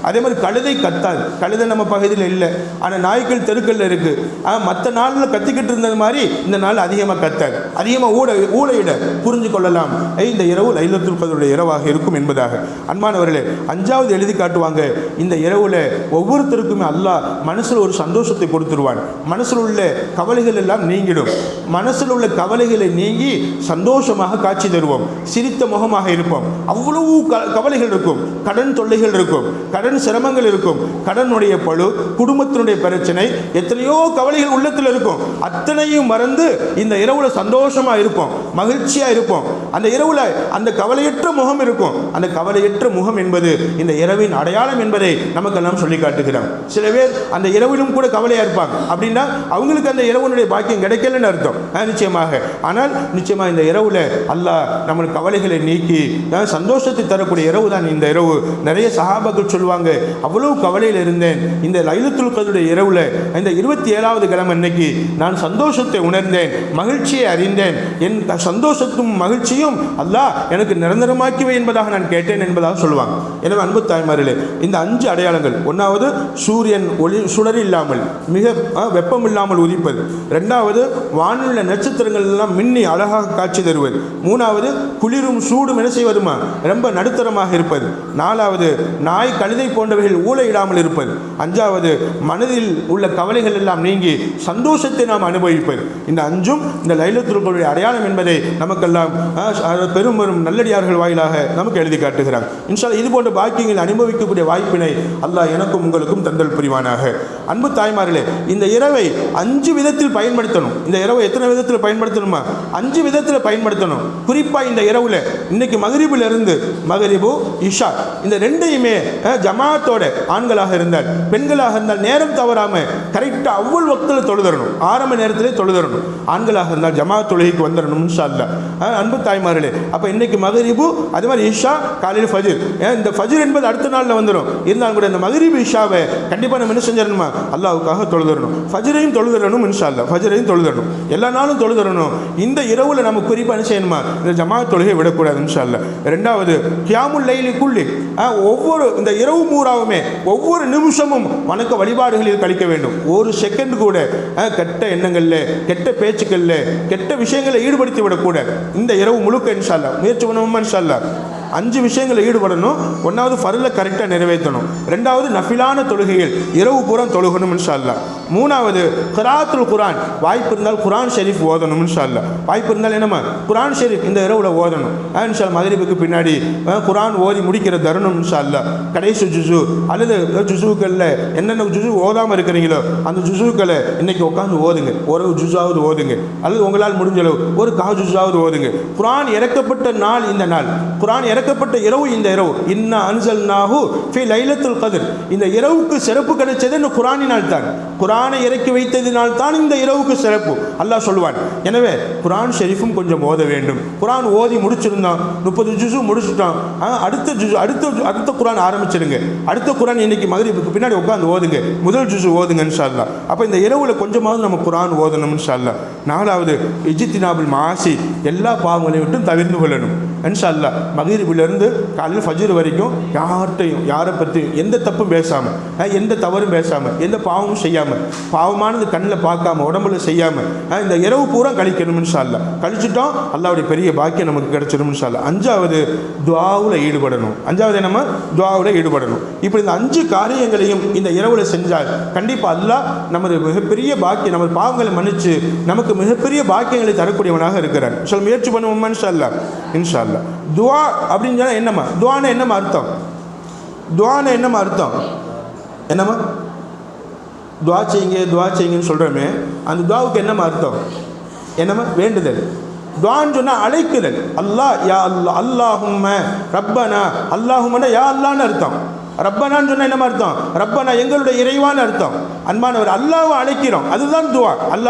அதே மாதிரி கழுதை கத்தாது. கழுதை நம்ம பகுதியில் இல்லை, ஆனால் நாய்க்கள் தெருக்களில் இருக்குது. மற்ற நாளில் கத்திக்கிட்டு இருந்தது மாதிரி இந்த நாள் அதிகமாக கத்தாது, அதிகமாக ஊளையிட புரிஞ்சு கொள்ளலாம். இந்த இரவு லைலத்துல் கத்ருடைய இரவாக இருக்கும் என்பதாக. அன்பானவர்களே, 5வது எழுதி காட்டுவாங்க, இந்த இரவில் ஒவ்வொருத்தருக்குமே அல்லாஹ் மனசில் ஒரு சந்தோஷத்தை கொடுத்துருவான். மனசில் உள்ள கவலைகள் எல்லாம் நீங்கிடும். மனசில் உள்ள கவலைகளை நீங்கி சந்தோஷமாக காட்சி தருவோம், சிரித்த முகமாக இருப்போம். அவ்வளவு கவலைகள் இருக்கும், கடன் தொல்லைகள் இருக்கும், கடன் சிரமங்கள் இருக்கும், கடனுடைய பழு, குடும்பத்தினுடைய பிரச்சனை, எத்தனையோ கவலைகள் உள்ளத்தில் இருக்கும். அத்தனையும் மறந்து இந்த இரவுல சந்தோஷமா இருப்போம், மகிழ்ச்சியா இருப்போம். அந்த இரவுல அந்த கவலையற்ற முகம் இருக்கும். அந்த கவலையற்ற முகம் என்பது இந்த இரவின் அடையாளம் என்பதை நமக்கெல்லாம் சொல்லி காட்டுகிறோம். சில பேர் அந்த இரவிலும் கூட கவலையா இருப்பாங்க. அப்படின்னா அவங்களுக்கு அந்த இரவுனுடைய பாக்கியம் கிடைக்கலன்னு அர்த்தம். நிச்சயமாக. ஆனால் நிச்சயமா இந்த இரவுல அல்லாஹ் நம்மளுக்கு கவலைகளை நீக்கி சந்தோஷத்தை தரக்கூடிய இரவு தான் இந்த இரவு. நிறைய சஹாபாக்கள் சொல்லுவாங்க, அவ்வளவு கவலையில் இருந்தேன், இந்த லைலத்துல் கத்ருடைய இரவுல இந்த 27வது கிழமை அன்னைக்கு நான் சந்தோஷத்தை உணர்ந்தேன், மகிழ்ச்சியை அறிந்தேன். என் சந்தோஷத்தும் மகிழ்ச்சியும் அல்லாஹ் எனக்கு நிரந்தரமாக்கிவை என்பதாக நான் கேட்டேன் என்பதாக சொல்லுவாங்க. எனவே அன்பு தாய்மார்களே, இந்த 5 அடையாளங்கள், 1வது சூரியன் ஒளி சுடர் இல்லாமல் மிக வெப்பம் இல்லாமல் உதிப்பது. 2வது வானுள்ள நட்சத்திரங்கள் எல்லாம் மின்னி அழகாக காட்சி தருவது. 3வது குளிரும் சூடும் என்ன செய்வதுமா ரொம்ப நடுத்தரமாக இருப்பது. 4வது நாய் கழுதை போன்றவைகள் ஊளையிடாமல் இருப்பது. 5வது மனதில் உள்ள கவலைகள் எல்லாம் நீங்கி சந்தோஷத்தை நாம் அனுபவிப்பது. இந்த 5ம் இந்த லைலத்துல் கத்ருடைய அடையாளம் என்பதை நமக்கெல்லாம் பெரும் பெரும் நல்லடியார்கள் வாயிலாக நமக்கு எழுதி காட்டுகிறார். இன்ஷா அல்லாஹ் இது போன்ற பாக்கியங்கள் அனுபவிக்கக்கூடிய வாய்ப்பினை அல்லாஹ் எனக்கும் உங்களுக்கும் தந்தல் புரிவானாக. அன்பு தாய்மார்களே, இந்த இரவை 5 விதத்தில் பயன்படுத்தணும். இந்த இரவை எத்தனை விதத்தில் பயன்படுத்தணுமா? 5 விதத்தில் பயன்படுத்தணும். குறிப்பாக இந்த இரவுல இன்னைக்கு மகரிபிலிருந்து மகரிபு இஷா இந்த ரெண்டையுமே ஜமாத்தோட, ஆண்களாக இருந்தால் பெண்களாக இருந்தால் நேரம் தவறாம கரெக்டாக அவ்வளவு வக்தில் தொழுதரணும், ஆரம்ப நேரத்திலே தொழுதரணும். ஆண்களாக இருந்தால் ஜமாத் தொழுகைக்கு வந்துடணும் இன்ஷா அல்லாஹ். அன்பு தாய்மார்களே, அப்போ இன்னைக்கு மகரிபு, அதே மாதிரி இஷா, காலையில் ஃபஜ்ர். இந்த ஃபஜ்ர் என்பது அடுத்த நாளில் வந்துடும். இருந்தாலும் கூட இந்த மகரிபு இஷாவை கண்டிப்பாக நம்ம என்ன செஞ்சிடணுமா, அல்லாஹ்வுக்காக தொழுதரணும். ஃபஜ்ரையும் தொழுதரணும் இன்ஷா அல்லாஹ், ஃபஜ்ரையும் தொழுதரணும், எல்லா நாளும் தொழுதரணும். இந்த இரவுல நம்ம குறிப்பாக என்ன செய்யணுமா, இந்த ஜமாத் தொழுகை விடக்கூடாது இன்ஷா அல்லாஹ். 2வது கியாமுல் லைலி குல்லி, ஒவ்வொரு இந்த இரவு மூறாவுமே ஒவ்வொரு நிமிஷமும் வணக்க வழிபாடுகளில் கழிக்க வேண்டும். ஒரு செகண்ட் கூட கெட்ட எண்ணங்கள்ல, கெட்ட பேச்சுக்கள்ல, கெட்ட விஷயங்களை ஈடுபடுத்தி விடக்கூடாது. இந்த இரவு முழுக்க இன்ஷா அல்லாஹ் முயற்சி பண்ணுவோம் இன்ஷா அல்லாஹ். 5 விஷயங்களை ஈடுபடணும். 1வது ஃபர்ல கரெக்டாக நிறைவேற்றணும். 2வது நஃபிலான தொழுகைகள் இரவு பூரா தொழுகணும் இன்ஷா அல்லாஹ். 3வது கிராத்துல் குர்ஆன், வாய்ப்பு இருந்தால் குர்ஆன் ஷரீஃப் ஓதணும் இன்ஷா அல்லாஹ். வாய்ப்பு இருந்தால் என்னமா குர்ஆன் ஷரீஃப் இந்த இரவுல ஓதணும் இன்ஷா அல்லாஹ். மகரிபுக்கு பின்னாடி குர்ஆன் ஓதி முடிக்கிற தருணம் இன்ஷா அல்லாஹ். கடைசி ஜுசு அல்லது ஜுசுக்களில் என்னென்ன ஜுசு ஓதாமல் இருக்கிறீங்களோ அந்த ஜுசுக்களை இன்னைக்கு உட்காந்து ஓதுங்க. ஒரு ஜுசாவது ஓதுங்க, அல்லது உங்களால் முடிஞ்ச அளவு ஒரு ஜுசாவது ஓதுங்க. குர்ஆன் இறக்கப்பட்ட நாள் இந்த நாள், குர்ஆன் இறக்கப்பட்ட இரவு இந்த இரவு. இன்னா அன்ஸல்நாஹு ஃபீ லைலத்துல் கத்ர், இந்த இரவுக்கு சிறப்பு கிடைச்சது இந்த குர்ஆனினால் தான். குர்ஆனை இறக்கி வைத்ததினால் தான் இந்த இரவுக்கு சிறப்பு அல்லாஹ் சொல்லுவான். எனவே குர்ஆன் ஷரீஃபும் கொஞ்சம் ஓத வேண்டும். குர்ஆன் ஓதி முடிச்சிருந்தோம், 30 ஜுசு முடிச்சுட்டோம், அடுத்த குர்ஆன் ஆரம்பிச்சிடுங்க. அடுத்த குர்ஆன் இன்னைக்கு மகரிபுக்கு பின்னாடி உட்காந்து ஓதுங்க, முதல் ஜுசு ஓதுங்க இன்ஷா அல்லாஹ். அப்போ இந்த இரவுல கொஞ்சமாவது நம்ம குர்ஆன் ஓதணும் இன்ஷா அல்லாஹ். 4வது இஜ்தினாபுல் மாசி, எல்லா பாவங்களையும் விட்டு தவிர்த்து கொள்ளணும். இன்ஷா அல்லாஹ் மக்ரிபிலிருந்து காலையில் ஃபஜ்ர் வரைக்கும் யார்கிட்டையும் யாரை பற்றி எந்த தப்பும் பேசாமல் எந்த தவறும் பேசாமல் எந்த பாவமும் செய்யாமல் பாவமானது கண்ணில் பார்க்காம உடம்புல செய்யாமல் இந்த இரவு பூரா கழிக்கணும் இன்ஷா அல்லாஹ். கழிச்சிட்டோம் அல்லாஹ்வுடைய பெரிய பாக்கியம் நமக்கு கிடைச்சிடும் இன்ஷா அல்லாஹ். அஞ்சாவது துஆவுல ஈடுபடணும். அஞ்சாவது நம்ம துஆவுல ஈடுபடணும். இப்படி இந்த 5 காரியங்களையும் இந்த இரவுல செஞ்சால் கண்டிப்பாக அல்லாஹ் நமது மிகப்பெரிய பாக்கியம் நம்ம பாவங்களை மன்னிச்சு நமக்கு மிகப்பெரிய பாக்கியங்களை தரக்கூடியவனாக இருக்கிறார். சொல்ல முயற்சி பண்ணுவோம் இன்ஷா அல்லாஹ். இன்ஷா அல்லாஹ். துஆ அப்படின்னு சொன்னால் என்னம்மா? துஆனா என்னம்மா அர்த்தம்? துஆனா என்னம்மா அர்த்தம்? என்னம்மா? துஆ செய்யுங்கன்னு சொல்கிறோமே, அந்த துஆவுக்கு என்னம்மா அர்த்தம்? என்னம்மா? வேண்டுதல். துஆன்னு சொன்னால் அழைக்குதல். அல்லாஹ் யா அல்லாஹ், அல்லாஹும்ம ரப்பனா, அல்லாஹும்மனா யா அல்லான்னு அர்த்தம். ரப்பனான்னு சொன்னால் என்னம்மா அர்த்தம்? ரப்பனா எங்களுடைய இறைவான்னு அர்த்தம். அன்பானவர், அல்லாஹ்வை அழைக்கிறோம், அதுதான் துஆ.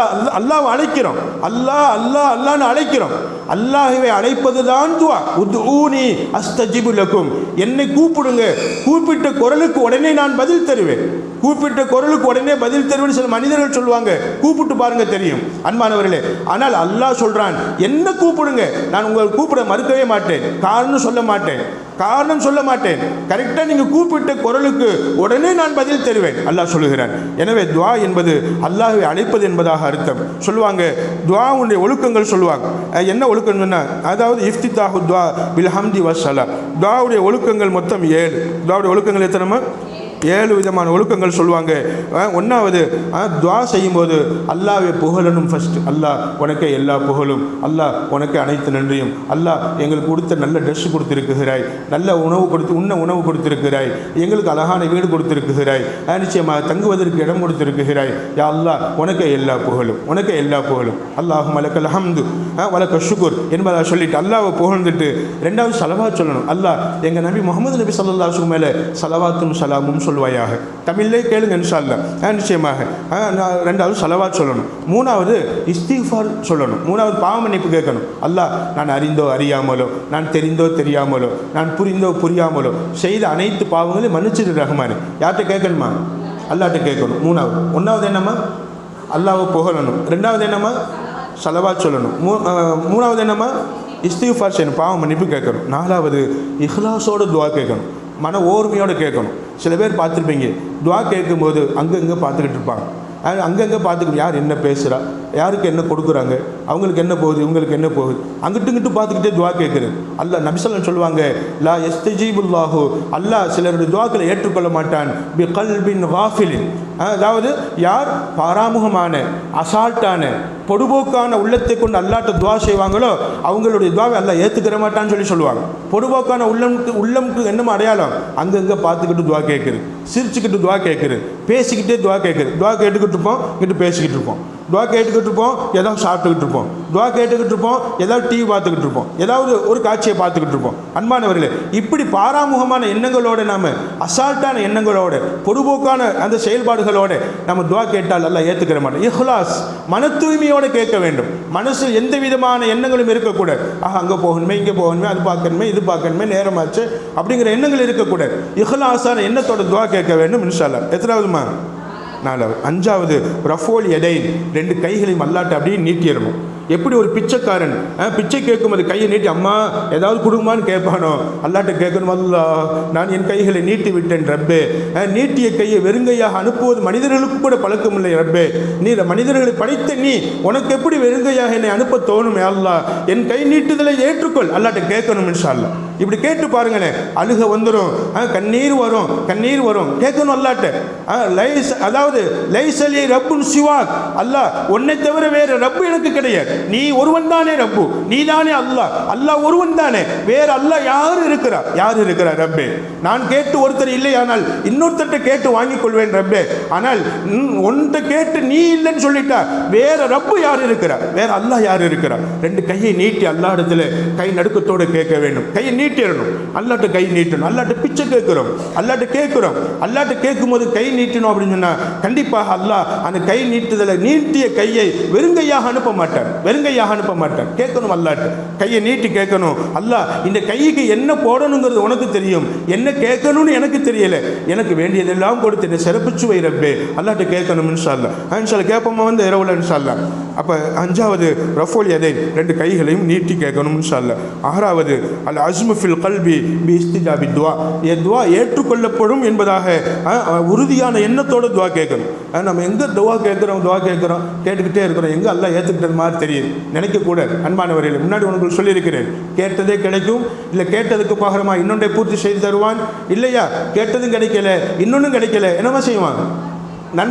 அல்லாஹ்வை அழைக்கிறோம், அல்லாஹ் அல்லாஹ் அல்லான்னு அழைக்கிறோம். அல்லாஹ்வை அழைப்பது தான் துஆ. உத்ஊனி அஸ்தஜிபு லக்கும், என்னை கூப்பிடுங்க, கூப்பிட்ட குரலுக்கு உடனே நான் பதில் தருவேன். கூப்பிட்ட குரலுக்கு உடனே பதில் தருவேன்னு சில மனிதர்கள் சொல்லுவாங்க. கூப்பிட்டு பாருங்க தெரியும் அன்பானவர்களே. ஆனால் அல்லாஹ் சொல்றான், என்ன கூப்பிடுங்க, நான் உங்களை கூப்பிட மறுக்கவே மாட்டேன், காரணம் சொல்ல மாட்டேன். கரெக்டாக நீங்கள் கூப்பிட்ட குரலுக்கு உடனே நான் பதில் தருவேன் அல்லாஹ் சொல்லுகிறான். எனவே துஆ என்பது அல்லாஹ்வை அழைப்பது என்பதாக அர்த்தம். சொல்லுவாங்க துஆவுடைய ஒழுக்கங்கள் சொல்லுவாங்க. என்ன ஒழுக்கம் சொன்னால், அதாவது இஃப்திதாஹு துஆ பில் ஹம்தி வஸ்ஸலா. துஆவுடைய ஒழுக்கங்கள் மொத்தம் 7. துஆவுடைய ஒழுக்கங்கள் எத்தனை? 7 விதமான ஒழுக்கங்கள் சொல்லுவாங்க. ஒன்றாவது, துஆ செய்யும்போது அல்லாஹ்வை புகழணும். ஃபஸ்ட்டு அல்லாஹ் உனக்கே எல்லா புகழும், அல்லாஹ் உனக்கு அனைத்து நன்றியும், அல்லாஹ் எங்களுக்கு கொடுத்த நல்ல ட்ரெஸ் கொடுத்துருக்குகிறாய், நல்ல உணவு கொடுத்துருக்கிறாய், எங்களுக்கு அழகான வீடு கொடுத்துருக்குகிறாய், நிச்சயமாக தங்குவதற்கு இடம் கொடுத்துருக்குகிறாய். யா அல்லாஹ் உனக்கே எல்லா புகழும், அல்லாஹும்ம லக்கல் ஹம்து வலக்க ஷுக்ர் என்பதாக சொல்லிட்டு அல்லாஹ்வை புகழ்ந்துட்டு 2வது ஸலவாத் சொல்லணும். அல்லாஹ் எங்கள் நபி முஹம்மது நபி ஸல்லல்லாஹு அலைஹி வஸல்லம் மேலே ஸலவாத்தும் ஸலாமும் சொல்வாயாக. தமிழ்லே கேளுங்க இன்ஷா அல்லாஹ். நிச்சயமாக 2வது ஸலவாத் சொல்லணும். 3வது இஸ்திக்ஃபார் சொல்லணும். 3வது பாவ மன்னிப்பு கேட்கணும். அல்லாஹ் நான் அறிந்தோ அறியாமலோ, நான் தெரிந்தோ தெரியாமலோ, நான் புரிந்தோ புரியாமலோ செய்த அனைத்து பாவங்களையும் மன்னிச்சிடு ரஹ்மானே. யார்கிட்ட கேட்கணுமா? அல்லாஹ்ட்ட கேட்கணும். 1வது என்னம்மா? அல்லாஹ்வை புகழணும். 2வது என்னம்மா? ஸலவாத் சொல்லணும். 3வது என்னம்மா? இஸ்திக்ஃபார் செய்யணும், பாவ மன்னிப்பு கேட்கணும். 4வது இஹ்லாஸோட துஆ கேட்கணும், மன ஓர்மையோடு கேட்கணும். சில பேர் பார்த்துருப்பீங்க, துஆ கேட்கும்போது அங்கங்கே பார்த்துக்கிட்டு இருப்பாங்க. அங்கங்கே பார்த்துக்கிட்டு யார் என்ன பேசுகிறா, யாருக்கு என்ன கொடுக்குறாங்க, அவங்களுக்கு என்ன போகுது, இவங்களுக்கு என்ன போகுது, அங்கிட்டு பார்த்துக்கிட்டே துஆ கேட்குறது. அல்லாஹ் நபி ஸல்லல்லாஹு அலைஹி வஸல்லம் சொல்லுவாங்க, லா யஸ்தஜீபுல்லாஹு, அல்லாஹ் சிலருடைய துஆக்களை ஏற்றுக்கொள்ள மாட்டான், பி கல்பின் காஃபிலின், அதாவது யார் பாராமுகமான அசால்ட்டான பொடுபோக்கான உள்ளத்தை கொண்டு அல்லாஹ்ட்ட துஆ செய்வாங்களோ அவங்களுடைய துஆவை அல்லாஹ் ஏற்றுக்கிற மாட்டான்னு சொல்லுவாங்க. பொடுபோக்கான உள்ளமுக்கு என்னமோ அடையாளம், அங்கங்கே பார்த்துக்கிட்டு துஆ கேட்குறது, சிரிச்சுக்கிட்டு துஆ கேட்குறது, பேசிக்கிட்டே துஆ கேட்குறது. துஆ கேட்டுக்கிட்டு இருப்போம், இங்கிட்டு பேசிக்கிட்டு இருப்போம், துஆ கேட்டுக்கிட்டு இருப்போம், ஏதாவது சாப்பிட்டுக்கிட்டு இருப்போம், துஆ கேட்டுக்கிட்டு இருப்போம், ஏதாவது டிவி பார்த்துக்கிட்டு இருப்போம், ஏதாவது ஒரு காட்சியை பார்த்துக்கிட்டு இருப்போம். அன்பானவர்களே, இப்படி பாராமுகமான எண்ணங்களோடு நாம் அசால்ட்டான எண்ணங்களோடு பொடுபோக்கான அந்த செயல்பாடுகளோடு நம்ம துஆ கேட்டால் அல்லாஹ் ஏற்றுக்கிற மாட்டோம். இஹ்லாஸ், மன தூய்மையோடு கேட்க வேண்டும். மனசில் எந்த விதமான எண்ணங்களும் இருக்கக்கூடாது. அங்கே போகணுமே, இங்கே போகணுமே, அது பார்க்கணுமே, இது பார்க்கணுமே, நேரமாச்சு அப்படிங்கிற எண்ணங்கள் இருக்கக்கூடாது. இஹ்லாஸான எண்ணத்தோட துஆ கேட்க வேண்டும் இன்ஷா அல்லாஹ். எத்தனாவதுமா? 4வது. 5வது ரஃபோல் யதைன், 2 கைகளையும் அல்லாஹ்ட்ட அப்படியே நீட்டிடணும். எப்படி ஒரு பிச்சைக்காரன் பிச்சை கேட்கும் அது கையை நீட்டி அம்மா ஏதாவது கொடுக்குமான்னு கேட்பானோ, அல்லாஹ்ட்ட கேட்கணும், அல்லாஹ் நான் என் கைகளை நீட்டி விட்டேன் ரப்பே, நீட்டிய கையை வெறுங்கையாக அனுப்புவது மனிதர்களுக்கு கூட பழக்கம் இல்லை ரப்பே, நீ மனிதர்களை படைத்த நீ உனக்கு எப்படி வெறுங்கையாக என்னை அனுப்ப தோணும், அல்லாஹ் என் கை நீட்டுதலை ஏற்றுக்கொள், அல்லாஹ்ட்ட கேட்கணும் இன்ஷா அல்லாஹ். இப்படி கேட்டு பாருங்களேன், அழுக வந்துடும், கண்ணீர் வரும், கேட்கணும் அல்லாஹ்ட்ட. அதாவது லைஸலி ரப்புன் சிவாக், அல்லாஹ் உன்னை தவிர வேறு ரப்பு எனக்கு கிடையாது, நீ ஒருவன் தானே ரப்பு, நீ தானே அல்லாஹ் ஒருவன் தானே, வேற அல்லாஹ் யார் இருக்கிறார் ரப்பே, நான் கேட்டு ஒருத்தர் இல்லை, ஆனால் இன்னொருத்தர்கிட்ட கேட்டு வாங்கிக் கொள்வேன் ரப்பே, ஆனால் ஒன்றை கேட்டு நீ இல்லைன்னு சொல்லிட்டா வேற ரப்பு யார் இருக்கிறார், வேற அல்லாஹ் யார் இருக்கிறார். 2 கையை நீட்டி அல்லாஹ் இடத்துல கை நடுக்கத்தோடு கேட்க வேண்டும். கையை நீட்டிடணும், அல்லாஹ்ட்ட கை நீட்டணும். அல்லாஹ்ட்ட பிச்சை கேட்கிறோம், அல்லாஹ்ட்ட கேட்கும் போது கை நீட்டணும் அப்படின்னு சொன்னா கண்டிப்பாக அல்லாஹ் அந்த கை நீட்டுதலை நீட்டிய கையை வெறுங்கையாக அனுப்ப மாட்டார். வெறுங்கையாக அனுப்ப மாட்டான். கேட்கணும் அல்லாட்ட, கையை நீட்டி கேட்கணும். அல்லாஹ் இந்த கைக்கு என்ன போடணுங்கிறது உனக்கு தெரியும், என்ன கேட்கணும்னு எனக்கு தெரியல, எனக்கு வேண்டியதெல்லாம் கொடுத்து சிறப்பிச்சு வை ரப்பே, அல்லாட்ட கேட்கணும். இன்ஷா அல்லாஹ் இன்ஷா அல்லாஹ் கேட்போமா வந்து இரவுல இன்ஷா அல்லாஹ். அப்போ அஞ்சாவது ரஃபுல் யதைன், ரெண்டு கைகளையும் நீட்டி கேட்கணும் இன்ஷா அல்லாஹ். ஆறாவது அல் அஸ்மு ஃபில் கல்பி பி இஸ்திஜாபி துவா, துவா ஏற்றுக்கொள்ளப்படும் என்பதாக உறுதியான எண்ணத்தோடு துவா கேட்கணும். நம்ம எங்கே துவா கேட்குறோம் கேட்டுக்கிட்டே இருக்கிறோம், எங்கே அல்லாஹ் ஏற்றுக்கிட்டது மாதிரி தெரியுது நினைக்கக்கூடாது. அன்பானவர்களே, முன்னாடி உனக்கு சொல்லியிருக்கிறேன், கேட்டதே கிடைக்கும், இல்லை கேட்டதுக்கு பகரமா இன்னொன்றை பூர்த்தி செய்து தருவான். இல்லையா, கேட்டதும் கிடைக்கல இன்னொன்றும் கிடைக்கல, என்னமா செய்வான்?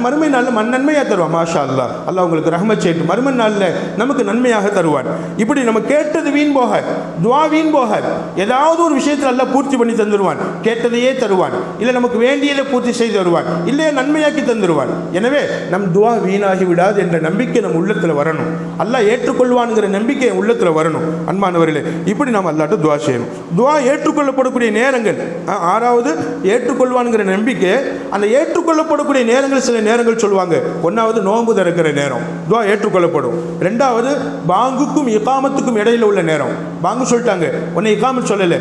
மறுமை நாளில் நன்மையாக தருவான். மாஷா அல்லாஹ், அல்லாஹ் உங்களுக்கு ரஹ்மத் செய்யட்டும். மறுமை நாளில் நமக்கு நன்மையாக தருவான். இப்படி நம்ம கேட்டது வீண் போக, துவா வீண் போக, ஏதாவது ஒரு விஷயத்தில் அல்லாஹ் பூர்த்தி பண்ணி தந்துடுவான். கேட்டதையே தருவான், இல்லை நமக்கு வேண்டியதை பூர்த்தி செய்து தருவான், இல்லையே நன்மையாக்கி தந்துடுவான். எனவே நம் துவா வீணாகி விடாது என்ற நம்பிக்கை நம் உள்ளத்தில் வரணும். அல்லாஹ் ஏற்றுக்கொள்வான்ங்கிற நம்பிக்கை என் உள்ளத்தில் வரணும். அன்பானவர்களே, இப்படி நாம் அல்லாட்ட துவா செய்யணும். துவா ஏற்றுக்கொள்ளப்படக்கூடிய நேரங்கள், ஆறாவது ஏற்றுக்கொள்வான்ங்கிற நம்பிக்கை. அந்த ஏற்றுக்கொள்ளப்படக்கூடிய நேரங்கள் சில நேரங்கள் சொல்லுவாங்க. ஒன்றாவது நோன்பு திறக்கிற நேரம் துவா ஏற்றுக்கொள்ளப்படும். ரெண்டாவது பாங்குக்கும் இகாமத்துக்கும் இடையில உள்ள நேரம். பாங்கு சொல்லிட்டாங்க, உன்னை இகாமத் சொல்லலை,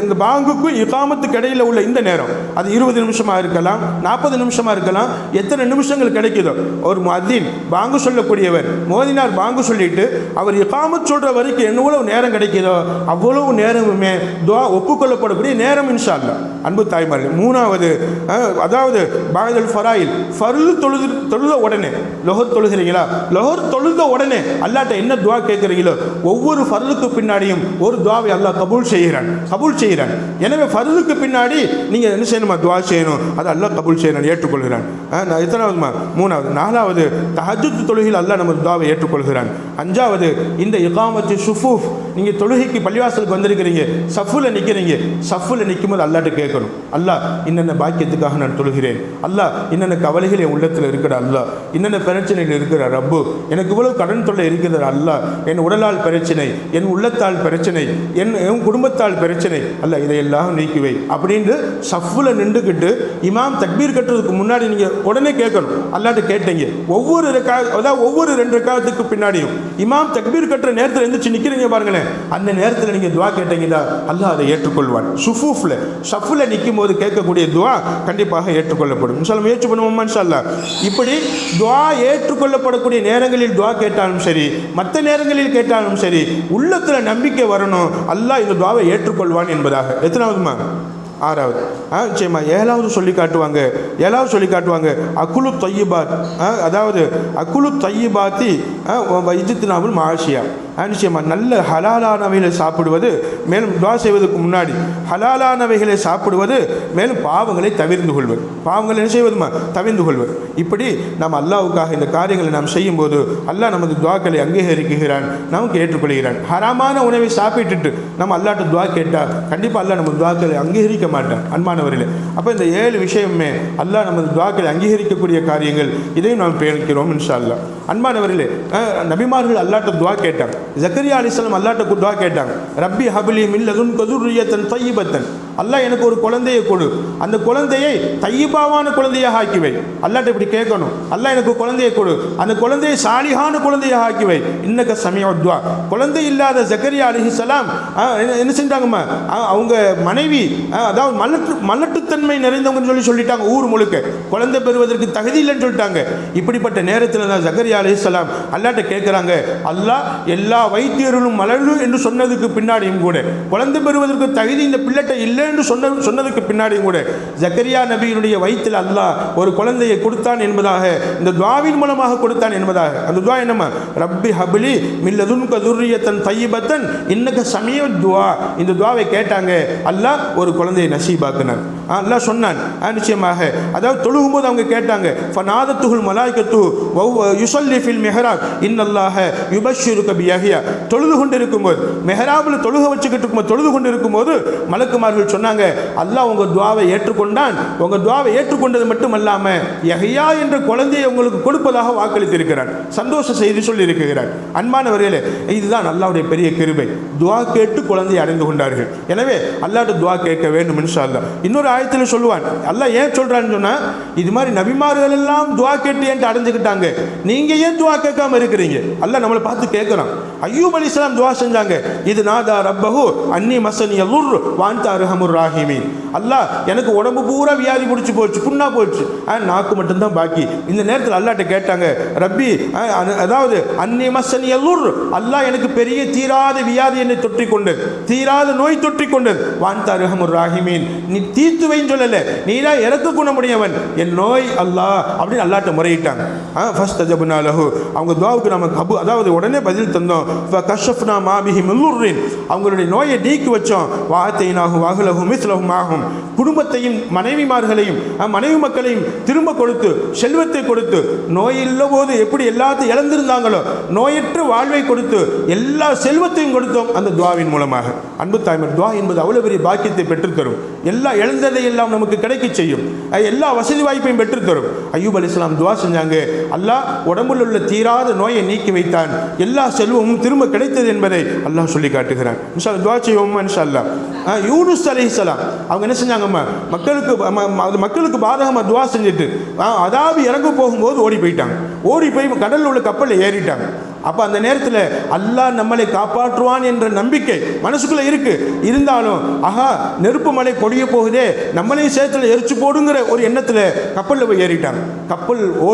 இந்த பாங்குக்கும் இகாமத்துக்கு இடையில உள்ள இந்த நேரம், அது 20 நிமிஷமாக இருக்கலாம், 40 நிமிஷமாக இருக்கலாம், எத்தனை நிமிஷங்கள் கிடைக்குதோ. ஒரு முஅத்தின் பாங்கு சொல்லக்கூடியவர் மோதினார், பாங்கு சொல்லிட்டு அவர் இகாமத் சொல்ற வரைக்கும் எவ்வளவு நேரம் கிடைக்குதோ அவ்வளவு நேரமுமே துவா ஒப்புக்கொள்ளப்படக்கூடிய நேரம் இன்ஷா அல்லாஹ். அன்பு தாய்மார்கள், மூணாவது அதாவது பாதல் ஃபராயில், ஃபர்து தொழுத உடனே, லொஹர் தொழுகிறீங்களா, லொஹர் தொழுத உடனே அல்லாட்ட என்ன துவா கேட்குறீங்களோ ஒவ்வொரு ஃபர்துக்கு பின்னாடியும் ஒரு துவாவை அல்லாஹ் கபூல் செய்கிறான். எனவே ஃபர்துக்கு பின்னாடி நீங்கள் என்ன செய்யணுமா, துவா செய்யணும், அது அல்லாஹ் கபூல் செய்கிறான், ஏற்றுக்கொள்கிறான். எத்தனாவதுமா? மூணாவது. நாலாவது தஹஜ்ஜுத் தொழுகையில் அல்லாஹ் நம்ம துவாவை ஏற்றுக்கொள்கிறான். அஞ்சாவது இந்த இகாமத்து சுஃபூஃப், நீங்கள் தொழுகைக்கு பள்ளிவாசலுக்கு வந்திருக்கிறீங்க, சஃபுல நிற்கிறீங்க, சஃபுல நிற்கும்போது அல்லாட்ட கேட்கணும், அல்லாஹ் இன்னென்ன பாக்கியத்துக்காக நான் தொழுகிறேன், அல்லாஹ் இன்னென்ன கவலைகள் என் உள்ளத்தில் இருக்கிற அல்லாஹ், இன்னென்ன பிரச்சனைகள் இருக்கிற ரப்பு, எனக்கு இவ்வளவு கடன் தொல்லை இருக்கிற அல்லாஹ், என் உடலால் பிரச்சனை, என் உள்ளத்தால் பிரச்சனை, என் குடும்பத்தால் பிரச்சனை, அல்லாஹ் இதையெல்லாம் நீக்குவை அப்படின்னு சஃபுல நின்றுக்கிட்டு இமாம் தக்பீர் கட்டுறதுக்கு முன்னாடி நீங்கள் உடனே கேட்கணும். அல்லாட்ட கேட்டீங்க, ஒவ்வொரு 2 ரக்காத்துக்கு பின்னாடியும் இமாம் தக்பீர் கட்டுற நேரத்தில் எந்திரிச்சு நிற்கிறீங்க பாருங்களேன், அந்த நேரத்தில் நீங்கள் துவா கேட்டீங்கன்னா அல்லாஹ் அதை ஏற்றுக்கொள்வான். சஃபுல நிற்கும் போது கேட்கக்கூடிய துவா கண்டிப்பாக ஏற்றுக்கொள்ளப்படும். முயற்சி பண்ணுவோம் இன்ஷா அல்லாஹ். இப்படி துவா ஏற்றுக்கொள்ளப்படக்கூடிய நேரங்களில் துவா கேட்டாலும் சரி, மற்ற நேரங்களில் கேட்டாலும் சரி, உள்ளத்தில் நம்பிக்கை வரணும், அல்லாஹ் இந்த துவாவை ஏற்றுக்கொள்வான் என்பதாக. எத்தனாவதுமா? ஆறாவது. நிச்சயமா ஏழாவது சொல்லி காட்டுவாங்க அக்குலு தொய்யிபாத், அதாவது அக்குலு தொய்யிபாத்தி வைத்தினாவில் மாஷியா. நிச்சயமா நல்ல ஹலாலானவைகளை சாப்பிடுவது, மேலும் துவா செய்வதற்கு முன்னாடி ஹலாலானவைகளை சாப்பிடுவது, மேலும் பாவங்களை தவிர்ந்து கொள்வது. பாவங்களை என்ன செய்வதுமா? தவிர்ந்து கொள்வது. இப்படி நாம் அல்லாஹ்வுக்காக இந்த காரியங்களை நாம் செய்யும்போது அல்லாஹ் நமது துவாக்களை அங்கீகரிக்கிறான், நமக்கு ஏற்றுக்கொள்கிறான். ஹராமான உணவை சாப்பிட்டுட்டு நம்ம அல்லாஹ்ட்ட துவா கேட்டால் கண்டிப்பாக அல்லாஹ் நம்ம துவாக்களை அங்கீகரிக்க மாட்டான். அன்பானவர்களே, அப்போ இந்த 7 விஷயமே அல்லாஹ் நமது துவாக்களை அங்கீகரிக்கக்கூடிய காரியங்கள், இதையும் நாம் பேணிக்கிறோம் இன்ஷா அல்லாஹ். அன்பானவர்களே, நபிமார்கள் அல்லாஹ்ட்ட துவா கேட்டாங்க. ஜக்கரியா அலைஹிஸ்ஸலாம் அல்லாஹ்ட்ட துவா கேட்டாங்க, ரப்பி ஹப்லி மின் லதுன்க துர்ரியத்தன் தய்யிபத்தன், அல்லாஹ் எனக்கு ஒரு குழந்தையை கொடு, அந்த குழந்தையை தையிபாவான குழந்தையாக ஆக்கிவை. அல்லாஹ்ட்ட இப்படி கேட்கணும், அல்லாஹ் எனக்கு குழந்தையை கொடு, அந்த குழந்தையை சாலிஹான குழந்தையாக ஆக்கிவை, இன்னக சமீஉத் துஆ. குழந்தை இல்லாத ஜக்கரியா அலைஹிஸ்ஸலாம் என்ன செஞ்சாங்கம்மா, அவங்க மனைவி அதாவது மலட்டுத்தன்மை நிறைந்தவங்கன்னு சொல்லிட்டாங்க, ஊர் முழுக்க குழந்தை பெறுவதற்கு தகுதி இல்லைன்னு சொல்லிட்டாங்க. இப்படிப்பட்ட நேரத்தில் தான் ஜக்கரியா அலைஹிஸ்ஸலாம் அல்லாஹ்ட்ட கேட்குறாங்க, அல்லாஹ் எல்லா வைத்தியர்களும் மலரு என்று சொன்னதுக்கு பின்னாடியும் கூட, குழந்தை பெறுவதற்கு தகுதி இந்த பிள்ளைட்ட இல்லை என்று சொன்னதுக்கு பின்னாடியும் கூட ஜக்கரியா நபியினுடைய வயிற்றில் அல்லாஹ் ஒரு குழந்தையை கொடுத்தான் என்பதாக, இந்த துஆவின் மூலமாக கொடுத்தான் என்பதாக. அந்த துஆ என்னமா? ரப்பி ஹப்லி மின் லதுன்க துர்ரியத்தன் தய்யிபத்தன் இன்னக சமீஉத் துஆ. இந்த துஆவை கேட்டாங்க, அல்லாஹ் ஒரு குழந்தையை நசீபாக்கினான். அல்லாஹ் சொன்னான். நிச்சயமாக அதாவது தொழுகும்போது அவங்க கேட்டாங்க, ஃபநாதத்துல் மலாயிகத்து யுஸல்லி ஃபில் மிஹ்ராப் இன்னல்லாஹ யுபஷ்ஷிருக பியஹ்யா. தொழுது கொண்டு இருக்கும்போது, மெஹராபில் தொழுக வச்சுக்கிட்டு இருக்கும்போது, தொழுது கொண்டு இருக்கும்போது மலக்குமார்கள் சொன்னாங்க, அல்லாஹ் உங்கள் துஆவை ஏற்றுக்கொண்டான், உங்கள் துஆவை ஏற்றுக்கொண்டது மட்டுமல்லாமல் யஹ்யா என்ற குழந்தையை உங்களுக்கு கொடுப்பதாக வாக்களித்திருக்கிறான், சந்தோஷ செய்தி சொல்லியிருக்கிறார். அன்பானவர்களே, இதுதான் அல்லாஹ்வுடைய பெரிய கிருபை. துஆ கேட்டு குழந்தையை அடைந்து கொண்டார்கள். எனவே அல்லாஹ்ட்ட துஆ கேட்க வேண்டும் இன்ஷா அல்லாஹ். இன்னொரு ஆயத்தில் சொல்லுவான். அல்லாஹ் ஏன் சொல்கிறான்னு சொன்னால், இது மாதிரி நபிமார்கள் எல்லாம் துவா கேட்டு ஏன்ட்டு அடைஞ்சுக்கிட்டாங்க, நீங்கள் ஏன் துவா கேட்காம இருக்கிறீங்க? அல்லாஹ் நம்மளை பார்த்து கேட்குறான். ஐயூப் அலைஹிஸ்ஸலாம் துவா செஞ்சாங்க, இது நாதா ரப்பஹு அன்னி மசனி யதுர் வான்த அர்ஹமுர் ராஹிமீன். அல்லாஹ் எனக்கு உடம்பு பூரா வியாதி பிடிச்சி போச்சு, புண்ணா போச்சு, நாக்கு மட்டும்தான் பாக்கி. இந்த நேரத்தில் அல்லாஹ்ட்ட கேட்டாங்க, ரப்பி அதாவது அன்னி மசனி யதுர், அல்லாஹ் எனக்கு பெரிய தீராத வியாதி என்னை தொற்றிக் கொண்டது, தீராத நோய் தொற்றிக் கொண்டது, வான்த அர்ஹமுர் ராஹிமீன், நீ தீர்த்து வைன்னு சொல்லலை, நீரா இறக்க குணமுடையவன், என் நோய் அல்லாஹ் அப்படின்னு அல்லாஹ்ட்ட முறையிட்டாங்க. ஃபஸ்தஜப்னா லஹு, அவங்க துஆவுக்கு நம்ம அதாவது உடனே பதில் தந்தோம். ஃபகஷஃப்னா மா பிஹி மின் லுர்ரின், அவங்களுடைய நோயை நீக்கி வச்சோம். வஆத்தைனாஹு வஅஹ்லஹு மிஸ்லஹு மாஹும், குடும்பத்தையும் மனைவிமார்களையும் மனைவி மக்களையும் திரும்ப கொடுத்து, செல்வத்தை கொடுத்து, நோய் இல்ல போது எப்படி எல்லாத்தையும் இழந்திருந்தாங்களோ நோயற்ற வாழ்வை கொடுத்து எல்லா செல்வத்தையும் கொடுத்தோம் அந்த துஆவின் மூலமாக. அன்பு தாய்மார், துஆ என்பது அவ்வளவு பெரிய பாக்கியத்தை பெற்றுத்தரும். எல்லா இழந்ததை எல்லாம் நமக்கு கிடைக்க செய்யும், எல்லா வசதி வாய்ப்பையும் பெற்றுத்தரும். அய்யூப் அலைஹிஸ்ஸலாம் துஆ செஞ்சாங்க, அல்லாஹ் உடம்புல உள்ள தீராத நோயை நீக்கி வைத்தான், எல்லா செல்வமும் திரும்ப கிடைத்தது என்பதை அல்லாஹ் சொல்லி காட்டுகிறான். இன்ஷா அல்லாஹ் துஆ செய்வோமா இன்ஷா அல்லாஹ். யூனுஸ் அலைஹிஸ்ஸலாம் அவங்க என்ன செஞ்சாங்கம்மா, மக்களுக்கு பாதகமாக துஆ செஞ்சுட்டு அதாவது இறங்க போகும்போது ஓடி போயிட்டாங்க. ஓடி போய் கடலில் உள்ள கப்பலில் ஏறிட்டாங்க. அப்போ அந்த நேரத்தில் அல்லாஹ் நம்மளை காப்பாற்றுவான் என்ற நம்பிக்கை மனசுக்குள்ளே இருக்கு. இருந்தாலும் ஆஹா நெருப்பு மலை பொழிய போகுதே, நம்மளையும் சேத்துல எரிச்சு போடுங்கிற ஒரு எண்ணத்தில் கப்பலில் போய் ஏறிட்டாங்க. கப்பல்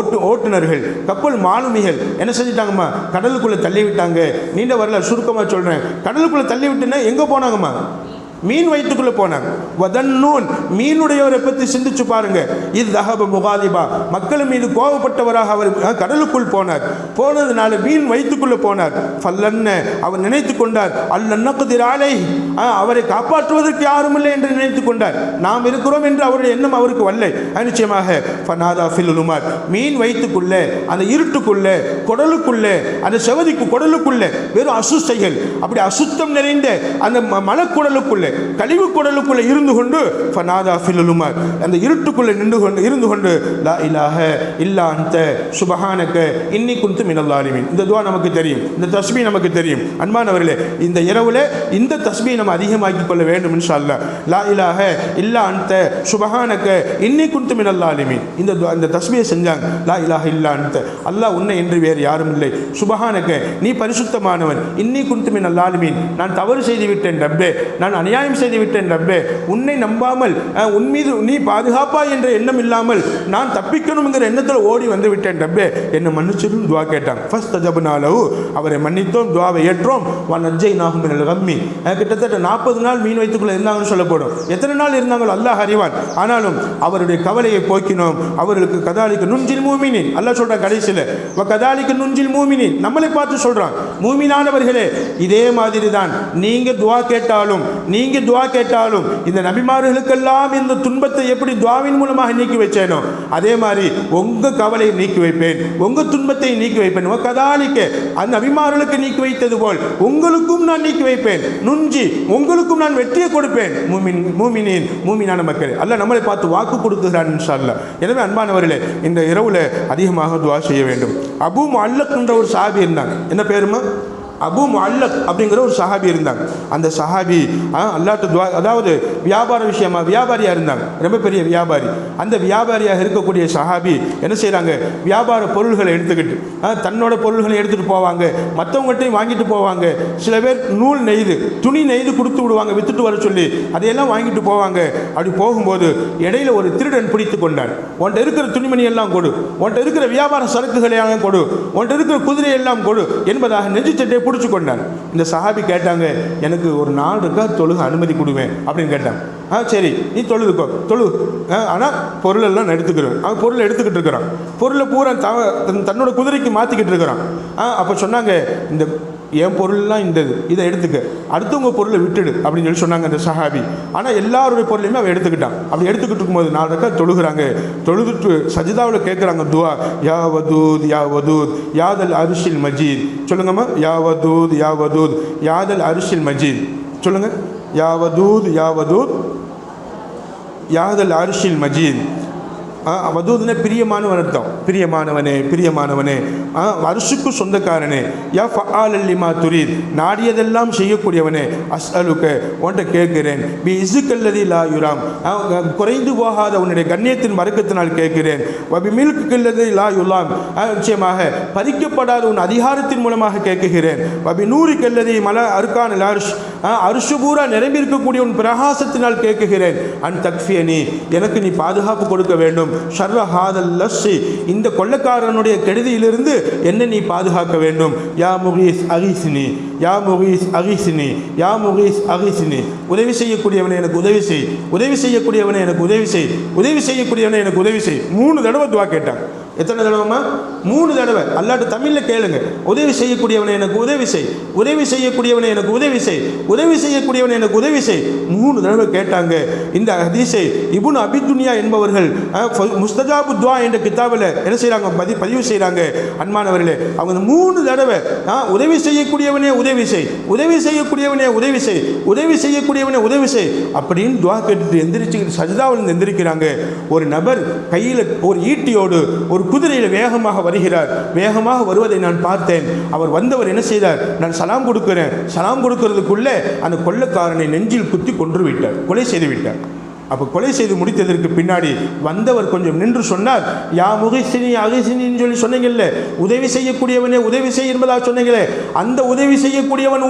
ஓட்டுநர்கள், கப்பல் மாலுமிகள் என்ன செஞ்சிட்டாங்கம்மா, கடலுக்குள்ளே தள்ளி விட்டாங்க. நீண்ட வரல சுருக்கமாக சொல்கிறேன், கடலுக்குள்ளே தள்ளி விட்டுன்னா எங்கே போனாங்கம்மா, மீன் வயிற்றுக்குள்ளே போனாங்க. வதன்னூன், மீனுடையவரை பற்றி சிந்திச்சு பாருங்க. இது தஹப முகாதிபா, மக்கள் மீது கோபப்பட்டவராக அவர் கடலுக்குள் போனார். போனதுனால மீன் வயிற்றுக்குள்ளே போனார். ஃபல்லன்ன, அவர் நினைத்து கொண்டார், அல்லன்னக்குதிர் அலை, அவரை காப்பாற்றுவதற்கு யாரும் இல்லை என்று நினைத்து கொண்டார். நாம் இருக்கிறோம் என்று அவருடைய எண்ணம் அவருக்கு வரலை. நிச்சயமாக ஃபனாதா ஃபில் உலுமாத், மீன் வயிற்றுக்குள்ளே, அந்த இருட்டுக்குள்ளே, குடலுக்குள்ளே, அந்த செவதிக்கு குடலுக்குள்ளே வெறும் அசுத்தைகள், அப்படி அசுத்தம் நிறைந்த அந்த மலக்குடலுக்குள்ளே, கழிவு குடலுக்குள்ளே இருந்து கொண்டு ஃபனாதா ஃபில் உலுமாத், அந்த இருட்டுக்குள்ளே இருந்து கொண்டு லா இலாஹ இல்லா அன்த சுப்ஹானக இன்னி குன்து மினல் ஸாலிமீன். இந்த துஆ நமக்கு தெரியும், இந்த தஸ்பீஹ் நமக்கு தெரியும். அன்பானவர்களே, இந்த இரவுல இந்த தஸ்பீஹ் நம்ம அதிகமாக்கி கொள்ள வேண்டும் இன்ஷா அல்லாஹ். லா இலாஹ இல்லா அன்த சுப்ஹானக இன்னி குன்து மினல் ஸாலிமீன். இந்த தஸ்பீஹ் செஞ்சாங்க. லா இலாஹ இல்லா அன்த, அல்லாஹ் உன்னை என்று வேறு யாரும் இல்லை. சுப்ஹானக, நீ பரிசுத்தமானவன். இன்னி குன்து மினல் ஸாலிமீன், நான் தவறு செய்து விட்டேன் ரப்பே, நான் அநியாயம் செய்து விட்டேன் ரப்பே, உன்னை நம்பாமல் உன் மீது நீ பாதுகாப்பா என்ற எண்ணம் இல்லாமல் நான் தப்பிக்கணுங்கிற எண்ணத்தில் ஓடி வந்து விட்டேன் ரப்பே, என்னை மன்னிச்சிடும் துஆ கேட்டாங்க. ஃபஸ்தஜப்னா லஹு, அவரை மன்னித்தோம், துஆவை ஏற்றோம். வநஜ்ஜைனாஹு மினல் கம்மி, கிட்டத்தட்ட 40 நாள் மீன் வயிற்றுக்குள்ளே இருந்தாங்கன்னு சொல்லப்படும். எத்தனை நாள் இருந்தாங்களோ அல்லாஹ் அறிவான். ஆனாலும் அவருடைய கவலையை போக்கினோம். அவர்களுக்கு கதாலிக்கு நுஞ்சில் மூமினின், அல்லாஹ் சொல்றான் கடைசியில், கதாலிக்கு நுஞ்சில் மூமினின், நம்மளை பார்த்து சொல்றான், மூமினானவர்களே இதே மாதிரி தான் நீங்க துஆ கேட்டாலும் இந்த நபிமார்களுக்கெல்லாம் இந்த துன்பத்தை எப்படி துஆவின் மூலமாக நீக்கி வைச்சேனோ அதே மாதிரி உங்க கவலையை நீக்கி வைப்பேன், உங்க துன்பத்தை நீக்கி வைப்பேன். கதாலிக்க, அந்த நபிமார்களுக்கு நீக்கி வைத்தது போல் உங்களுக்கும் நான் நீக்கி வைப்பேன். நுஞ்சி, உங்களுக்கும் நான் வெற்றியை கொடுப்பேன். மூமினான மக்கள் அல்லாஹ் நம்மளை பார்த்து வாக்கு கொடுக்குகிறான் இன்ஷா அல்லாஹ். எனவே அன்பானவர்களே, இந்த இரவுல அதிகமாக துஆ செய்ய வேண்டும். அபூ முஅல்லக் என்ற ஒரு சஹாபி இருந்தாங்க. என்ன பேருமா? அபூ முஅல்லக் அப்படிங்கிற ஒரு சஹாபி இருந்தாங்க. அந்த சஹாபி அல்லாஹ்ட்ட துஆ, அதாவது வியாபார விஷயமா வியாபாரியாக இருந்தாங்க, ரொம்ப பெரிய வியாபாரி. அந்த வியாபாரியாக இருக்கக்கூடிய சஹாபி என்ன செய்கிறாங்க, வியாபார பொருள்களை எடுத்துக்கிட்டு தன்னோட பொருள்களை எடுத்துகிட்டு போவாங்க, மற்றவங்கள்ட்டையும் வாங்கிட்டு போவாங்க. சில பேர் நூல் நெய்து, துணி நெய்து கொடுத்து விடுவாங்க, வித்துட்டு வர சொல்லி அதையெல்லாம் வாங்கிட்டு போவாங்க. அப்படி போகும்போது இடையில ஒரு திருடன் பிடித்து கொண்டான். உன்ட்ட இருக்கிற துணிமணி எல்லாம் கொடு, உன்ட்ட இருக்கிற வியாபார சரக்குகளை எல்லாம் கொடு, உன்ட்ட இருக்கிற குதிரை எல்லாம் கொடு என்பதாக நெஞ்சு சட்டை பிடிச்சு கொண்டான். இந்த சஹாபி கேட்டாங்க, எனக்கு ஒரு 4 ரக்காத் தொழுக அனுமதி கொடுவேன் அப்படின்னு கேட்டாங்க. சரி நீ தொழு, ஆனால் பொருளெல்லாம் எடுத்துக்கிறேன். அவன் பொருளை எடுத்துக்கிட்டு இருக்கிறான், பொருளை பூரா தன்னோட குதிரைக்கு மாற்றிக்கிட்டு இருக்கிறான். அப்போ சொன்னாங்க, இந்த என் பொருள்லாம் இதை எடுத்துக்க, அடுத்தவங்க பொருளை விட்டுடு அப்படின்னு சொல்லி சொன்னாங்க அந்த சஹாபி. ஆனால் எல்லாருடைய பொருளையுமே அவன் எடுத்துக்கிட்டான். அப்படி எடுத்துக்கிட்டு இருக்கும்போது 4 ரக்காத் தொழுகிறாங்க. தொழுதுட்டு சஜிதாவில் கேட்குறாங்க துஆ, யா வதூத் யா வதூத் யாதல் அர்ஷில் மஜீத். சொல்லுங்கம்மா, யா வதூத் யா வதூத் யாதல் அர்ஷில் மஜீத். சொல்லுங்க, யா வதூத் யா வதூத் யாதல் அர்ஷில் மஜீத். வதூதுன பிரியமானவன் அர்த்தம். பிரியமானவனே, பிரியமானவனே, அர்ஷுக்கு சொந்தக்காரனே, யா ஃபஆலல் லிமா துரீத், நாடியதெல்லாம் செய்யக்கூடியவனே, அஸ்அலுக, உன்கிட்ட கேட்கிறேன், பி இஸ்ஸுக்கல்லதி லா யுராம், குறைந்து போகாத உன்னுடைய கண்ணியத்தின் மறுக்கத்தினால் கேட்கிறேன், வபி மில்குக்கல்லதி லா யுலாம், நிச்சயமாக பறிக்கப்படாத உன் அதிகாரத்தின் மூலமாக கேட்கிறேன், வபி நூறுக்கல்லதி மல அர்கான் அர்ஷ், அர்ஷு பூரா நிரம்பி இருக்கக்கூடிய உன் பிரகாசத்தினால் கேட்கிறேன், அன் தக்ஃபியனி, எனக்கு நீ பாதுகாப்பு கொடுக்க வேண்டும், ஷர்ர ஹாதல் லஸ்ஸி, இந்த கொள்ளக்காரனுடைய கெடுதியிலிருந்து என்னை நீ பாதுகாக்க வேண்டும், யா முகீஸ் அகீஸ்னி, யா முகீஸ் அகீஸ்னி, யா முகீஸ் அகீஸ்னி, உதவி செய்யக்கூடியவனை எனக்கு உதவி செய், உதவி செய்யக்கூடியவனை எனக்கு உதவி செய், உதவி செய்யக்கூடியவனை எனக்கு உதவி செய். 3 தடவை துவா கேட்டான். எத்தனை தடவைமா? 3 தடவை. அல்லாட்ட தமிழில் கேளுங்க. உதவி செய்யக்கூடியவனை எனக்கு உதவி செய், உதவி செய்யக்கூடியவனை எனக்கு உதவி செய், உதவி செய்யக்கூடியவனை எனக்கு உதவி செய். 3 தடவை கேட்டாங்க. இந்த ஹதீஸை இப்னு அபி துன்யா என்பவர்கள் முஸ்தஜாபு துவா என்ற கிதாபில் என்ன செய்கிறாங்க, பதிவு செய்கிறாங்க. அன்பானவர்களே, அவங்க 3 தடவை உதவி செய்யக்கூடியவனே உதவி செய், உதவி செய்யக்கூடியவனே உதவி செய், உதவி செய்யக்கூடியவனே உதவி செய் அப்படின்னு துவா கேட்டுட்டு எந்திரிச்சு சஜிதாவில் எந்திரிக்கிறாங்க. ஒரு நபர் கையில் ஒரு ஈட்டியோடு ஒரு குதிரையில் வேகமாக வருகிறார். வேகமாக வருவதை நான் பார்த்தேன். அவர் வந்தவர் என்ன செய்தார், நான் சலாம் கொடுக்கிறேன், சலாம் கொடுக்கிறதுக்குள்ளே அந்த கொள்ளைக்காரனை நெஞ்சில் குத்தி கொன்று விட்டார், கொலை செய்து விட்டார். அப்போ கொலை செய்து முடித்ததற்கு பின்னாடி வந்தவர் கொஞ்சம் நின்று சொன்னார், யா முகிசினி அகிசினின்னு சொல்லி சொன்னீங்கல்ல, உதவி செய்யக்கூடியவனே உதவி செய் என்பதாக சொன்னீங்களே, அந்த உதவி செய்யக்கூடியவன்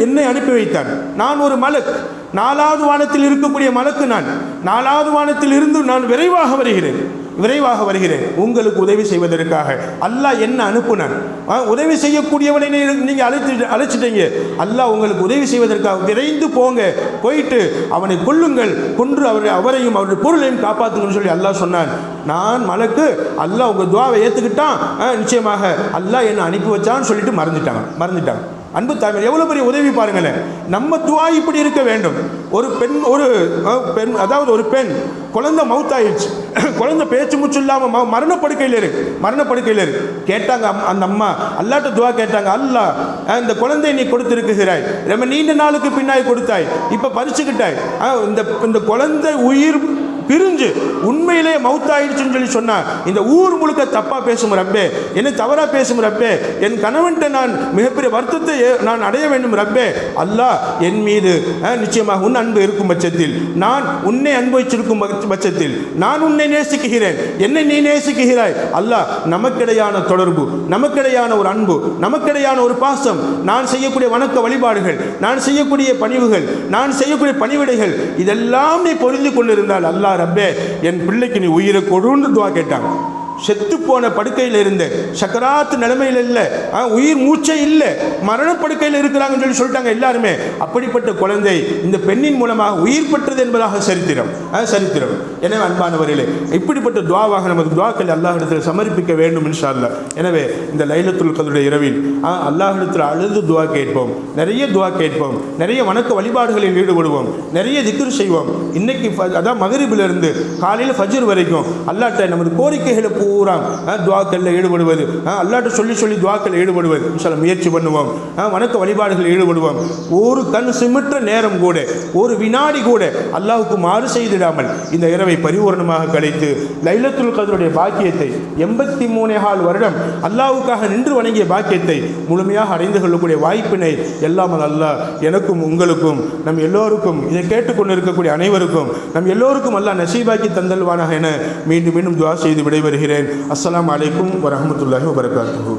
என்னை அனுப்பி வைத்தான். நான் ஒரு மலக், 4வது வானத்தில் இருக்கக்கூடிய மலக்கு நான். 4வது வானத்தில் இருந்து நான் விரைவாக வருகிறேன் உங்களுக்கு உதவி செய்வதற்காக. அல்லாஹ் என்ன அனுப்புனான். உதவி செய்யக்கூடியவனை நீங்கள் அழைச்சிட்டீங்க. அல்லாஹ் உங்களுக்கு உதவி செய்வதற்காக விரைந்து போங்க, போயிட்டு அவனை கொல்லுங்கள், கொன்று அவரையும் அவருடைய பொருளையும் காப்பாற்றுங்கன்னு சொல்லி அல்லாஹ் சொன்னான். நான் மலக்கு, அல்லாஹ் உங்கள் துவாவை ஏற்றுக்கிட்டான், நிச்சயமாக அல்லாஹ் என்ன அனுப்பி வச்சான்னு சொல்லிட்டு மறந்துட்டாங்க. அன்பு தாய்மார், எவ்வளோ பெரிய உதவி பாருங்களேன். நம்ம துவா இப்படி இருக்க வேண்டும். ஒரு பெண் அதாவது ஒரு பெண் குழந்தை மவுத்தாயிடுச்சு, குழந்தை பேச்சு மூச்சு இல்லாமல் மரணப்படுக்கையில் இருக்கு. கேட்டாங்க அந்த அம்மா, அல்லாட்ட துவா கேட்டாங்க, அல்லாஹ் இந்த குழந்தையை நீ கொடுத்திருக்கிறாய், ரொம்ப நீண்ட நாளுக்கு பின்னாடி கொடுத்தாய், இப்போ பறிச்சுக்கிட்டாய், இந்த குழந்தை உயிர் பிரிஞ்சு உண்மையிலே மவுத்தாயிடுச்சுன்னு சொல்லி சொன்னா இந்த ஊர் முழுக்க தப்பா பேசும் ரப்பே, என்ன தவறா பேசும் ரப்பே, என் கணவன்கிட்ட நான் மிகப்பெரிய வருத்தத்தை நான் அடைய வேண்டும் ரப்பே. அல்லாஹ் என் மீது நிச்சயமாக உன் அன்பு இருக்கும் பட்சத்தில், நான் உன்னை அனுபவிச்சிருக்கும் பட்சத்தில், நான் உன்னை நேசிக்கிறேன், என்னை நீ நேசிக்கிறாய். அல்லாஹ் நமக்கிடையான தொடர்பு, நமக்கிடையான ஒரு அன்பு, நமக்கிடையான ஒரு பாசம், நான் செய்யக்கூடிய வணக்க வழிபாடுகள், நான் செய்யக்கூடிய பணிவுகள், நான் செய்யக்கூடிய பணிவிடைகள், இதெல்லாம் நீ பொருந்தி கொண்டிருந்தால் அல்லாஹ் ரப்பே என் பிள்ளைக்கு நீ உயிரை கொடுன்னு துவா கேட்டாங்க. செத்து போன படுக்கையில் இருந்து சக்கராத்து நிலைமையில் இல்லை, உயிர் மூச்சே இல்லை, மரணப்படுக்கையில் இருக்கிறாங்கன்னு சொல்லி சொல்லிட்டாங்க எல்லாருமே. அப்படிப்பட்ட குழந்தை இந்த பெண்ணின் மூலமாக உயிர் பெற்றது என்பதாக சரித்திரம். எனவே அன்பானவர்களே, இப்படிப்பட்ட துவாவாக நமது துவாக்கள் அல்லாஹ்விடத்தில் சமர்ப்பிக்க வேண்டும் இன்ஷா அல்லாஹ். எனவே இந்த லைலத்துல் கத்ருடைய இரவில் அல்லாஹ்விடத்தில் அழுது துவா கேட்போம், நிறைய துவா கேட்போம், நிறைய வணக்க வழிபாடுகளில் ஈடுபடுவோம், நிறைய திக்ர் செய்வோம். இன்னைக்கு அதான் மகரிபிலிருந்து காலையில் ஃபஜ்ர் வரைக்கும் அல்லாஹ்ட்ட நமது கோரிக்கைகளை பூரா துவாக்களில் ஈடுபடுவது, அல்லாஹ்ட்ட சொல்லி துவாக்களில் ஈடுபடுவது இன்ஷா முயற்சி பண்ணுவோம். வணக்க வழிபாடுகளில் ஈடுபடுவோம். ஒரு கண் சிமிற்ற நேரம் கூட, ஒரு வினாடி கூட அல்லாஹ்வுக்கு மாறு செய்திடாமல் இந்த இரவை பரிபூர்ணமாக கழித்து லைலத்துல் கத்ருடைய பாக்கியத்தை 83.25 வருடம் அல்லாஹ்வுக்காக நின்று வணங்கிய பாக்கியத்தை முழுமையாக அடைந்து கொள்ளக்கூடிய வாய்ப்பினை எல்லாம் அல்லாஹ் எனக்கும் உங்களுக்கும் நம் எல்லோருக்கும், இதை கேட்டுக்கொண்டு இருக்கக்கூடிய அனைவருக்கும் நம் எல்லோருக்கும் அல்லாஹ் நசீபாக்கி தந்தல்வானாக என மீண்டும் துஆ செய்து விடைபெறுகிறேன். அஸ்ஸலாமு அலைக்கும் வரஹ்மத்துல்லாஹி வபரகாத்துஹு.